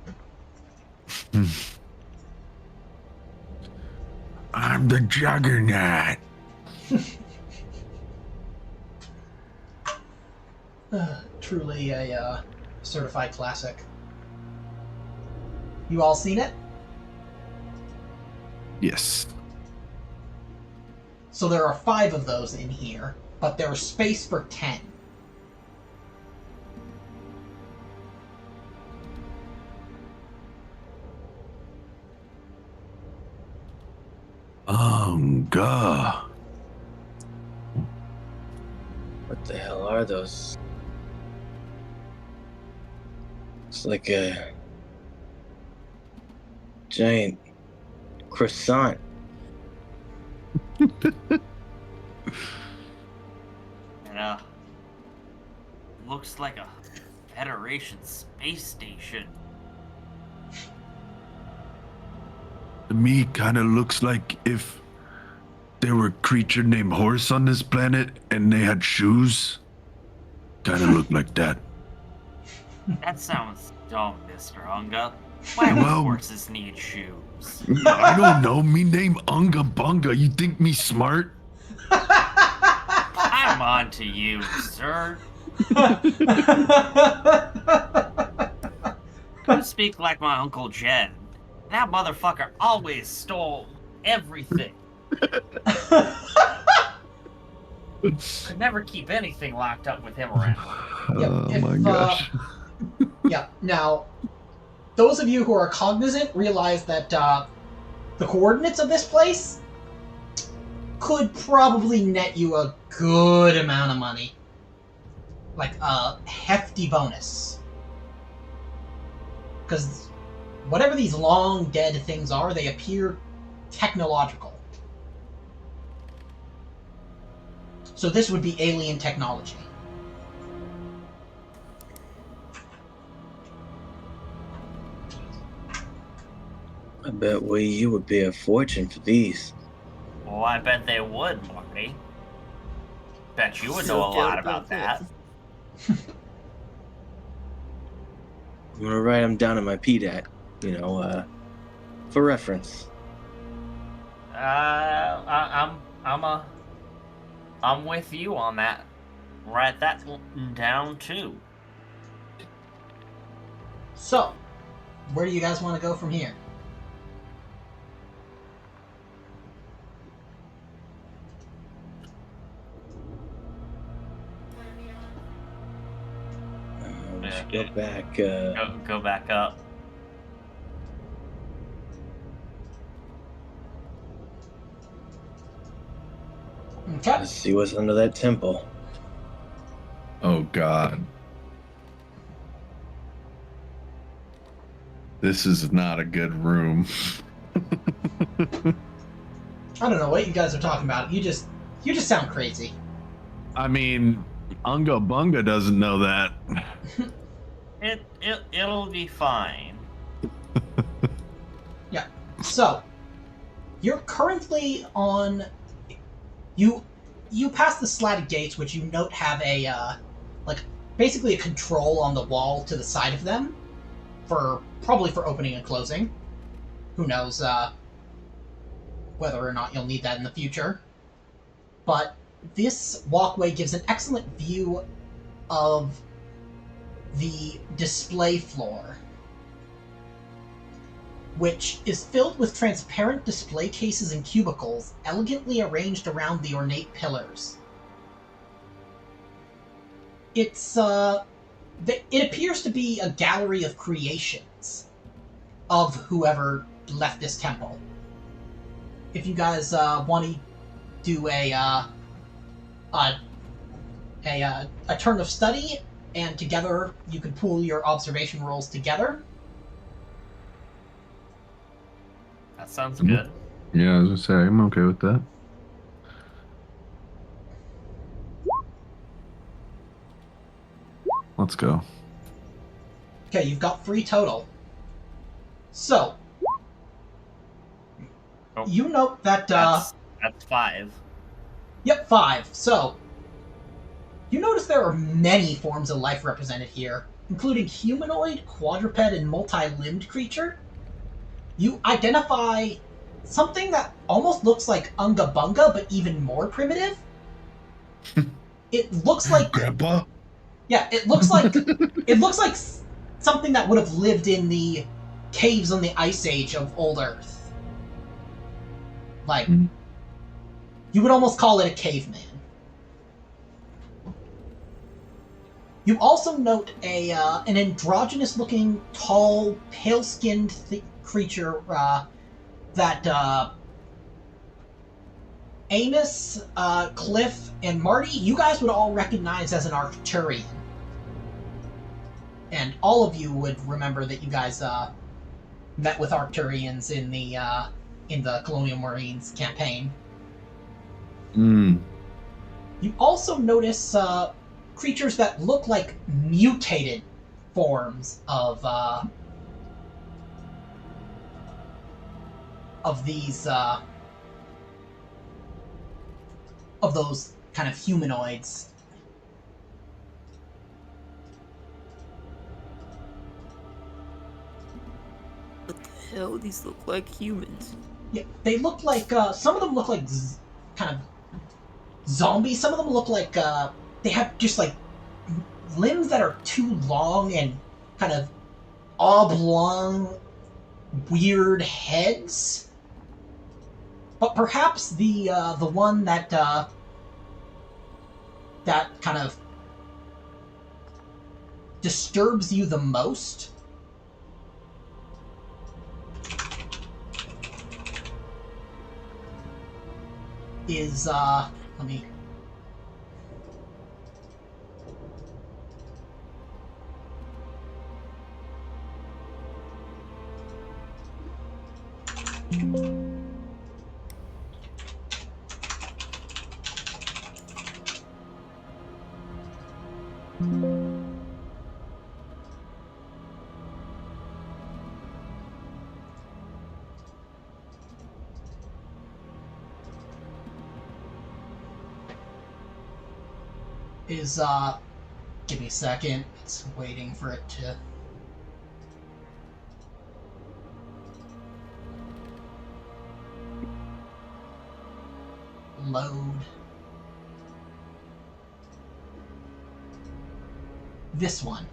I'm the Juggernaut. Truly a certified classic. You all seen it? Yes. So there are 5 of those in here, but there's space for 10. Unga. What the hell are those? It's like a giant croissant. And looks like a Federation space station. To me, kind of looks like if there were a creature named Horse on this planet and they had shoes. Kind of looked like that. That sounds dumb, Mr. Unga. Why would horses need shoes? I don't know. Me name Unga Bunga. You think me smart? I'm on to you, sir. You speak like my Uncle Jed. That motherfucker always stole everything. Could never keep anything locked up with him around. Oh my gosh. Yeah, now, those of you who are cognizant realize that the coordinates of this place could probably net you a good amount of money. Like a hefty bonus. Because whatever these long dead things are, they appear technological. So this would be alien technology. I bet you would pay a fortune for these. Well, I bet they would, Marty. Bet you would know No a lot doubt about that. I'm gonna write them down in my PDAT, for reference. I'm with you on that. Write that down too. So, where do you guys want to go from here? We should go back. Go back up. Okay. Let's see what's under that temple. Oh God. This is not a good room. I don't know what you guys are talking about. You just sound crazy. I mean, Unga Bunga doesn't know that. It'll be fine. Yeah. So, you're currently on. You pass the slatted gates, which you note have a basically a control on the wall to the side of them, probably for opening and closing. Who knows whether or not you'll need that in the future. But this walkway gives an excellent view of the display floor, which is filled with transparent display cases and cubicles elegantly arranged around the ornate pillars. It appears to be a gallery of creations of whoever left this temple. If you guys want to do a turn of study, and together you can pool your observation rolls together. That sounds good. Yeah, I was gonna say I'm okay with that. Let's go. Okay, you've got 3 total. So, Oh. you note that, That's 5. Yep, 5. So, you notice there are many forms of life represented here, including humanoid, quadruped, and multi-limbed creature. You identify something that almost looks like Unga Bunga, but even more primitive. It looks like... Grandpa? Yeah, it looks like something that would have lived in the caves on the Ice Age of Old Earth. Like, you would almost call it a caveman. You also note an androgynous-looking, tall, pale-skinned creature that Amos, Cliff, and Marty, you guys would all recognize as an Arcturian. And all of you would remember that you guys met with Arcturians in the Colonial Marines campaign. Hmm. You also notice creatures that look like mutated forms of these of those kind of humanoids. What the hell? These look like humans. Yeah, they look like some of them look like kind of zombies. Some of them look like they have just like limbs that are too long and kind of oblong, weird heads. But perhaps the one that kind of disturbs you the most is let me. Is give me a second. It's waiting for it to load. This one.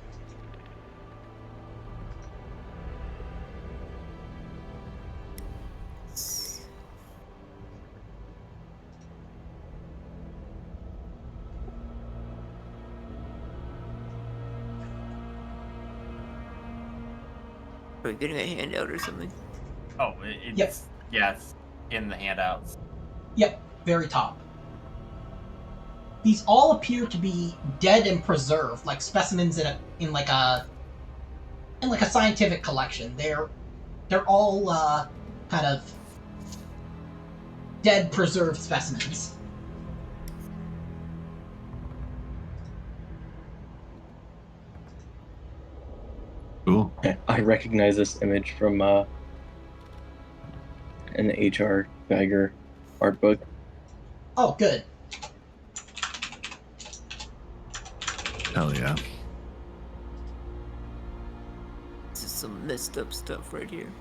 Are we getting a handout or something? Oh, it's Yep. Yeah, it's in the handouts. Yep, very top. These all appear to be dead and preserved, like specimens in like a scientific collection. They're all kind of dead, preserved specimens. Cool. I recognize this image from an H.R. Geiger art book. Oh, good. Hell yeah. This is some messed up stuff right here.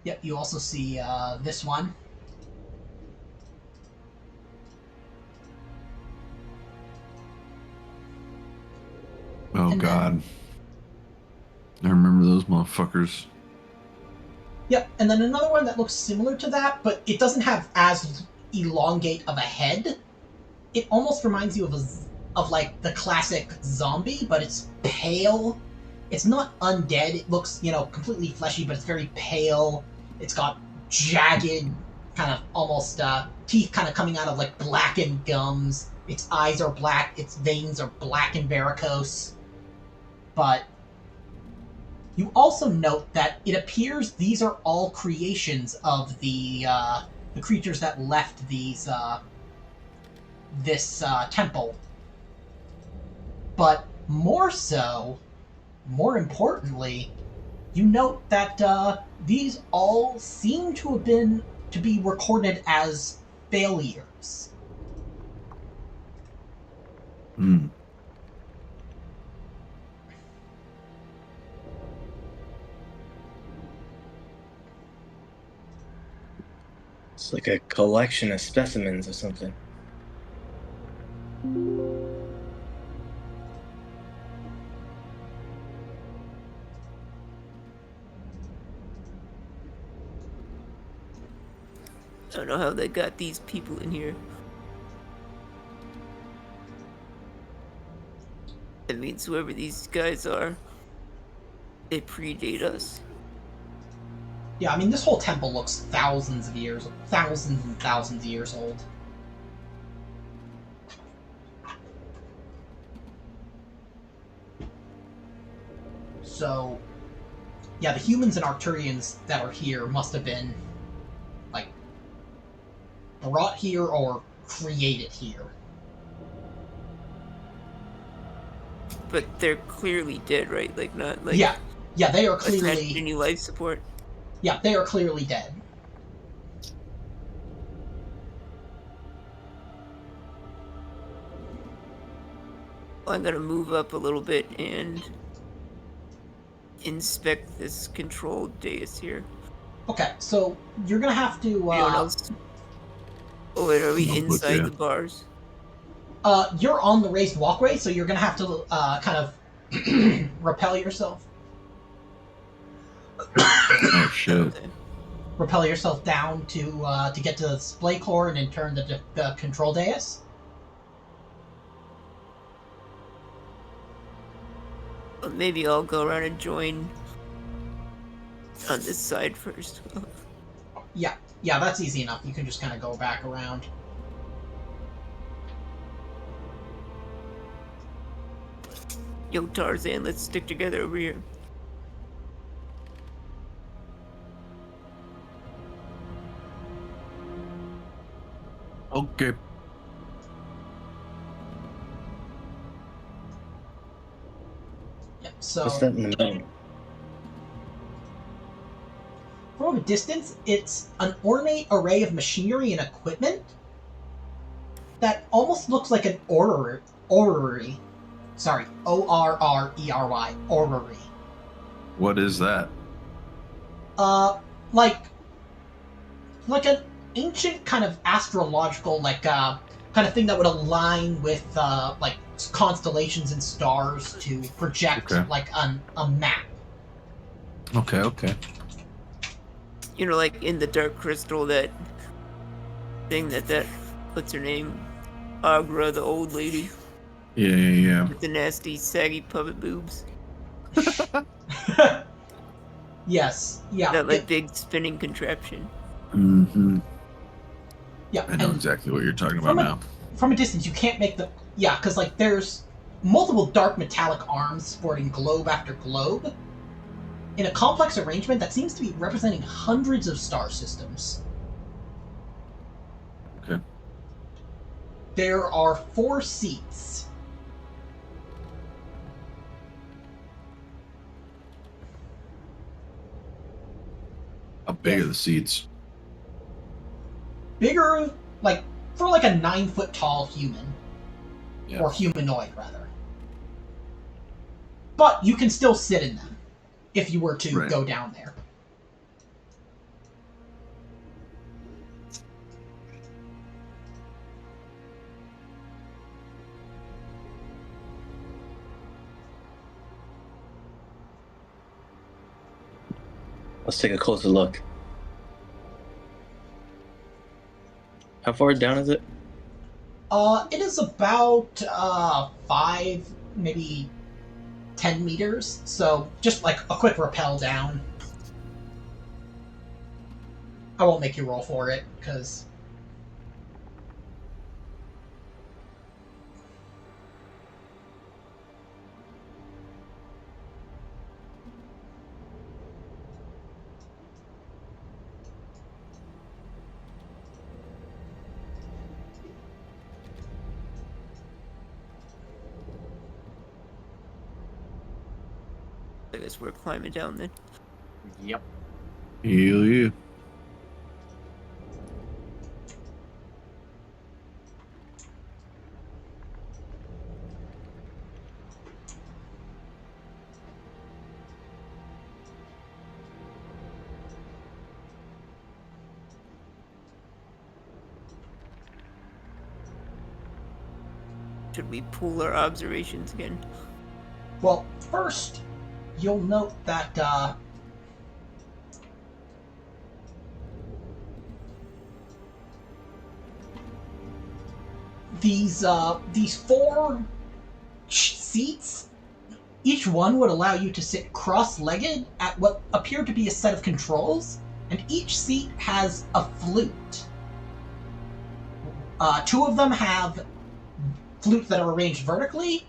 Yep, you also see this one. Oh And God. I remember those motherfuckers. Yep, and then another one that looks similar to that, but it doesn't have as elongate of a head. It almost reminds you of like the classic zombie, but it's pale. It's not undead. It looks, completely fleshy, but it's very pale. It's got jagged, kind of almost teeth kind of coming out of like blackened gums. Its eyes are black. Its veins are black and varicose. But you also note that it appears these are all creations of the creatures that left this temple. But more importantly, you note that these all seem to be recorded as failures. Hmm. It's like a collection of specimens or something. I don't know how they got these people in here. That means whoever these guys are, they predate us. Yeah, I mean, this whole temple looks thousands and thousands of years old. So, yeah, the humans and Arcturians that are here must have been, like, brought here or created here. But they're clearly dead, right? Like, not like... Yeah, they are attached to clearly... any life support. Yeah, they are clearly dead. I'm gonna move up a little bit and inspect this control dais here. Okay, so you're gonna have to... Anyone else? Oh wait, are we I'll put inside you. the bars? You're on the raised walkway, so you're gonna have to kind of repel yourself. Oh shit. Okay. Repel yourself down to get to the display core and then turn the control dais. Well, maybe I'll go around and join on this side first. Yeah, that's easy enough. You can just kind of go back around. Yo, Tarzan, let's stick together over here. Okay. Yep, so What's that in the middle? from a distance, it's an ornate array of machinery and equipment that almost looks like an orrery. Sorry, O-R-R-E-R-Y, orrery. What is that? Like an ancient kind of astrological, kind of thing that would align with, like, constellations and stars to project, Okay. like, a map. Okay. You know, like in the Dark Crystal, that thing that what's her name? Agra, the old lady Yeah. with the nasty, saggy puppet boobs. Yes, yeah. That like big spinning contraption. Mm-hmm. Yeah, I know and exactly what you're talking about from now. from a distance, you can't make the... Yeah, because, like, there's multiple dark metallic arms sporting globe after globe in a complex arrangement that seems to be representing hundreds of star systems. Okay. There are 4 seats. How big are the seats? Bigger, like, for like a 9-foot tall human. Yeah. Or humanoid, rather. But you can still sit in them if you were to Right. go down there. Let's take a closer look. How far down is it? It is about 5, maybe 10 meters. So just like a quick rappel down. I won't make you roll for it because I guess we're climbing down then. Yep. Hell yeah. Should we pool our observations again? well, first you'll note that these 4 seats Each one would allow you to sit cross-legged at what appear to be a set of controls, and each seat has a flute. 2 of them have flutes that are arranged vertically,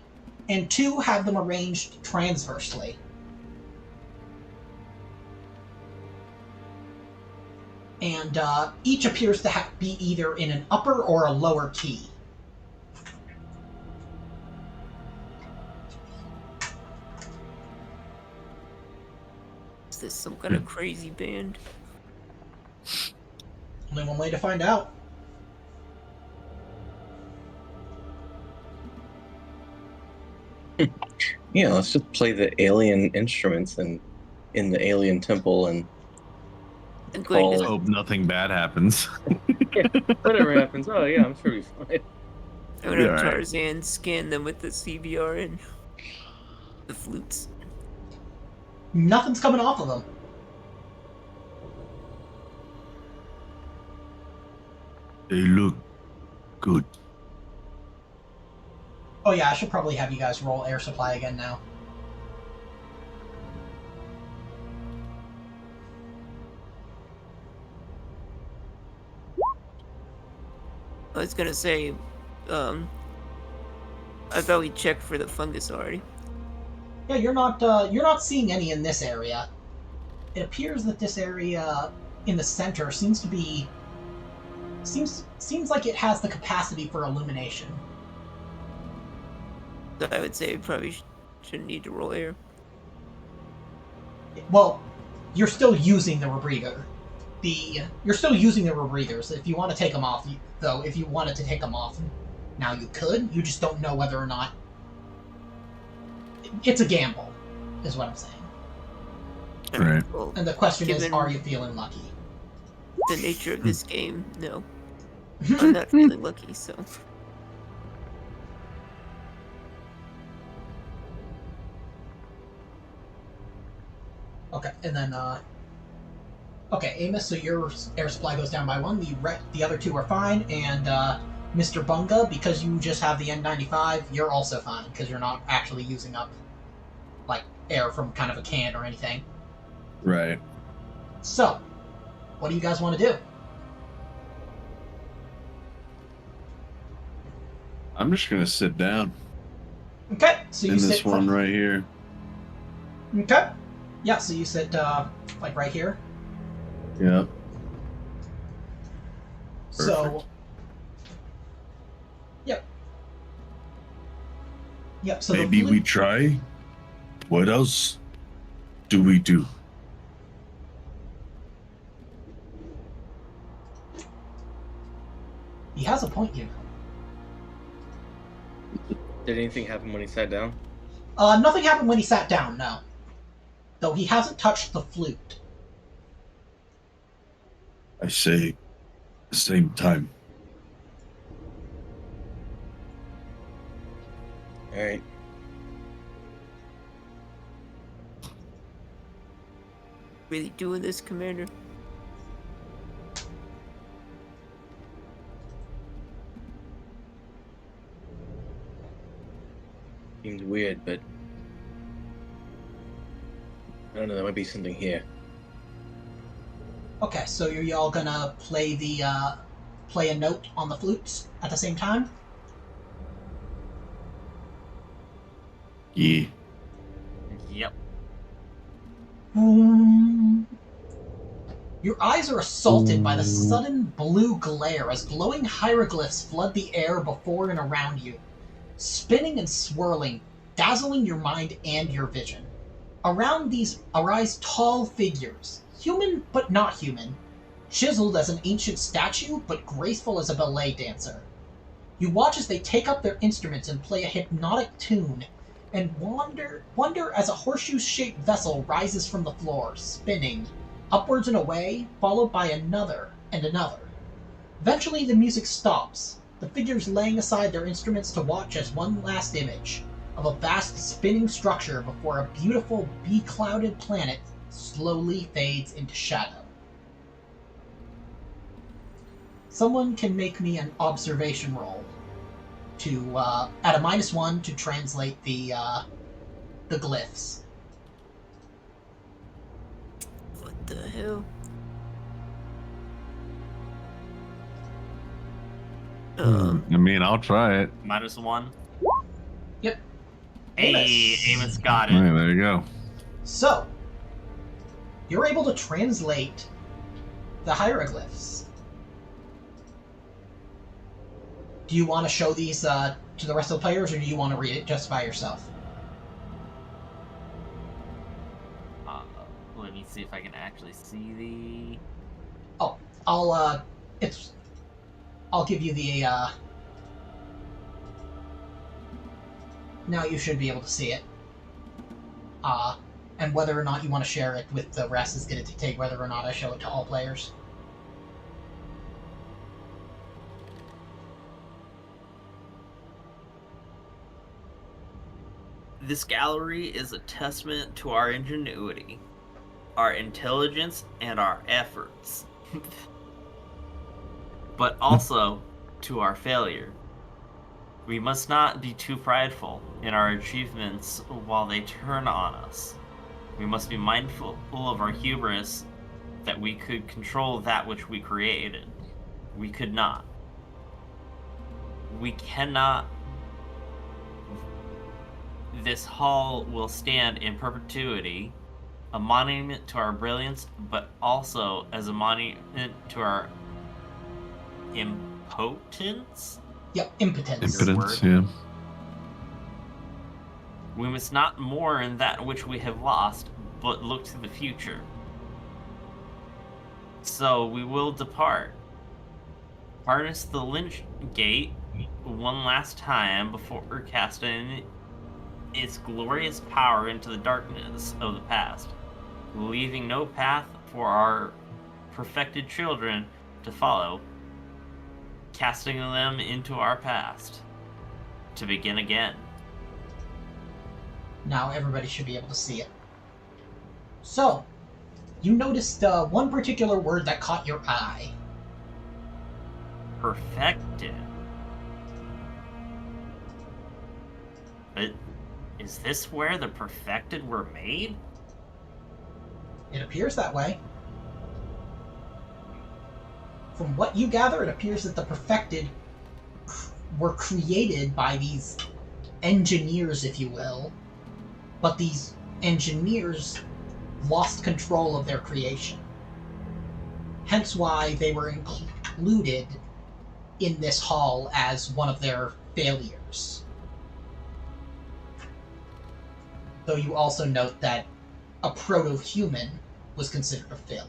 and 2 have them arranged transversely. And each appears to be either in an upper or a lower key. Is this some kind of crazy band? Only one way to find out. Yeah, let's just play the alien instruments and in the alien temple and I'm going Call- to Hope nothing bad happens. whatever happens. Oh yeah, I'm sure we'll be fine. I'm gonna have Alright. Tarzan scan them with the CBR and the flutes. Nothing's coming off of them. They look good. Oh yeah, I should probably have you guys roll air supply again now. I was gonna say, I thought we checked for the fungus already. Yeah, you're not seeing any in this area. It appears that this area in the center seems like it has the capacity for illumination. So I would say we probably shouldn't need to roll air. Well, you're still using the rebreather. You're still using the rebreathers. If you want to take them off, though, if you wanted to take them off, now you could. You just don't know whether or not. It's a gamble, is what I'm saying. Right. Well, And the question is, Given- are you feeling lucky? the nature of this game, no. I'm not feeling lucky, so. Okay, and then, okay, Amos, so your air supply goes down by 1. The other 2 are fine, and, Mr. Bunga, because you just have the N95, you're also fine, because you're not actually using up, like, air from kind of a can or anything. Right. So, what do you guys want to do? I'm just gonna sit down Okay, so you in sit this one right here. Okay. Yeah, so you sit, like, right here. Yeah. So, Perfect. yep. Yep, so Maybe the we try. What else do we do? He has a point here. Did anything happen when he sat down? Nothing happened when he sat down, no. Though he hasn't touched the flute. I say the same time. All right. Really doing this, Commander? Seems weird, but I don't know. There might be something here. Okay, so are y'all gonna play play a note on the flutes at the same time? Yeah. Yep. Your eyes are assaulted by the sudden blue glare as glowing hieroglyphs flood the air before and around you, spinning and swirling, dazzling your mind and your vision. Around these arise tall figures, human but not human, chiseled as an ancient statue but graceful as a ballet dancer. You watch as they take up their instruments and play a hypnotic tune, and wonder as a horseshoe-shaped vessel rises from the floor, spinning, upwards and away, followed by another and another. Eventually the music stops, the figures laying aside their instruments to watch as one last image of a vast spinning structure before a beautiful beclouded planet slowly fades into shadow. Someone can make me an observation roll to at a -1 to translate the the glyphs. What the hell? I mean, I'll try it. -1. Yep. Hey, Amos got All it. right, there you go. So, you're able to translate the hieroglyphs. Do you want to show these to the rest of the players, or do you want to read it just by yourself? Let me see if I can actually see the. Oh, I'll give you the now you should be able to see it. And whether or not you want to share it with the rest is going to dictate whether or not I show it to all players. This gallery is a testament to our ingenuity, our intelligence, and our efforts. But also to our failure. We must not be too prideful in our achievements while they turn on us. We must be mindful of our hubris that we could control that which we created. We could not. We cannot. This hall will stand in perpetuity, a monument to our brilliance, but also as a monument to our impotence? Yep, impotence. Impotence, yeah. We must not mourn that which we have lost, but look to the future. So we will depart. Harness the lynch gate one last time before casting its glorious power into the darkness of the past, leaving no path for our perfected children to follow, casting them into our past, to begin again. Now everybody should be able to see it. So, you noticed one particular word that caught your eye. Perfected. But is this where the perfected were made? It appears that way. From what you gather, it appears that the perfected were created by these engineers, if you will, but these engineers lost control of their creation. Hence why they were included in this hall as one of their failures. Though you also note that a proto-human was considered a failure.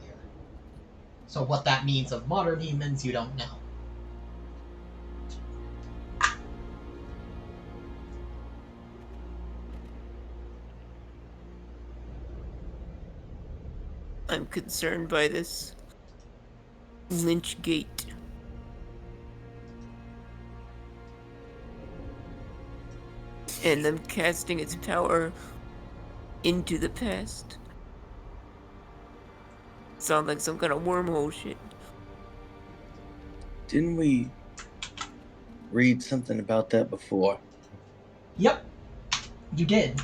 So what that means of modern humans, you don't know. I'm concerned by this lynch gate. And them casting its power into the past. Sounds like some kind of wormhole shit. Didn't we read something about that before? Yep, you did.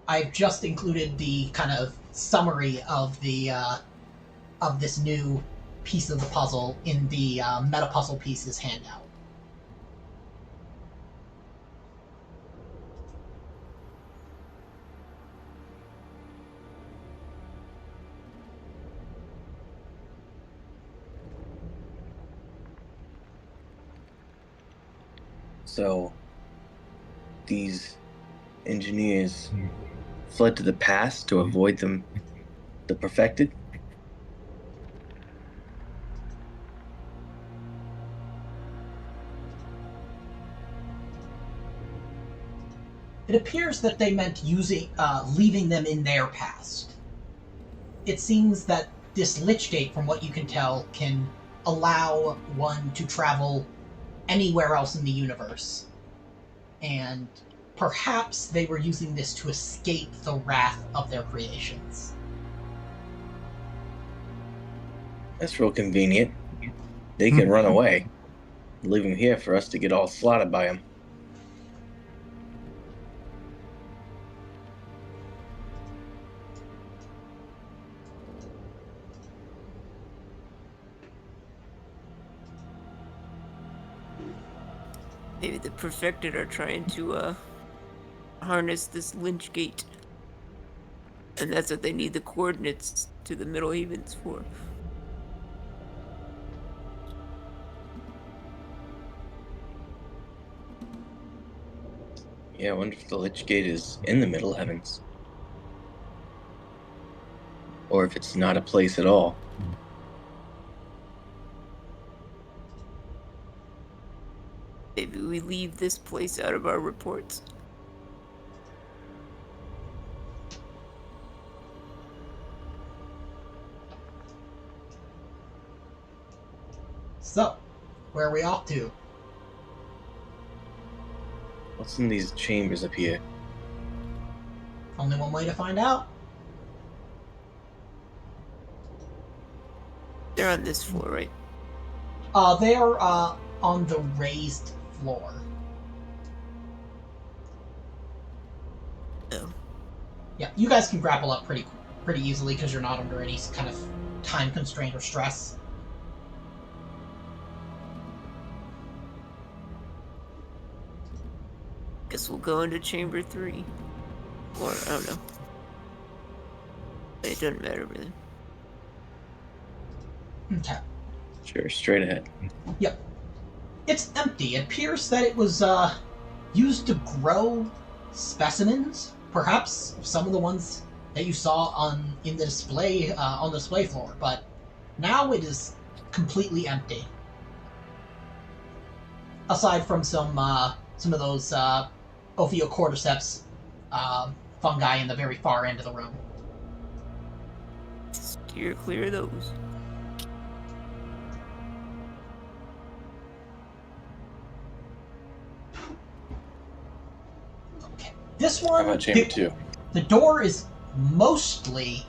I've just included the kind of summary of the of this new piece of the puzzle in the meta puzzle pieces handout. So, these engineers fled to the past to avoid the perfected? It appears that they meant leaving them in their past. It seems that this Lich Gate, from what you can tell, can allow one to travel anywhere else in the universe. And perhaps they were using this to escape the wrath of their creations. That's real convenient. They can run away, leave them here for us to get all slaughtered by them. Maybe the Perfected are trying to harness this Lynch Gate. And that's what they need the coordinates to the Middle Havens for. Yeah, I wonder if the Lich Gate is in the Middle Heavens. Or if it's not a place at all. Maybe we leave this place out of our reports. So, where are we off to? What's in these chambers up here? Only one way to find out. They're on this floor, right? They are on the raised floor. Oh. Yeah, you guys can grapple up pretty easily because you're not under any kind of time constraint or stress. Guess we'll go into chamber 3. Or, I don't know. It doesn't matter, really. Okay. Sure, straight ahead. Yep. It's empty. It appears that it was used to grow specimens, perhaps some of the ones that you saw in the display on the display floor, but now it is completely empty. Aside from some of those Ophiocordyceps fungi in the very far end of the room. Steer clear of those. Okay. This How one, about chamber 2? the door is mostly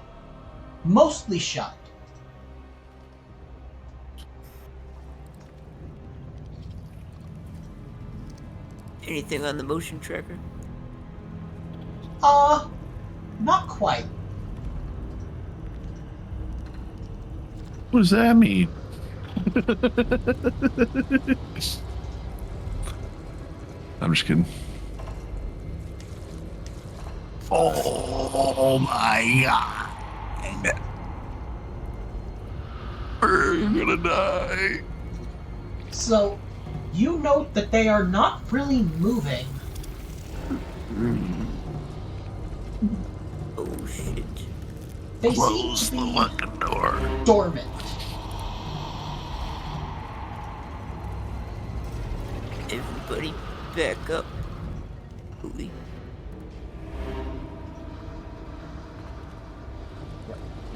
shut. Anything on the motion tracker? Not quite. What does that mean? I'm just kidding. Oh my god. We're gonna die. So, you note that they are not really moving. Oh shit. They Close seem the to be fucking door. dormant. Everybody back up. Holy.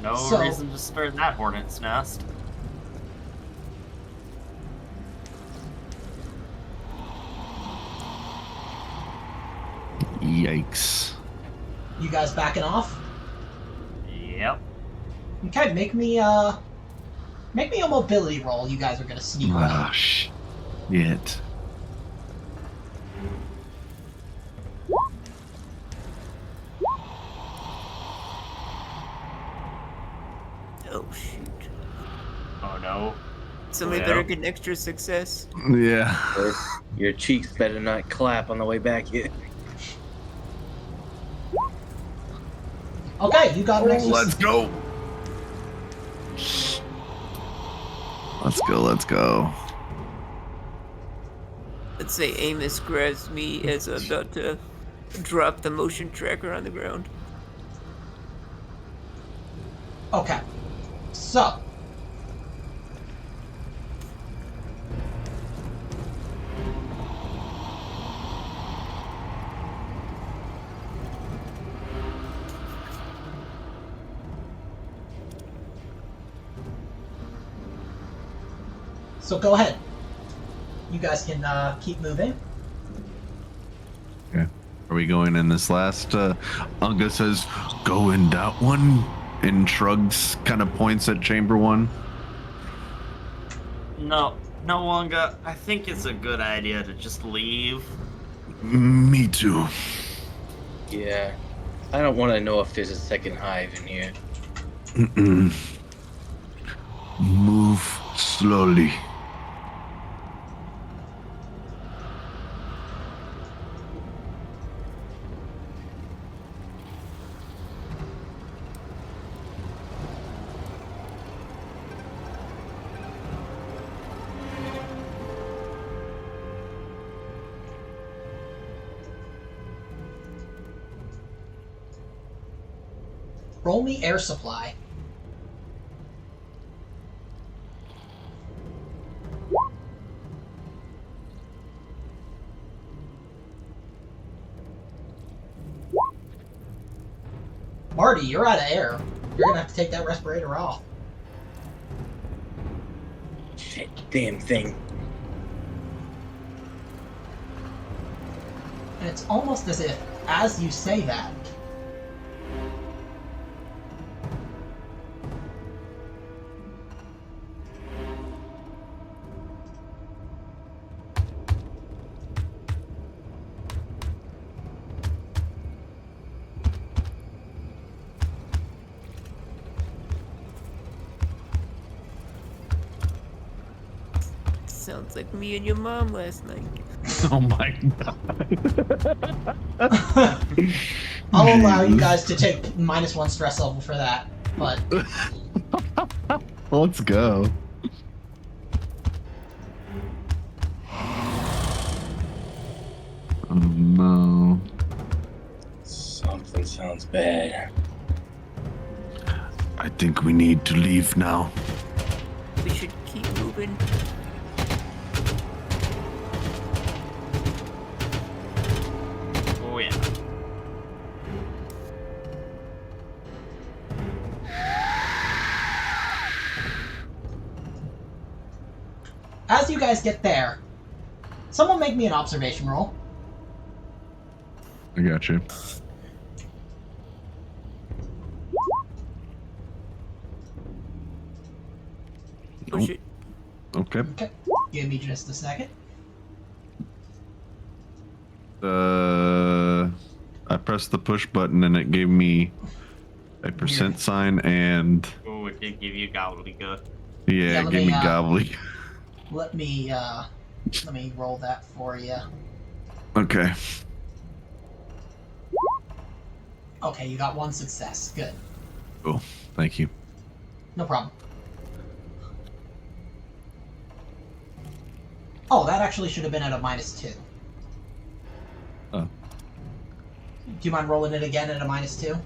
No So- reason to stir that hornet's nest. Yikes. You guys backing off? Yep. Okay, make me a mobility roll. You guys are gonna sneak away. Ah, shit. Oh shoot. Oh no. Somebody Yeah. better get an extra success. Yeah. Or your cheeks better not clap on the way back here. Okay, you got an extra. Let's go. Let's go. Let's say Amos grabs me as I'm about to drop the motion tracker on the ground. Okay, so go ahead. you guys can keep moving. Okay. Are we going in this last? Unga says, "Go in that one," and shrugs, kind of points at chamber 1. No, Wonga. I think it's a good idea to just leave. Me too. Yeah. I don't want to know if there's a second hive in here. Mm-mm. Move slowly. Roll me air supply. Marty, you're out of air. You're gonna have to take that respirator off. Shit, damn thing. And it's almost as if, as you say that, Sounds like me and your mom last night. Oh my god. I'll allow you guys to take -1 stress level for that, but Let's go. Oh no. Something sounds bad. I think we need to leave now. We should keep moving. Oh yeah. as you guys get there, someone make me an observation roll. I got you. Push it. Okay. Okay, give me just a second. I pressed the push button and it gave me a percent sign and Oh, it did give you gobbledygook. yeah, let it gave me, me gobbly. Let me roll that for you. Okay. Okay, you got 1 success. Good. Cool. Thank you. No problem. Oh, that actually should have been at a -2. Oh. Do you mind rolling it again at a -2?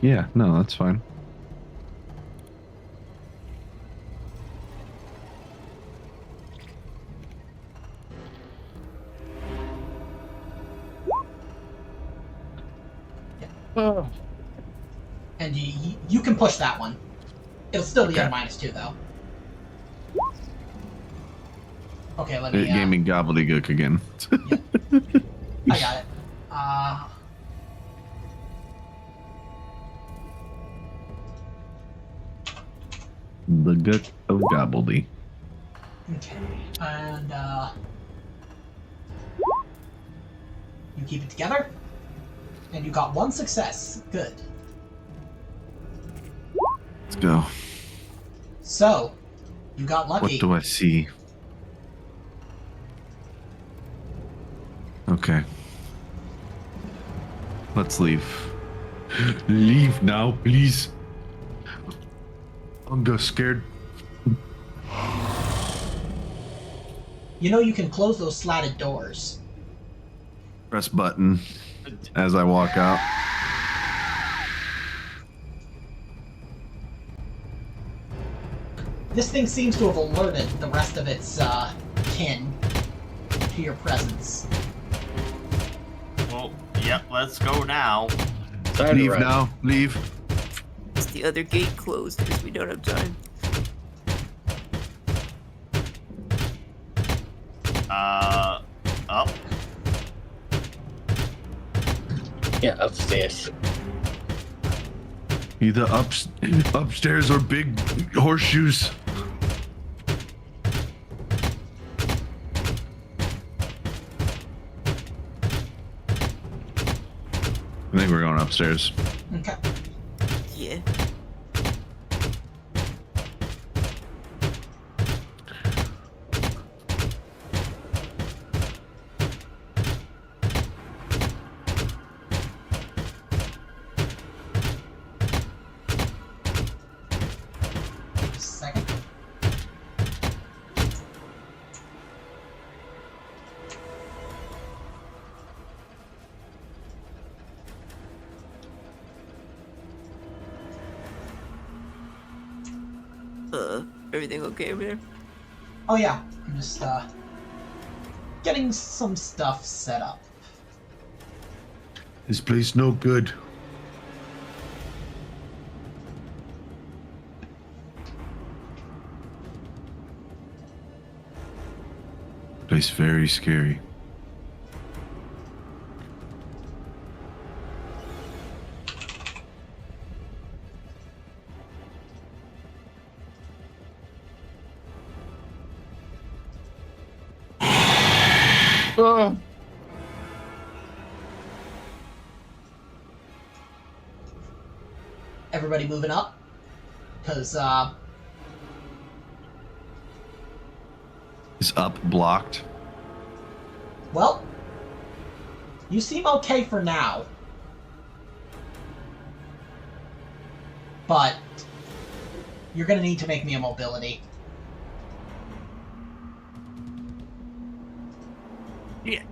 Yeah, no, that's fine. Oh. And you can push that one. It'll still be at a Okay. -2 though. Okay, let me. It gave me gobbledygook again. I got it. The gut of gobbledy. Okay, and you keep it together, and you got 1 success. Good. Let's go. So, you got What lucky. do I see? Okay. Let's leave. Leave now, please. I'm just scared. You know you can close those slatted doors. Press button as I walk out. This thing seems to have alerted the rest of its kin to your presence. Well, yep, let's go now. Time to Leave run. now. Leave. Is the other gate closed because we don't have time? Up. Yeah, upstairs. Either upstairs or big horseshoes. I think we're going upstairs. Okay. Yeah. Second. Everything okay over there? Oh yeah, I'm just getting some stuff set up. This place no good. Place very scary. Oh. Everybody moving up, because Is up blocked? well, you seem okay for now, but you're gonna need to make me a mobility. Yeah.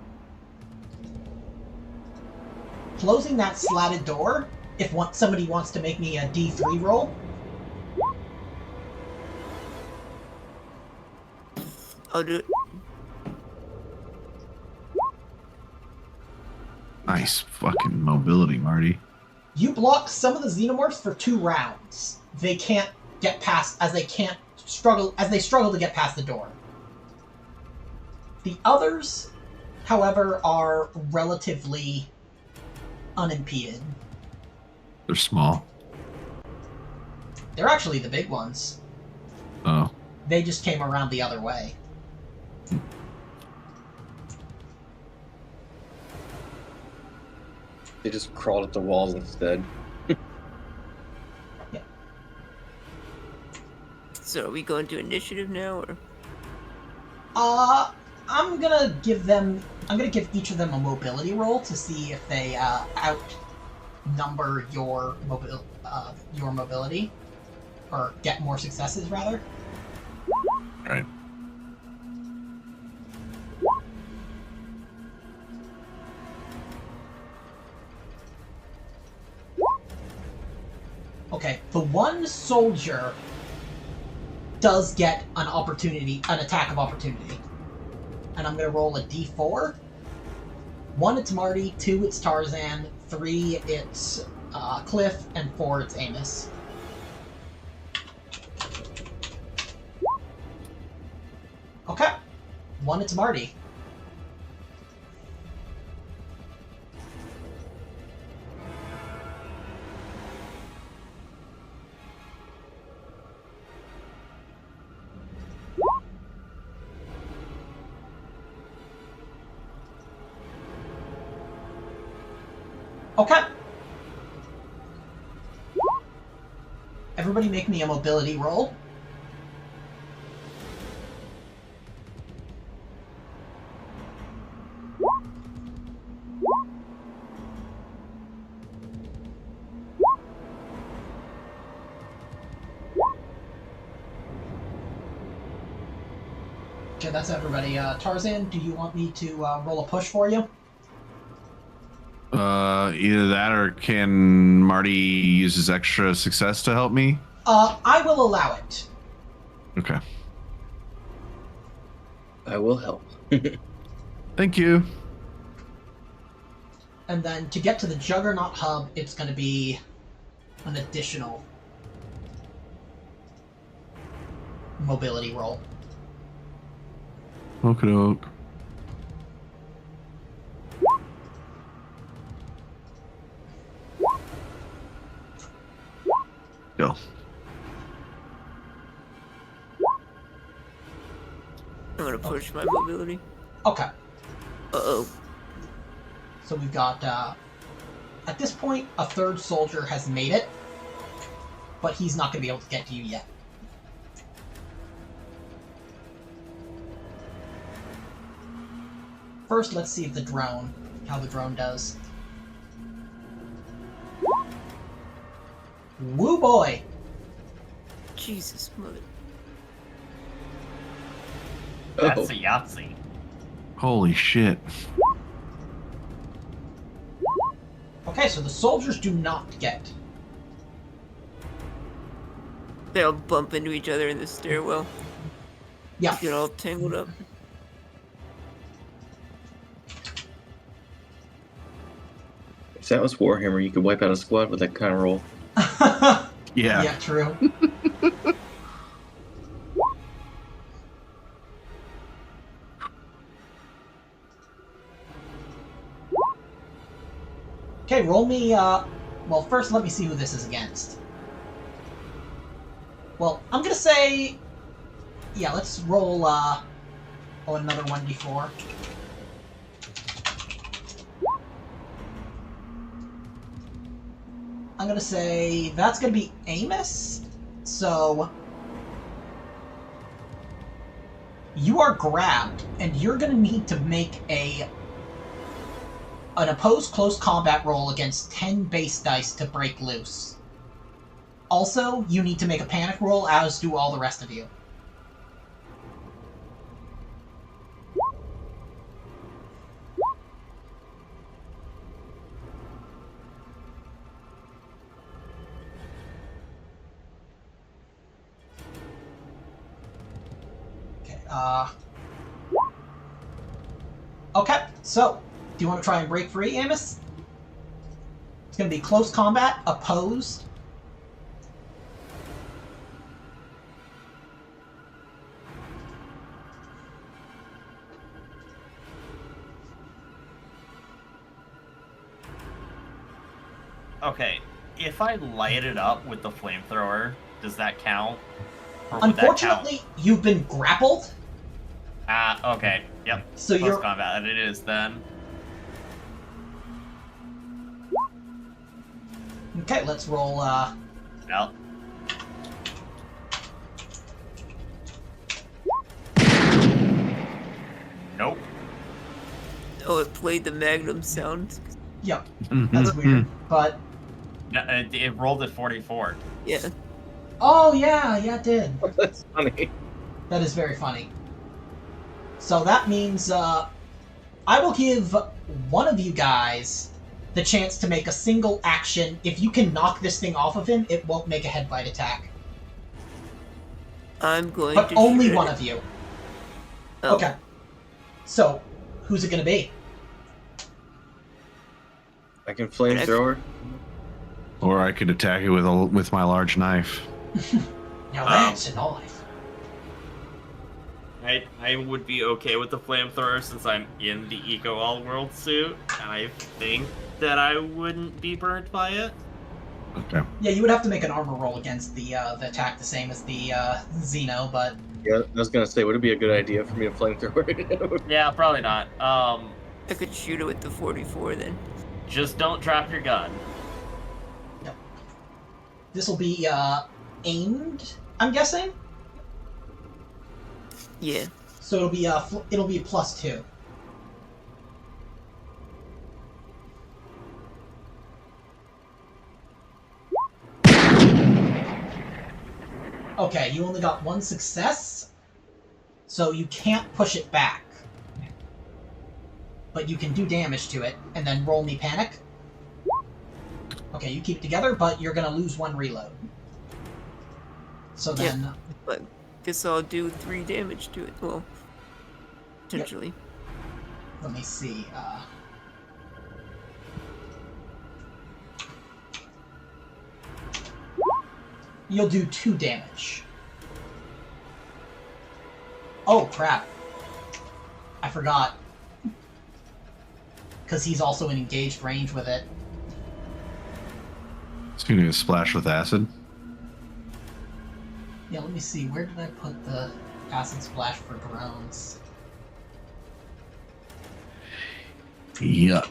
Closing that slatted door, if somebody wants to make me a D3 roll, I'll do it. Nice fucking mobility, Marty. you block some of the xenomorphs for 2 rounds. They can't get past, as they struggle to get past the door. The others, however, are relatively unimpeded. They're small. They're actually the big ones. Oh. They just came around the other way. They just crawled up the walls instead. Yeah. So are we going to initiative now, or? I'm gonna give each of them a mobility roll to see if they outnumber your mobility, or get more successes rather. Right. Okay, the one soldier does get an attack of opportunity. And I'm gonna roll a d4. 1, it's Marty. 2, it's Tarzan. 3, it's Cliff. And 4, it's Amos. Okay. 1, it's Marty. Okay. Everybody make me a mobility roll. Okay, that's everybody. Tarzan, do you want me to roll a push for you? Either that or can Marty use his extra success to help me? I will allow it. Okay. I will help. Thank you. And then to get to the Juggernaut hub, it's going to be an additional mobility roll. Okie doke. Go. I'm gonna push my mobility. Okay. Uh-oh. So we've got, at this point, a third soldier has made it, but he's not going to be able to get to you yet. First, let's see if how the drone does. Woo boy! Jesus, mother. That's a Yahtzee. Holy shit. Okay, so the soldiers do not get. They all bump into each other in the stairwell. Yeah. Get all tangled up. If that was Warhammer, you could wipe out a squad with that kind of roll. Yeah. Yeah, true. Okay, roll me, well, first let me see who this is against. Well, I'm gonna say, yeah, let's roll, another 1d4. I'm gonna say that's gonna be Amos, so you are grabbed, and you're gonna need to make an opposed close combat roll against 10 base dice to break loose. Also, you need to make a panic roll, as do all the rest of you. Okay, so, do you want to try and break free, Amos? It's going to be close combat, opposed. Okay, if I light it up with the flamethrower, does that count? Or would Unfortunately, that count? you've been grappled. Okay. Yep. So Close you're combat. It is then. okay. Let's roll. Yep. Nope. Oh, it played the Magnum sound. Yep. Mhm. That's weird, but No, it rolled at 44. Yeah. oh yeah, it did. That's funny. That is very funny. So that means I will give one of you guys the chance to make a single action. If you can knock this thing off of him, it won't make a head bite attack. I'm going But to only shoot one it. of you. Oh. Okay. So, who's it going to be? I can flamethrower. Or I could attack it with my large knife. Now that's a knife. I would be okay with the flamethrower since I'm in the Eco All World suit, and I think that I wouldn't be burnt by it. Okay. Yeah, you would have to make an armor roll against the attack, the same as the Xeno, but Yeah, I was gonna say, would it be a good idea for me to flamethrower it? Yeah, probably not. I could shoot it with the 44 then. Just don't drop your gun. this will be aimed, I'm guessing. Yeah. So it'll be a +2. Okay, you only got one success, so you can't push it back. But you can do damage to it, and then roll me panic. Okay, you keep it together, but you're gonna lose one reload. So then... But guess I'll do 3 damage to it. Well, potentially. Let me see. You'll do 2 damage. Oh, crap. I forgot. Because he's also in engaged range with it. It's gonna get splashed with acid. let me see. Where did I put the acid splash for drones? Yuck.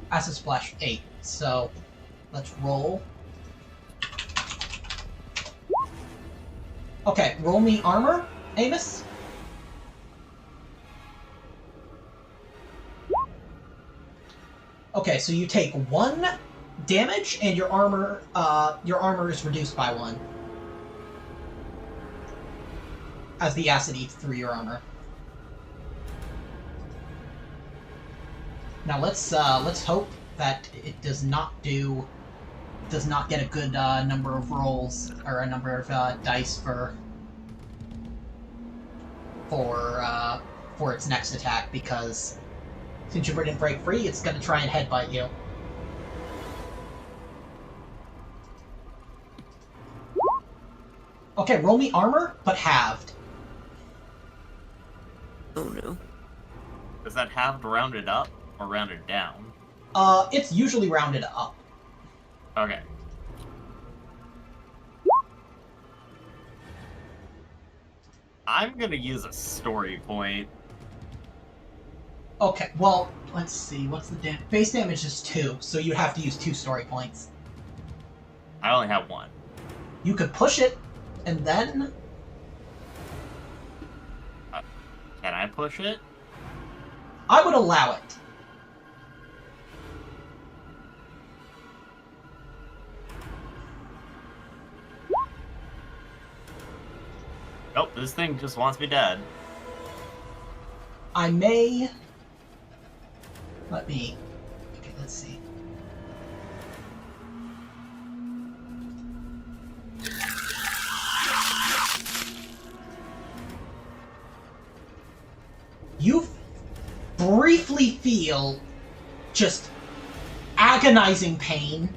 Acid splash 8. So let's roll. Okay, roll me armor, Amos. Okay, so you take 1 damage, and your armor is reduced by 1 as the acid eats through your armor. Now let's hope that it does not get a good number of rolls or a number of dice for its next attack, because since you didn't break free, it's going to try and headbutt you. Okay, roll me armor, but halved. Oh no. Is that halved rounded up or rounded down? It's usually rounded up. Okay. I'm gonna use a story point. Okay, well, let's see. What's the base damage is 2, so you have to use 2 story points. I only have 1. You could push it, and then... Can I push it? I would allow it. Nope, this thing just wants me dead. I may... Let me... Okay, let's see. You briefly feel just agonizing pain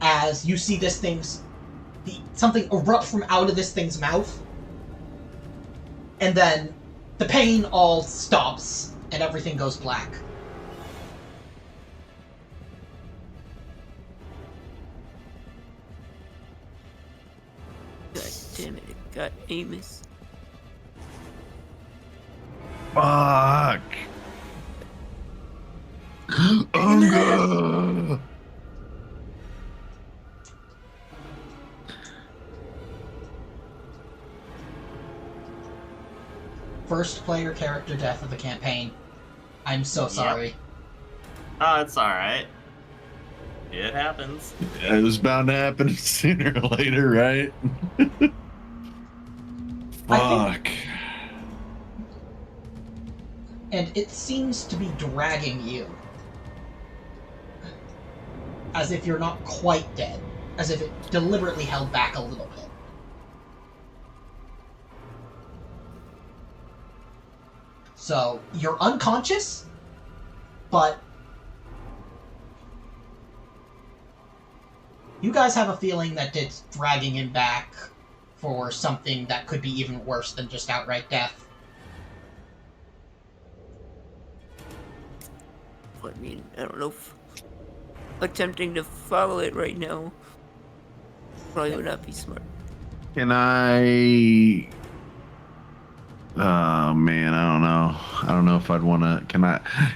as you see this something erupt from out of this thing's mouth. And then the pain all stops and everything goes black. God damn it, it got Amos. Fuck. Unga. First player character death of the campaign. I'm so sorry. Oh, it's alright. It happens. It was bound to happen sooner or later, right? Fuck. And it seems to be dragging you. As if you're not quite dead. As if it deliberately held back a little bit. So, you're unconscious, but you guys have a feeling that it's dragging him back for something that could be even worse than just outright death. I mean, I don't know if attempting to follow it right now probably would not be smart. Can I... Oh man, I don't know. I don't know if I'd want to.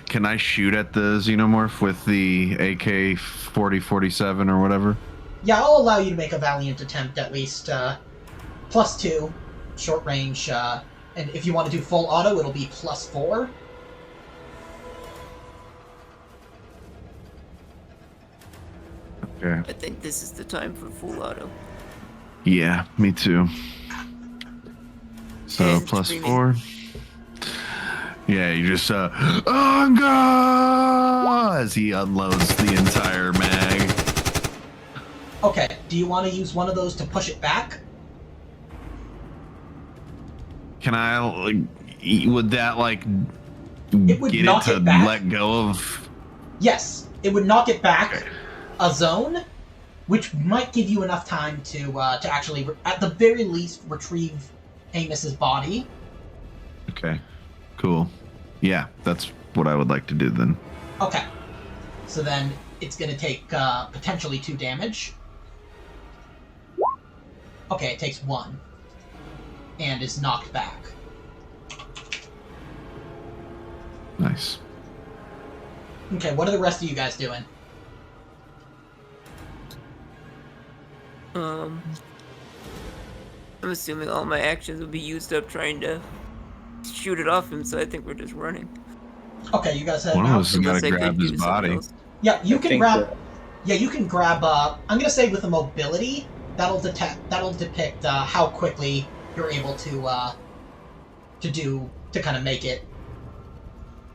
Can I shoot at the xenomorph with the AK-40-47 or whatever? Yeah, I'll allow you to make a valiant attempt at least. +2, short range, and if you want to do full auto, it'll be +4. Okay. I think this is the time for full auto. Yeah, me too. So And +4. Yeah, you just Anga! As he unloads the entire mag. Okay, do you want to use one of those to push it back? Can I would that It would get knock it to it back. let go of? Yes, it would knock it back a zone, which might give you enough time to actually, at the very least, retrieve Amos's body. Okay, cool. Yeah, that's what I would like to do then. Okay. So then it's going to take potentially 2 damage. Okay, it takes 1. And is knocked back. Nice. Okay, what are the rest of you guys doing? I'm assuming all my actions will be used up trying to shoot it off him, so I think we're just running. Okay, you guys head One of out. us has got Unless to I grab could his do something body. else. Yeah, you I can think grab. that- Yeah, you can grab. I'm gonna say with a mobility, that'll depict how quickly you're able to kind of make it.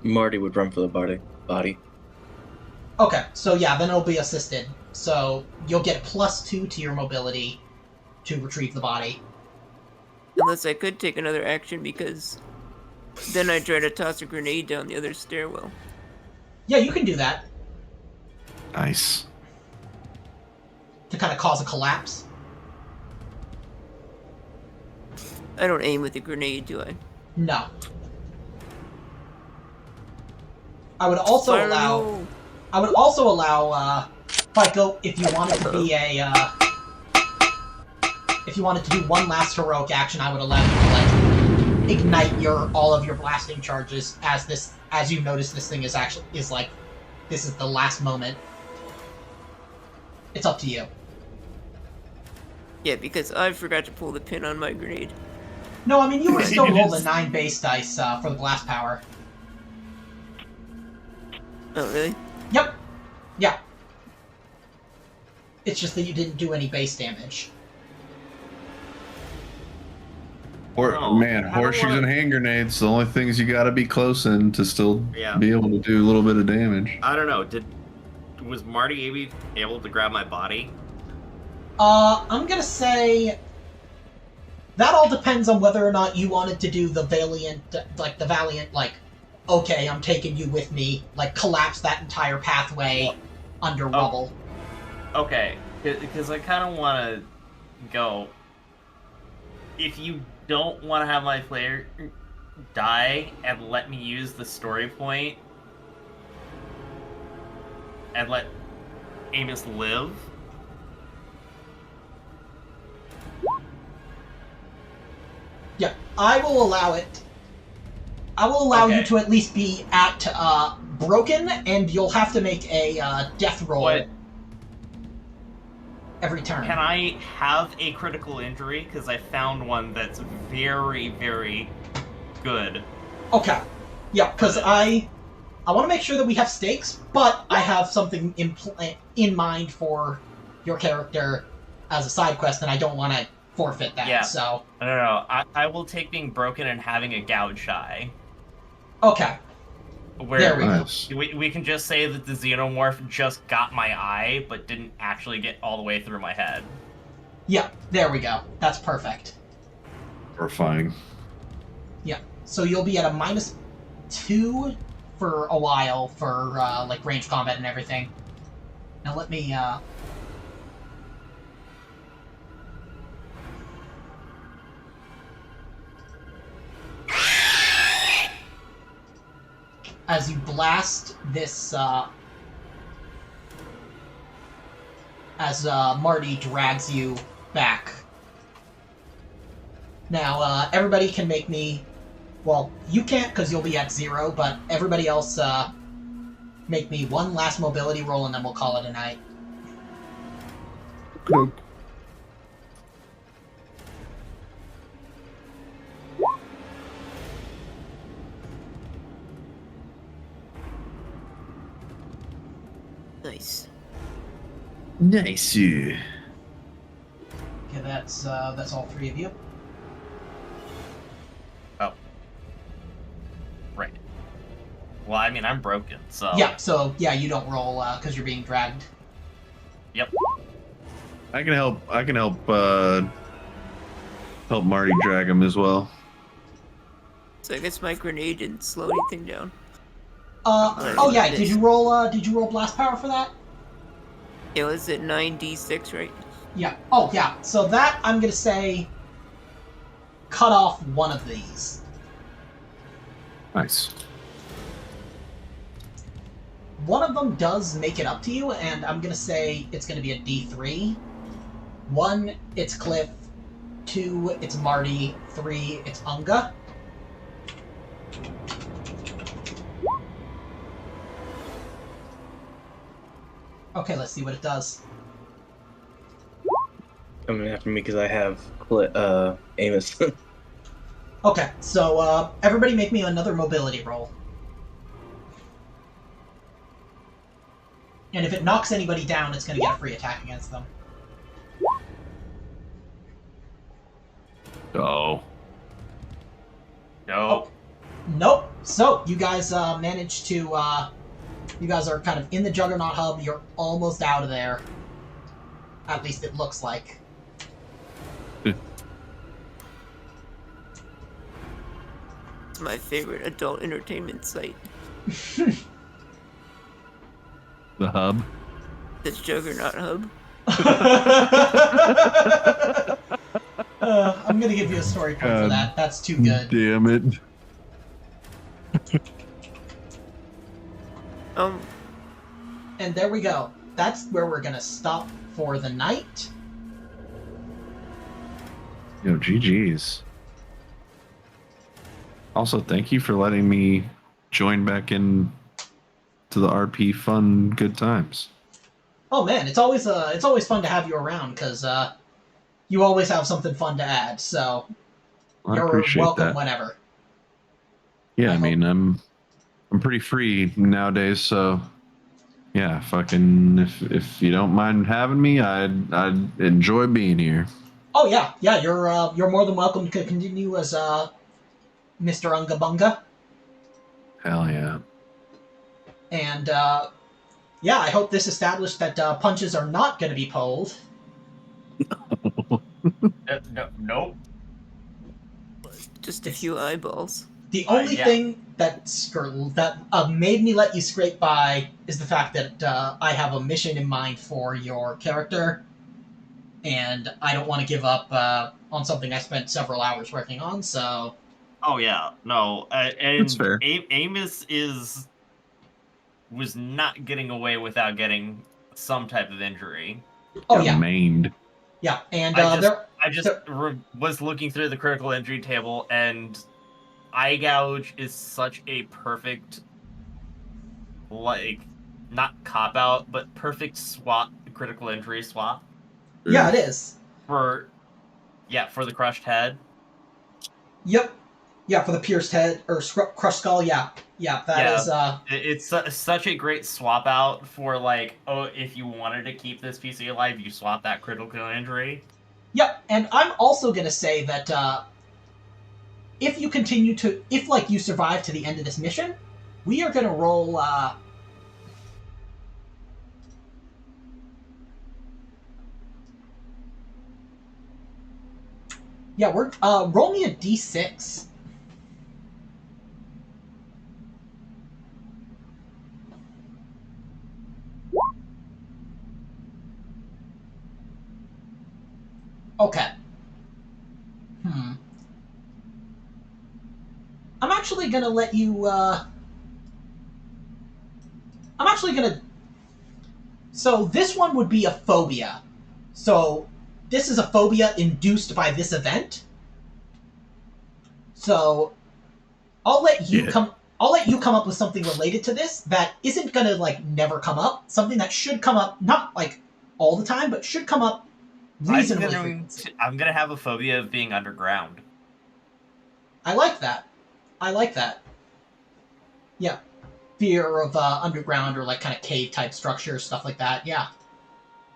Marty would run for the body. Okay, so yeah, then it'll be assisted. So you'll get +2 to your mobility to retrieve the body. Unless I could take another action, because then I try to toss a grenade down the other stairwell. Yeah, you can do that Nice. to kind of cause a collapse. I don't aim with a grenade, do I? No. I would also Fire in the allow. hole. I would also allow FICO if you wanted to be a. If you wanted to do one last heroic action, I would allow you to like ignite all of your blasting charges as you notice this thing is like this is the last moment. It's up to you. Yeah, because I forgot to pull the pin on my grenade. No, I mean you would still You roll the just- 9 base dice for the blast power. Oh, really? Yep. Yeah. It's just that you didn't do any base damage. Or Oh, man, I don't horseshoes wanna- and hand grenades, the only things you got to be close in to still Yeah. be able to do a little bit of damage. I don't know. Was Marty able to grab my body? I'm gonna say that all depends on whether or not you wanted to do the valiant, okay, I'm taking you with me, like collapse that entire pathway under rubble. Okay, because I kind of want to go. If you don't want to have my player die and let me use the story point and let Amos live, Yeah, I will allow it. I will allow you Okay. to at least be at broken, and you'll have to make a death roll What? every turn. Can I have a critical injury? Because I found one that's very, very good. Okay. Yeah, because I want to make sure that we have stakes, but I have something in mind for your character as a side quest, and I don't want to forfeit that. Yeah. So No. I will take being broken and having a gouge eye. okay. Where There we go. Nice. we can just say that the xenomorph just got my eye, but didn't actually get all the way through my head. Yeah, there we go. That's perfect. Horrifying. Yeah. So you'll be at a -2 for a while for like range combat and everything. Now let me as you blast this as Marty drags you back. Now, everybody can make me... Well, you can't because you'll be at 0, but everybody else make me one last mobility roll and then we'll call it a night. Nice. Nice. Okay, that's all 3 of you. Oh. Right. Well, I mean, I'm broken, so... Yeah, so, yeah, you don't roll because you're being dragged. Yep. I can help. Help Marty drag him as well. So I guess my grenade didn't slow anything down. Oh yeah, did you roll blast power for that? It was at 9d6, right? Yeah. Oh, yeah. So that, I'm going to say, cut off one of these. Nice. One of them does make it up to you, and I'm going to say it's going to be a D3. 1, it's Cliff. 2, it's Marty. 3, it's Unga. Okay, let's see what it does. Coming after me because I have Amos. Okay, so everybody make me another mobility roll. And if it knocks anybody down, it's going to get a free attack against them. Oh. No. Nope. So, you guys managed to... you guys are kind of in the Juggernaut hub. You're almost out of there. At least it looks like. It's my favorite adult entertainment site. The hub. The Juggernaut Hub. I'm going to give you a story point for that. That's too good. Damn it. And there we go. That's where we're going to stop for the night. Yo, GG's. Also, thank you for letting me join back in to the RP fun good times. Oh man, it's always fun to have you around because you always have something fun to add. So I you're appreciate welcome that. whenever. Yeah, I mean, I'm pretty free nowadays, so yeah, fucking if you don't mind having me, I'd enjoy being here. Oh yeah, you're more than welcome to continue as Mr. Unga Bunga. Hell yeah. And yeah, I hope this established that punches are not going to be pulled. Nope. Just a few eyeballs. The only yeah. thing that made me let you scrape by is the fact that I have a mission in mind for your character, and I don't want to give up on something I spent several hours working on, so... Oh yeah, no, and That's fair. Amos was not getting away without getting some type of injury. Oh Got yeah, maimed. yeah, and I just was looking through the critical injury table, and eye gouge is such a perfect, like, not cop out, but perfect swap, critical injury swap yeah, it is. for the crushed head. Yep. Yeah, for the pierced head, or crushed skull, yeah. Yeah, that is... It's such a great swap out for, like, oh, if you wanted to keep this PC alive, you swap that critical injury. Yep, and I'm also going to say that if you continue to... If, like, you survive to the end of this mission, we are going to roll... yeah, we're... roll me a d6. Okay. I'm actually gonna let you, I'm actually gonna... So, this one would be a phobia. So, this is a phobia induced by this event. So, I'll let you come up with something related to this that isn't gonna, like, never come up. Something that should come up, not, like, all the time, but should come up reasonably frequently. I'm gonna have a phobia of being underground. I like that. Yeah. Fear of underground or, like, kind of cave-type structures, stuff like that, yeah.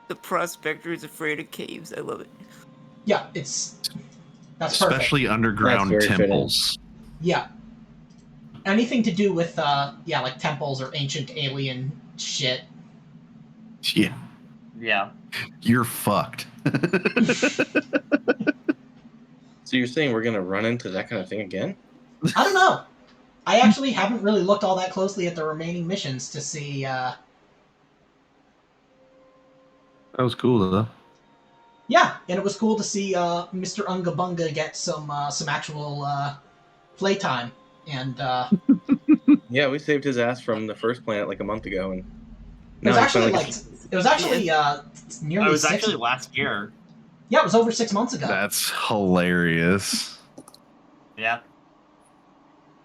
The prospector is afraid of caves. I love it. Yeah, that's especially perfect. underground That's very temples. Yeah. Anything to do with, like temples or ancient alien shit. Yeah. Yeah. You're fucked. So you're saying we're gonna run into that kind of thing again? I don't know. I actually haven't really looked all that closely at the remaining missions to see, That was cool though. Yeah, and it was cool to see Mr. Unga Bunga get some actual playtime, and Yeah, we saved his ass from the first planet like a month ago, and it was now he actually finally nearly It was 6. actually last year. Yeah, it was over 6 months ago. That's hilarious. Yeah.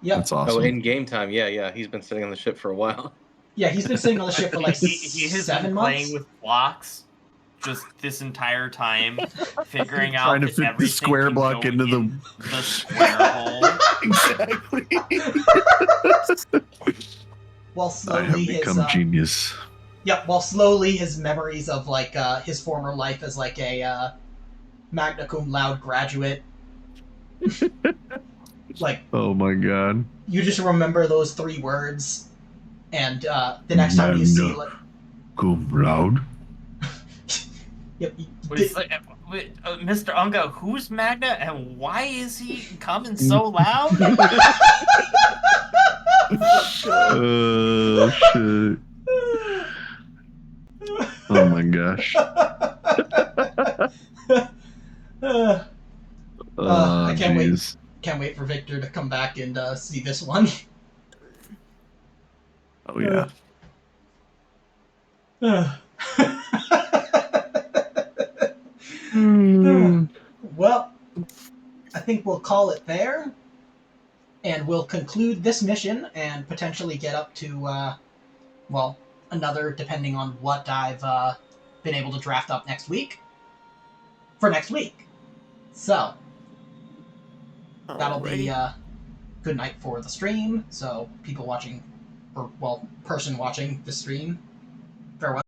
Yep. That's awesome. in game time. Yeah, he's been sitting on the ship for a while. Yeah, he's been sitting on the ship for like He has 7 been months. playing with blocks just this entire time, figuring out Trying to that fit the everything square can block go into the- in the square hole. Exactly. While I slowly have his become genius. while slowly his memories of like his former life as like a magna cum laude graduate, like Oh my god. you just remember those 3 words, and the next time you see like, Cum laude. yep, It's like, Mr. Unga, who's Magna and why is he coming so loud? Oh shit. Oh my gosh. I can't wait. Jeez. Can't wait for Victor to come back and see this one. Oh yeah. Well, I think we'll call it there, and we'll conclude this mission and potentially get up to, well, another, depending on what I've been able to draft up next week. For next week. So, that'll be good night for the stream. So, people watching, or, well, person watching the stream, farewell.